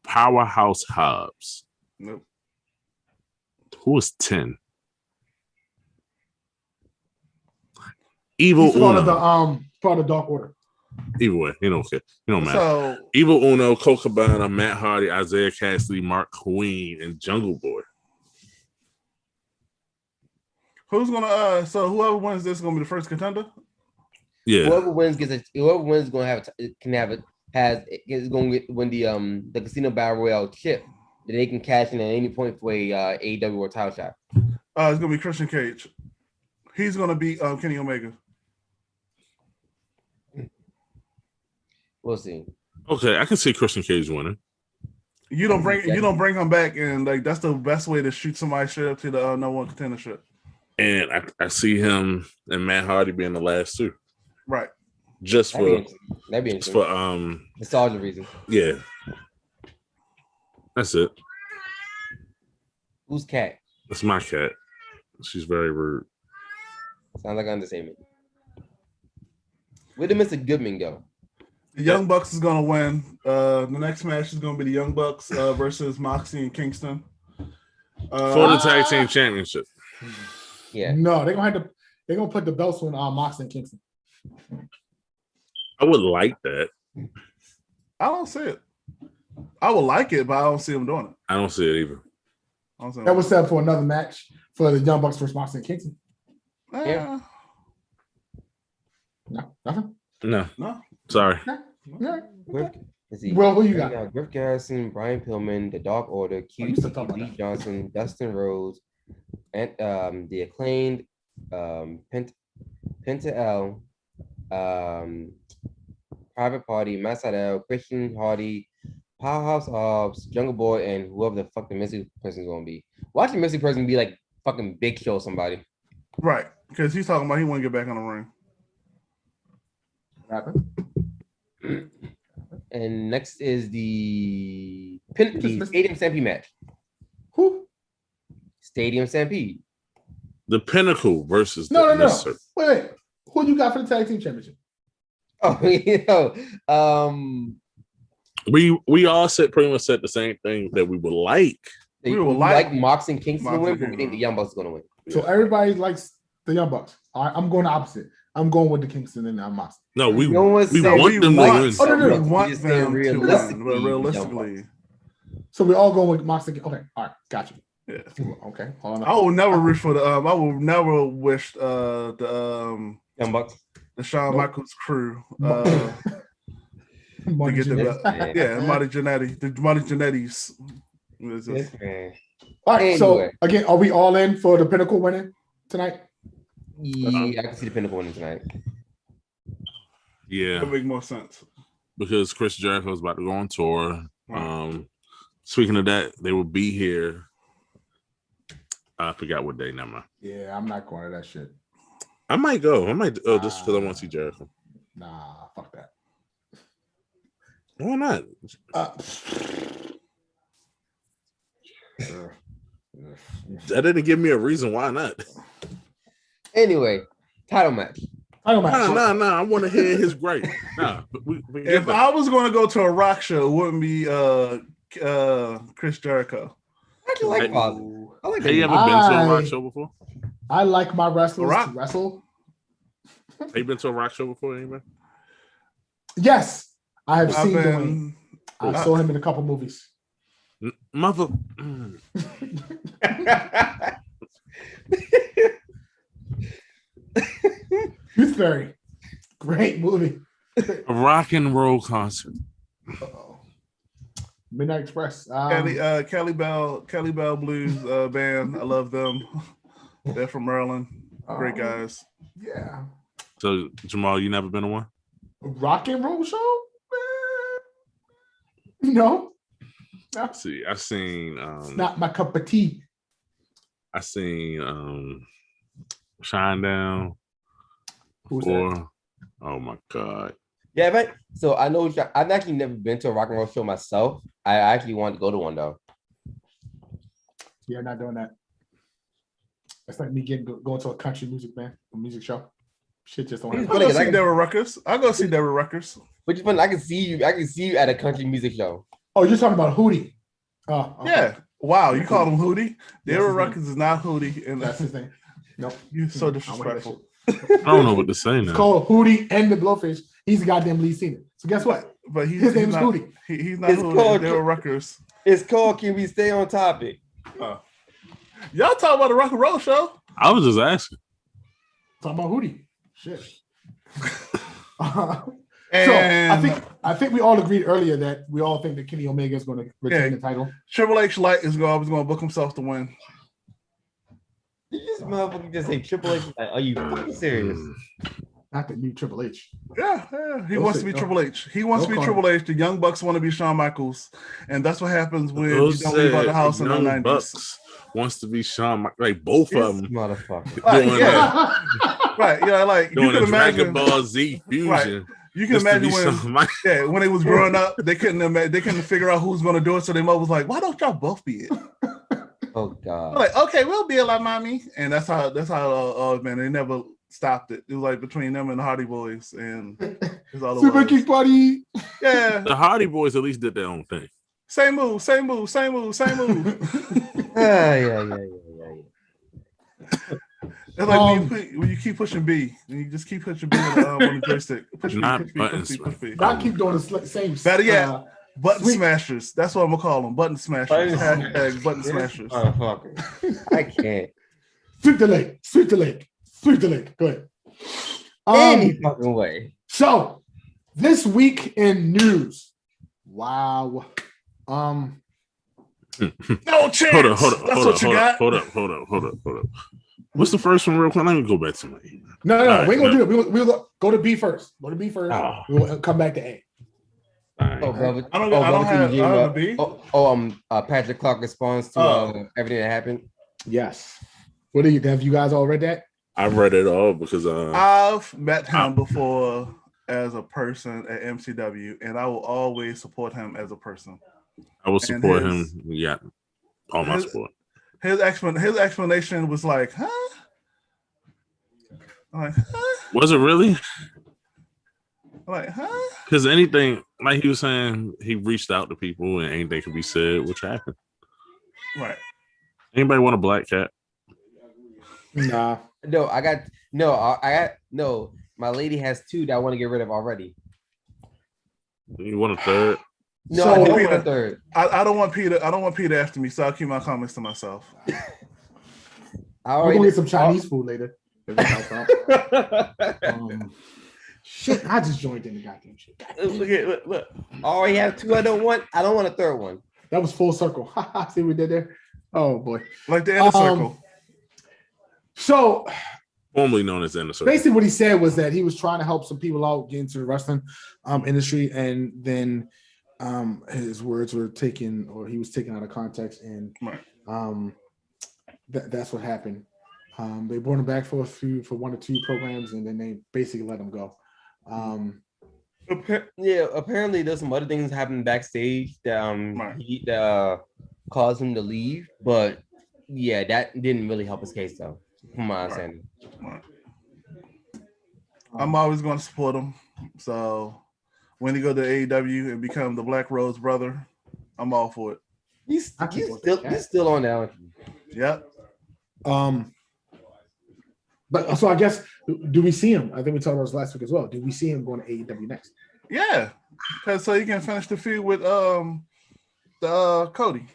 Powerhouse Hobbs. Nope. Who is 10? Evil He's part Uno. of the part of Dark Order. Either way, he don't care. He don't matter. So Evil Uno, Cocabana, Matt Hardy, Isaiah Cassidy, Mark Queen, and Jungle Boy. who's gonna so whoever wins this is gonna be the first contender? Yeah. Whoever wins is going to win the Casino Battle Royale chip that they can cash in at any point for a AEW or title shot. It's gonna be Christian Cage. He's gonna beat Kenny Omega. We'll see. Okay, I can see Christian Cage winning. You don't bring him back, and like that's the best way to shoot somebody straight up to the #1 contendership. And I see him and Matt Hardy being the last two. Right. Just That'd be for interesting. Nostalgia reason. Yeah. That's it. Who's cat? That's my cat. She's very rude. Sounds like an understatement. Where did Mr. Goodman go? The Young Bucks is gonna win. The next match is gonna be the Young Bucks versus Moxie and Kingston For the tag team championship. Yeah. No, they're gonna put the belts on Moxley and Kingston. I would like that. I don't see it. I would like it, but I don't see them doing it. I don't see it either. That was set up for another match for the Young Bucks versus Moxley and Kingston. Yeah. No, nothing. No. Sorry. Yeah. Well, who you got? Griff Garrison, Brian Pillman, The Dark Order, you still talking about Lee Johnson, Dustin Rhodes, and the acclaimed Penta L, Private Party, Matt Sydal, Christian Hardy, Powerhouse Hobbs, Jungle Boy, and whoever the fuck the missing person is gonna be. Watch the missing person be like fucking Big Show somebody. Right, because he's talking about he want to get back on the ring. What happened? And next is the Stadium Stampede match. Who? Stadium Stampede. The Pinnacle versus the No. Mister. Wait. Who you got for the tag team championship? Oh, We all pretty much said the same thing that we would like. we would like like Mox and Kingston to Mox win, and but we think the Young Bucks is gonna win. So everybody likes the Young Bucks. All right, I'm going the opposite. I'm going with the Kingston and Moxley. No, we No one we said want we them to want- win. Oh, no. We want Just them saying to win, but Young realistically, Bucks. So we all going with Moxley. Okay, all right, got you. Yeah. Okay, hold on. I will never wish for the. I will never wish Young Bucks. the Shawn Nope. Michaels crew to Money get the Jannetty. belt. Yeah, Marty Jannetty, the Marty Jannetty's. Yes, man. All right, so Anyway. again, are we all in for the Pinnacle winning tonight? Yeah, I can see the Pinnacle winning tonight. Yeah, That make more sense. because Chris Jericho is about to go on tour. Right. Speaking of that, they will be here. I forgot what day. Never mind. Yeah, I'm not going to that shit. I might go. I might. Oh, just because I want to see Jericho. Nah, fuck that. Why not? That didn't give me a reason why not. Anyway, title match. Title match. Nah. I want to hear his great. Nah, we If I was going to go to a rock show, it wouldn't be Chris Jericho. I actually like Positive. I like Have you him. ever been to a rock show before? I like my wrestlers Rock? to wrestle. Have you been to a rock show before, anybody? Yes, I have I've seen Dwayne. been. I saw him in a couple movies. Mother. Tooth Fairy, great movie. A rock and roll concert. Uh-oh. Midnight Express. Kelly Bell Blues band. I love them. They're from Maryland. Great guys. Yeah. So Jamal, you never been to one? Rock and roll show? No. Let's see, I've seen It's not my cup of tea. I seen Shinedown. Who's that? Oh my god. Yeah, but so I know I've actually never been to a rock and roll show myself. I actually want to go to one though. Yeah, not doing that. It's like me going to a country music show. Shit just don't I'll happen. go see Deborah Ruckers. I'll go see Deborah Ruckers. Which is fun. I can see you at a country music show. Oh, you're talking about Hootie. Oh, okay. Yeah. Wow, you call him Hootie? Yes, Deborah his name. Ruckers is not Hootie. And That's his name. Nope. You're so I wanna hear that disrespectful. shit. I don't know what to say It's now. called Hootie and the Blowfish. He's the goddamn lead singer. So guess what? But His name is not, Hootie. He's not It's Hootie. called- Deborah Ruckers. It's called Can We Stay on Topic? Y'all talk about the rock and roll show. I was just asking. Talking about Hootie. Shit. And So I think we all agreed earlier that we all think that Kenny Omega is going to retain Yeah. the title. Triple H Light is always going to book himself to win. You just motherfucker just say Triple H. Like, are you fucking serious? Not the new Triple H. Yeah. He Don't wants say- to be don't- Triple H. He wants to be don't Triple H. The Young Bucks want to be Shawn Michaels. And that's what happens when you Those don't leave out the said house in the Young 90s. Bucks wants to be Shawn, like both This of them motherfucker. Like, doing, yeah. Right. Yeah, like you doing can a Dragon imagine. Ball Z fusion. You can just to imagine be when Shawn Michaels. yeah, when they was growing up, they couldn't figure out who's gonna do it. So their mother was like, why don't y'all both be it? Oh God. They're like, okay, we'll be it like mommy. And that's how man, they never stopped it. It was like between them and the Hardy Boys, and it's all it Super was. Kick Party. Yeah. The Hardy Boys at least did their own thing. Same move. Yeah. It's like when you keep pushing B, and you just keep pushing B on the joystick. Push B, Not push B, button push B, push B. Not keep doing the same. Better yet, button sweet- smashers. That's what I'm gonna call them. Button smashers. Hashtag button smashers. Motherfucker. I can't. Sweep the leg. Sweep the leg. Sweep the leg. Go ahead. Any fucking way. So this week in news. Wow. No chance. Hold up. What's the first one, real quick? Let me go back to my email. No, All right, we ain't gonna no. do it. We'll go to B first. Go to B first. Oh. We'll come back to A. All right. Oh, brother. I don't have a B. Patrick Clark responds to everything that happened. Yes. What do you have? You guys all read that? I read it all because I've met him before as a person at MCW, and I will always support him as a person. I will support him. his- Yeah, all my his- support. His explanation was like, huh? I'm like, huh? Was it really? I'm like, huh? Because anything, like he was saying, he reached out to people and anything could be said, which happened. Right. Anybody want a black cat? Nah. No. My lady has two that I want to get rid of already. You want a third? No, So- I don't want Peter, a third. I don't want Peter. I don't want Peter after me, so I'll keep my comments to myself. I We're already gonna get some Chinese food later. If it helps out. Shit, I just joined in the goddamn shit. Look. I already have two. I don't want a third one. That was full circle. See what we did there? Oh boy. Like the inner circle. So Formerly known as Inner Circle. basically what he said was that he was trying to help some people out get into the wrestling industry, and then his words were taken, or he was taken out of context, and Right. that's what happened. They brought him back for one or two programs, and then they basically let him go. Yeah, apparently there's some other things happening backstage that that caused him to leave, but yeah, that didn't really help his case though, from my understanding. Right. I'm always going to support him. So when he go to AEW and become the Black Rose brother, I'm all for it. He's still on now. Yep. But so I guess, do we see him? I think we talked about this last week as well. Do we see him going to AEW next? Yeah, because so he can finish the feud with Cody.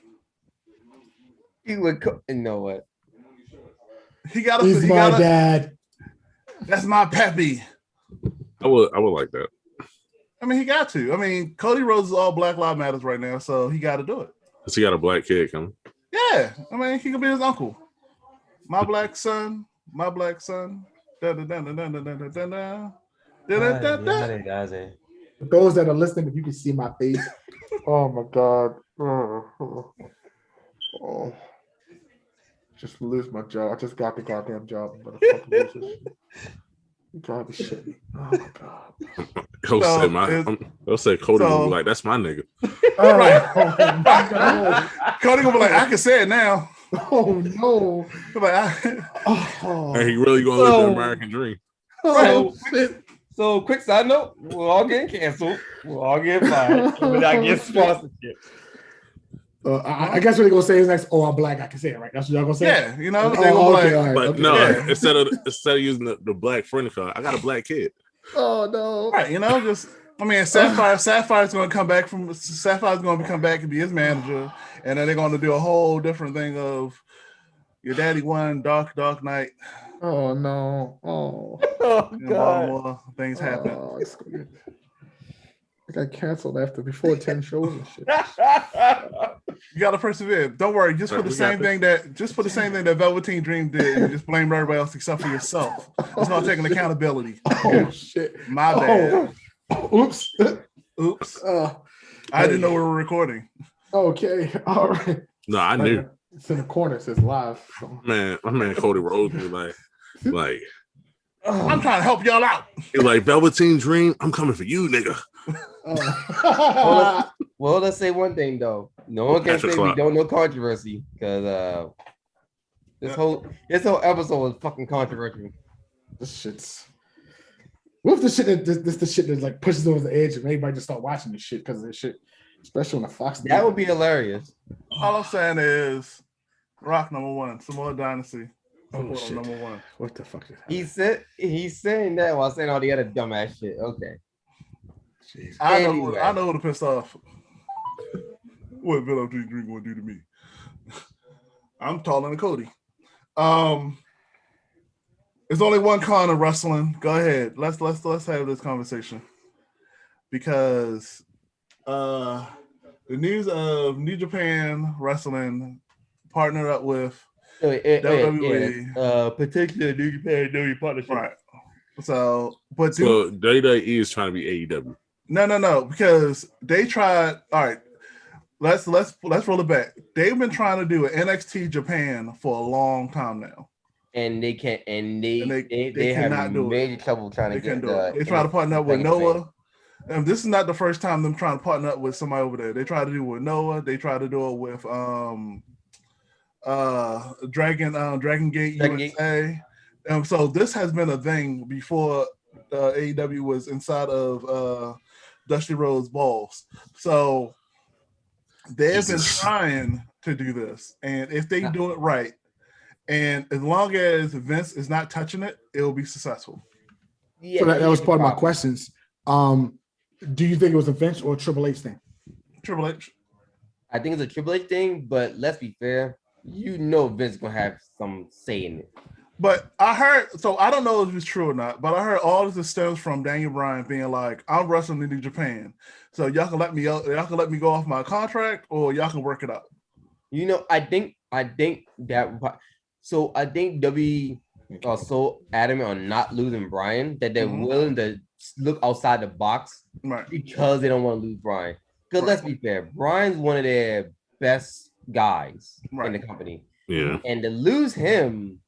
He would. You know what? He got He's my dad. That's my peppy. I would like that. I mean, he got to. I mean, Cody Rhodes is all Black Lives Matters right now, so he got to do it. Cause he got a black kid coming. Yeah, I mean, he could be his uncle. My black son. My black son. Da, da, da, da, da, da, da, da, da. Da, da, da, da. For those that are listening, if you can see my face, oh my god, oh. Just lose my job. I just got the goddamn job. You gotta be shitting me. Oh my god. He'll say Cody will be like, that's my nigga. Right. Oh my god. Cody gonna be like, I can say it now. Oh no. And he really gonna live the American dream. Oh, shit. So, quick side note: we're all getting canceled. We're all getting fired. We're not getting sponsorship. I guess what they're gonna say is next. Oh, I'm black. I can say it, right? That's what y'all gonna say. Yeah, you know. Okay, all right, but okay. no, Yeah. instead of using the black friend card, I got a black kid. Oh no. Right, you know, just I mean, Sapphire's going to come back Sapphire's going to come back and be his manager, and then they're going to do a whole different thing of your daddy won Dark Night. Oh no. Oh. God. Things happen. Oh, I got canceled before 10 shows and shit. You got to persevere. Don't worry. Just put the same thing that Velveteen Dream did, and just blame everybody else except for yourself. It's not taking accountability. Oh shit. My bad. Oops. Oops. I didn't know we were recording. Okay. All right. No, I knew. It's in the corner. It says live. So. Man, my man Cody Rhodes was like, I'm trying to help y'all out. He's like, Velveteen Dream, I'm coming for you, nigga. Well, let's say one thing though. No one can say we don't know controversy because this whole episode was fucking controversial. This shit's. What if the shit that the shit that like pushes over the edge and everybody just start watching this shit because of this shit, especially on the Fox? That would be hilarious. All I'm saying is, Rock #1, Samoa Dynasty. Oh shit! #1. What the fuck is that? He's saying that while saying all the other dumbass shit. Okay. Jeez. I know who to piss off. What Velveteen Dream going to do to me? I'm taller than Cody. There's only one con of wrestling. Go ahead. Let's have this conversation because the news of New Japan Wrestling partnered up with WWE. Particular New Japan WWE partnership. Right. So WWE is trying to be AEW. No, because they tried. All right, let's roll it back. They've been trying to do an NXT Japan for a long time now, and they can't. And they cannot have do major it. trouble trying to get. They try to partner up with Noah. And this is not the first time them trying to partner up with somebody over there. They try to do it with Noah. They try to do it with Dragon Gate USA. So this has been a thing before AEW was inside of Dusty Rhodes' balls. So they've been trying to do this. And if they do it right, and as long as Vince is not touching it, it will be successful. Yeah, so that was part of my questions. Do you think it was a Vince or a Triple H thing? Triple H. I think it's a Triple H thing, but let's be fair. You know Vince gonna have some say in it. But I heard, so I don't know if it's true or not, but I heard all this stems from Daniel Bryan being like, I'm wrestling in New Japan. So y'all can let me go off my contract or y'all can work it out. You know, I think that so I think WWE are so adamant on not losing Bryan that they're willing to look outside the box because they don't want to lose Bryan. Because let's be fair, Bryan's one of their best guys in the company. Yeah. And to lose him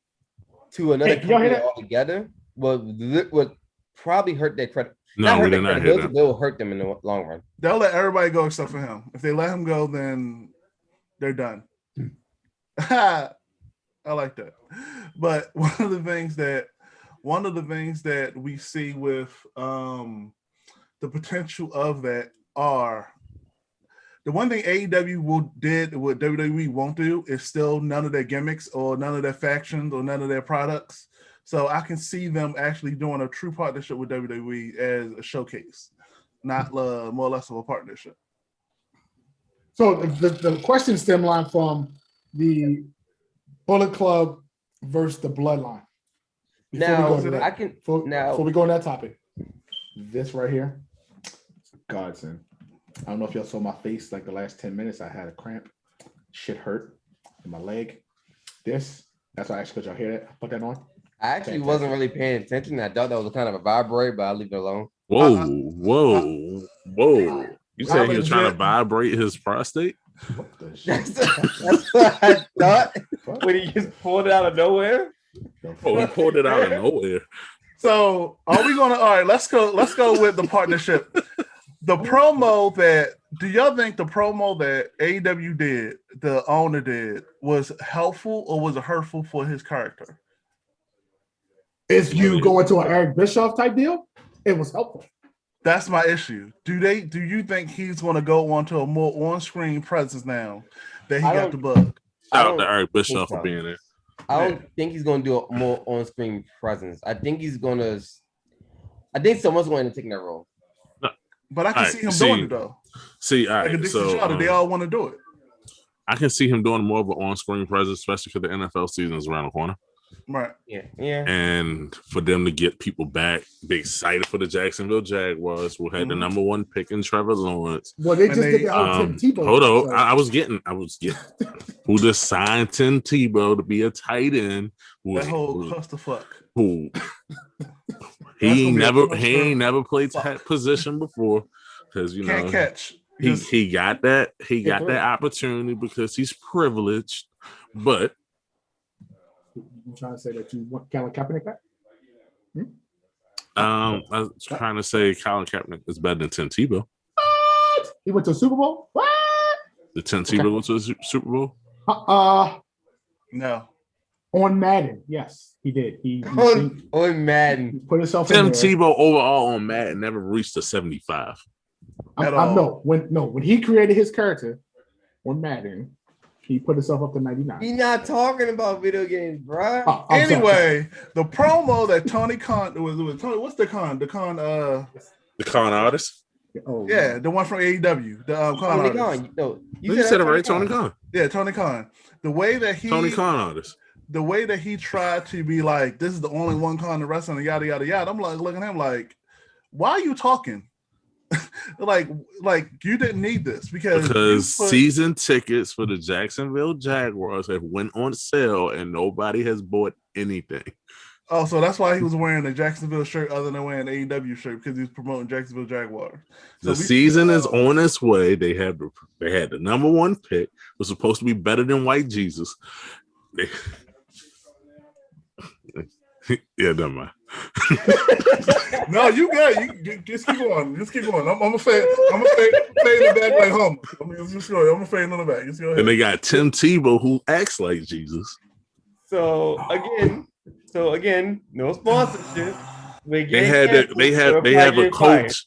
to another company altogether would probably hurt their credit. No, we did not hear that. They will hurt them in the long run. They'll let everybody go except for him. If they let him go, then they're done. I like that. But one of the things that we see with the potential of that are the one thing AEW did what WWE won't do is still none of their gimmicks or none of their factions or none of their products. So I can see them actually doing a true partnership with WWE as a showcase, not more or less of a partnership. So the question stem line from the Bullet Club versus the Bloodline. Before we go on that topic, this right here, godsend. I don't know if y'all saw my face like the last 10 minutes. I had a cramp. Shit hurt in my leg. That's why I actually, could y'all hear that? Put that on. I actually wasn't really paying attention. I thought that was kind of a vibrate, but I'll leave it alone. Whoa. You said he was trying to vibrate his prostate? That's what I thought when he just pulled it out of nowhere. Oh, he pulled it out of nowhere. So are we gonna let's go with the partnership. Do y'all think the promo that AEW did, the owner did, was helpful or was it hurtful for his character? If you go into an Eric Bischoff type deal, it was helpful. That's my issue. Do you think he's going to go on to a more on-screen presence now that he got the bug? Shout out to Eric Bischoff for being there. I don't think he's going to do a more on-screen presence. I think someone's going to take that role. No. But I can see him doing it though. They all want to do it. I can see him doing more of an on-screen presence, especially for the NFL season is around the corner. Right. Yeah. And for them to get people back, be excited for the Jacksonville Jaguars, who had the number one pick in Trevor Lawrence. Well, they just did the Tim Tebow. Hold on, I was getting who just signed Tim Tebow to be a tight end. That whole clusterfuck. Who he ain't never played that position before because can't catch. He got that opportunity because he's privileged, but. You trying to say that you want Colin Kaepernick back? I was trying to say Colin Kaepernick is better than Tim Tebow. What? He went to a Super Bowl? What? Did Tim Tebow go to a Super Bowl? No. On Madden, yes, he did. On Madden. He put himself Tim in there. Tebow overall on Madden never reached a 75. When he created his character on Madden, he put himself up to 99. He's not talking about video games, bro. Anyway, the promo that Tony Khan was Tony. What's the Khan? The Khan. The Khan artist. Oh yeah, the one from AEW. The Khan artist. Khan. No, you said it right, Tony Khan. Yeah, Tony Khan. The way that Tony Khan artist. The way that he tried to be like, this is the only one Khan in wrestling, yada yada yada. I'm like looking at him like, why are you talking? like you didn't need this because season tickets for the Jacksonville Jaguars have went on sale and nobody has bought anything. Oh, so that's why he was wearing a Jacksonville shirt other than wearing an AEW shirt because he was promoting Jacksonville Jaguars. So the season is on its way. They had the number one pick. It was supposed to be better than White Jesus. Yeah, never mind. No, you good. You just keep on. Just keep on. I'm gonna fade in the back like Homer. I'm gonna fade in the back. Just go ahead. And they got Tim Tebow who acts like Jesus. So again, no sponsorship. They have a coach.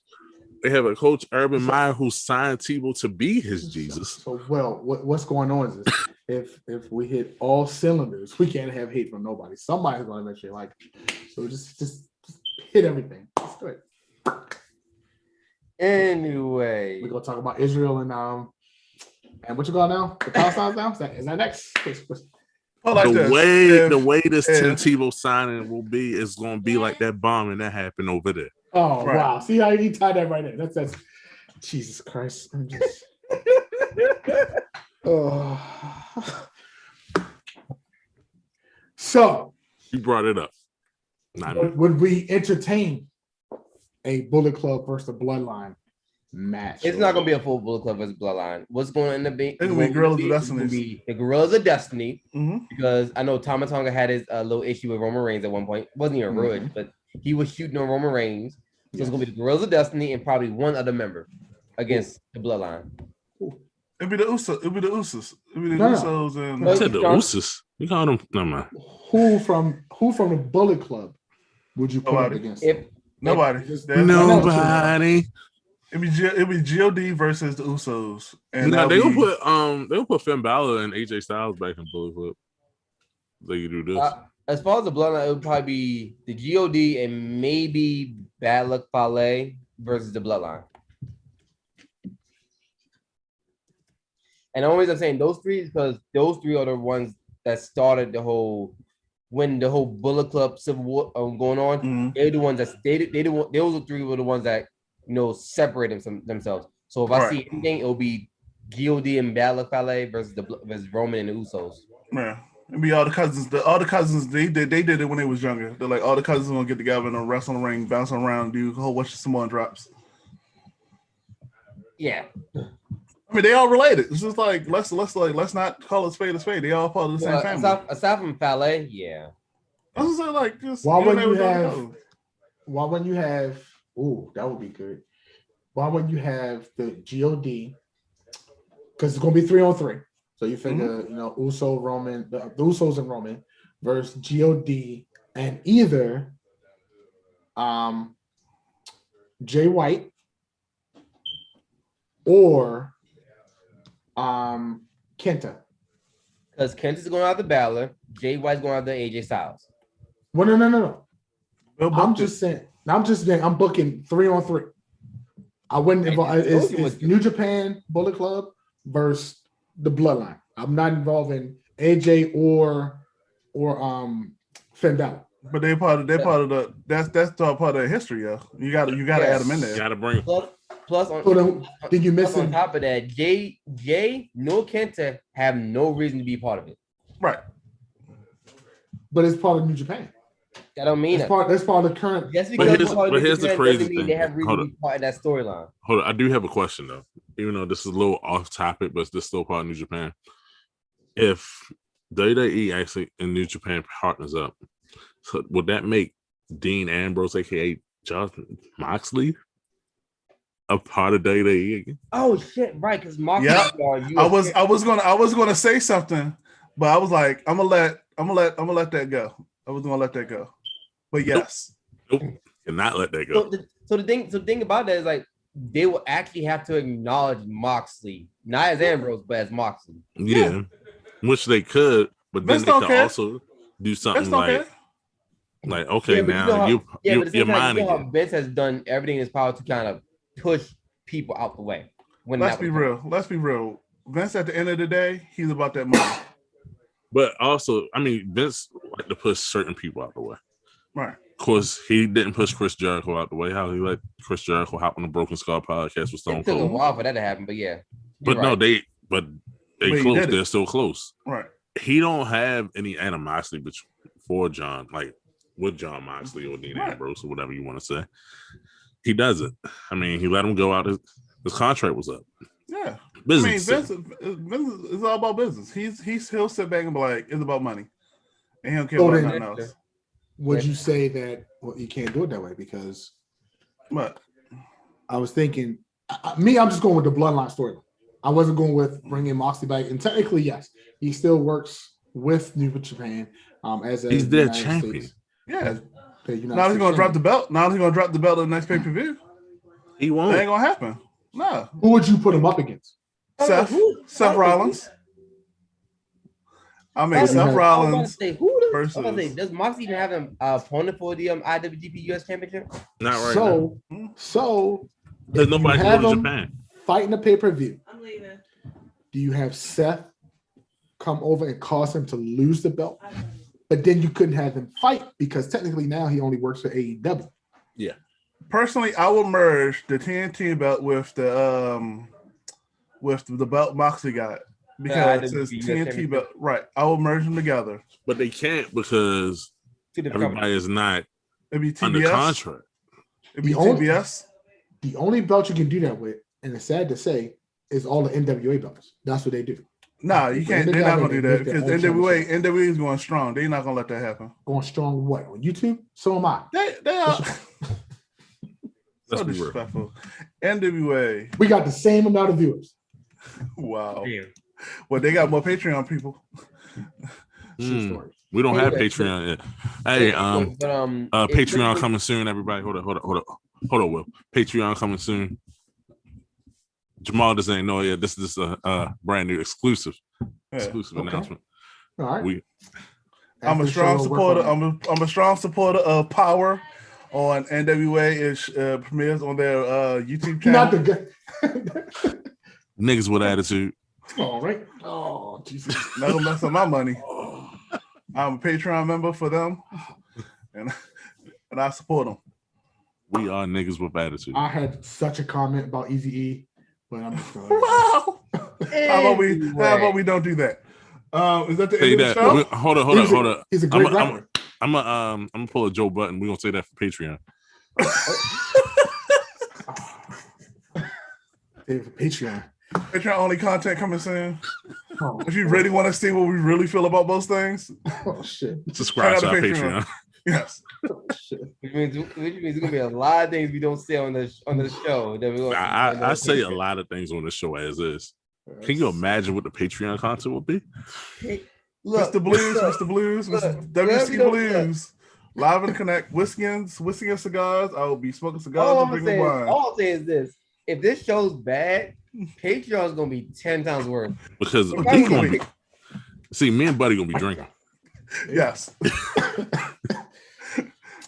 They have a coach, Urban Meyer, who signed Tebow to be his Jesus. So what's going on is if we hit all cylinders, we can't have hate from nobody. Somebody's going to eventually like it. So just hit everything. Let's do it. Anyway, We're gonna talk about Israel and what you got now? The Palestine now? Is that next? Oh, like the way this Tim Tebow signing will be is going to be like that bombing that happened over there. Oh wow! See how you tied that right in? That's Jesus Christ! I'm just. Oh. So you brought it up. Would we entertain a Bullet Club versus the Bloodline match? It's not gonna be a full Bullet Club versus Bloodline. What's going to end up being? It's gonna be Guerrillas of Destiny. The Guerrillas of Destiny, because I know Tama Tonga had his little issue with Roman Reigns at one point. It wasn't even rude, but he was shooting on Roman Reigns. So it's gonna be the Guerrillas of Destiny and probably one other member against the Bloodline. It'd be the Usos. It'd be the Usos. It'd be the Usos and I said the Usos. You call them? Never mind. Who from the Bullet Club would you put up against? Nobody. Nobody. It'd be God versus the Usos. And they'll put Finn Balor and AJ Styles back in Bullet Club. They do this. As far as the Bloodline, it would probably be the God and maybe Bad Luck Fale versus the Bloodline. And the only reason I'm saying those three is because those three are the ones that started the whole Bullet Club Civil War going on. They're the ones that those three were the ones that separate themselves. So if I see anything, it'll be God and Bad Luck Fale versus Roman and the Usos. Yeah. It'd be all the cousins. They did it when they was younger. They're like all the cousins gonna get together and wrestle in the ring, bounce around, do a whole bunch of Samoan drops. Yeah. I mean, they all related. It's just like let's not call it spade a spade. They all part of the same family. Aside from Fale, yeah. I was just like, just why wouldn't you have? Ooh, that would be good. Why wouldn't you have the God? Because it's gonna be 3-on-3. So you figure, Uso, Roman, the Usos and Roman versus God and either Jay White or Kenta. Because Kenta's going out the Balor, Jay White's going out the AJ Styles. Well, no. I'm just saying. I'm booking 3-on-3. I wouldn't involve. It's New Japan Bullet Club versus the Bloodline. I'm not involving AJ or Finn Balor. But that's part of the history, yo. You gotta add them in there. You gotta bring. Plus, did you miss on top of that, Jay, no Kenta have no reason to be part of it. Right. But it's part of New Japan. That don't mean that's part of the current. Just because here's the crazy thing. They have reason to be part of that storyline. Hold on, I do have a question though. Even though this is a little off topic, but this is still part of New Japan. If WWE actually in New Japan partners up, so would that make Dean Ambrose, aka Jon Moxley, a part of WWE again? Oh shit! Right, because Moxley. Yeah, I was gonna say something, but I was like, I'm gonna let that go. I was gonna let that go, but yes, nope. Cannot let that go. So the thing about that is like they will actually have to acknowledge Moxley, not as Ambrose, but as Moxley. Yeah. Which they could, but then they could also do something like okay, now you're mine again. Vince has done everything in his power to kind of push people out the way. Let's be real. Vince, at the end of the day, he's about that money. But also, I mean, Vince like to push certain people out the way. Right. Of course, he didn't push Chris Jericho out the way. How he let Chris Jericho hop on the Broken Skull podcast with Stone Cold. It took a while for that to happen, but yeah. But right. They close. They're still close. Right. He don't have any animosity for John, like with Jon Moxley or Dean Ambrose or whatever you want to say. He doesn't. I mean, he let him go out. His contract was up. Yeah. Business. I mean, Vince is all about business. He'll sit back and be like, it's about money. And he don't care about nothing else. Would you say that you can't do it that way? Because what? I was thinking, I'm just going with the Bloodline story. I wasn't going with bringing Moxley back. And technically, yes, he still works with New Japan as he's their champion. Yeah. Now he's going to drop the belt. Now he's going to drop the belt in the next pay-per-view. He won't. That ain't going to happen. No. Who would you put him up against? Seth Rollins. I mean, Seth Rollins. Does Moxley even have an opponent for the IWGP US Championship? Not right now. So There's nobody can have go to him Japan. fight in a pay-per-view, I'm leaving. do you have Seth come over and cause him to lose the belt? But then you couldn't have him fight because technically now he only works for AEW. Personally, I will merge the TNT belt with the belt Moxley got because it's TNT belt. Right, I will merge them together. But they can't because everybody is not It'd be under TBS. contract. It'd be The only- TBS. The only belt you can do that with, and it's sad to say, is all the NWA belts. That's what they do. Nah, you can't. They're not gonna do that because Make their own NWA is going strong. They're not gonna let that happen. Going strong what? On YouTube? So am I. They are Let's so be real. disrespectful. NWA. We got the same amount of viewers. Wow. Well, they got more Patreon people. True story. We don't have Anyway, Patreon yet. Hey, Patreon coming soon, everybody. Hold on, Will. Patreon coming soon. Jamal just ain't know yet. This is a brand new exclusive announcement. All right. I'm a After the strong show, supporter. we'll work I'm a strong supporter of Power on NWA. It premieres on their YouTube on it. Not channel. the good. Niggas with attitude. All right. Oh, Jesus. Not gonna mess up my money. I'm a Patreon member for them, and I support them. We are niggas with attitude. I had such a comment about Eazy-E, but I'm just going Wow. How about we don't do that? Is that the Say end of that. the show? Hold on. He's a great rapper. I'm gonna pull a Joe Button. We're gonna say that for Patreon. David, Patreon. Patreon only content coming soon. Oh, If you really want to see what we really feel about most things, oh shit. Subscribe to Shout our out to Patreon. yes. Oh, shit. Which means there's gonna be a lot of things we don't say on the show. That we're gonna, I say a lot of things on the show as is. Can you imagine what the Patreon content would be? Look, Mr. Blues, look, Mr. Blues, look, WC look. Blues. Live and Connect, whiskey and cigars. I will be smoking cigars All and I'm drinking wine. all I'm saying is this: if this show's bad, Patreon's gonna be 10 times worse. Because If I he was gonna a- be, see, me and Buddy gonna be drinking. Yes.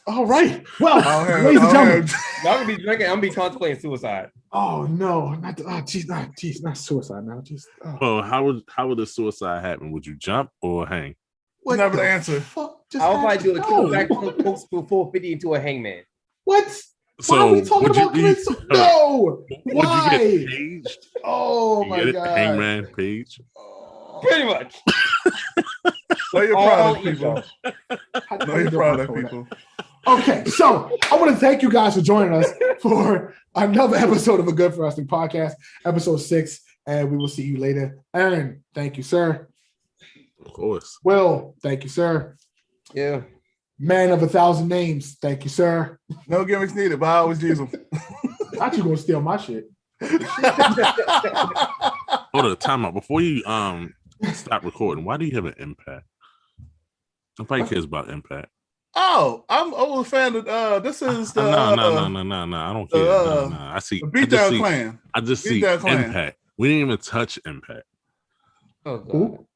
All right. Well, I'll have- ladies and I'll gentlemen. have- Y'all gonna be drinking. I'm gonna be contemplating suicide. Oh no, not not suicide now. Just Well, how would the suicide happen? Would you jump or hang? what Never the the answer. fuck just I'll probably do a happened? kickback No. post to 450 into a hangman. What? Why So are we talking would you about committing hold on. no? Would you Why? get paged? Oh You my get it? god. Hangman page. Oh, Pretty much. Know your All product, people. how- Know how you your doing, product, Marco? people. Okay, so I want to thank you guys for joining us for another episode of A Good for Wrestling Podcast, episode 6, and we will see you later. Aaron, thank you, sir. Of course. Will, thank you, sir. Yeah. Man of 1,000 names, thank you, sir. No gimmicks needed, but I always use them. Thought you gonna steal my shit. Hold on, time out. Before you stop recording, why do you have an impact? Nobody cares about impact. Oh, I was a fan of this is the No. I don't care. No. I see. the Beatdown Clan. I just see Beatdown Clan. impact. We didn't even touch impact. Oh, God. Ooh,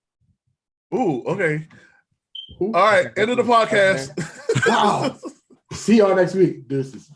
Ooh, okay. ooh. All right, end of the podcast. Wow. See y'all next week. Deuces.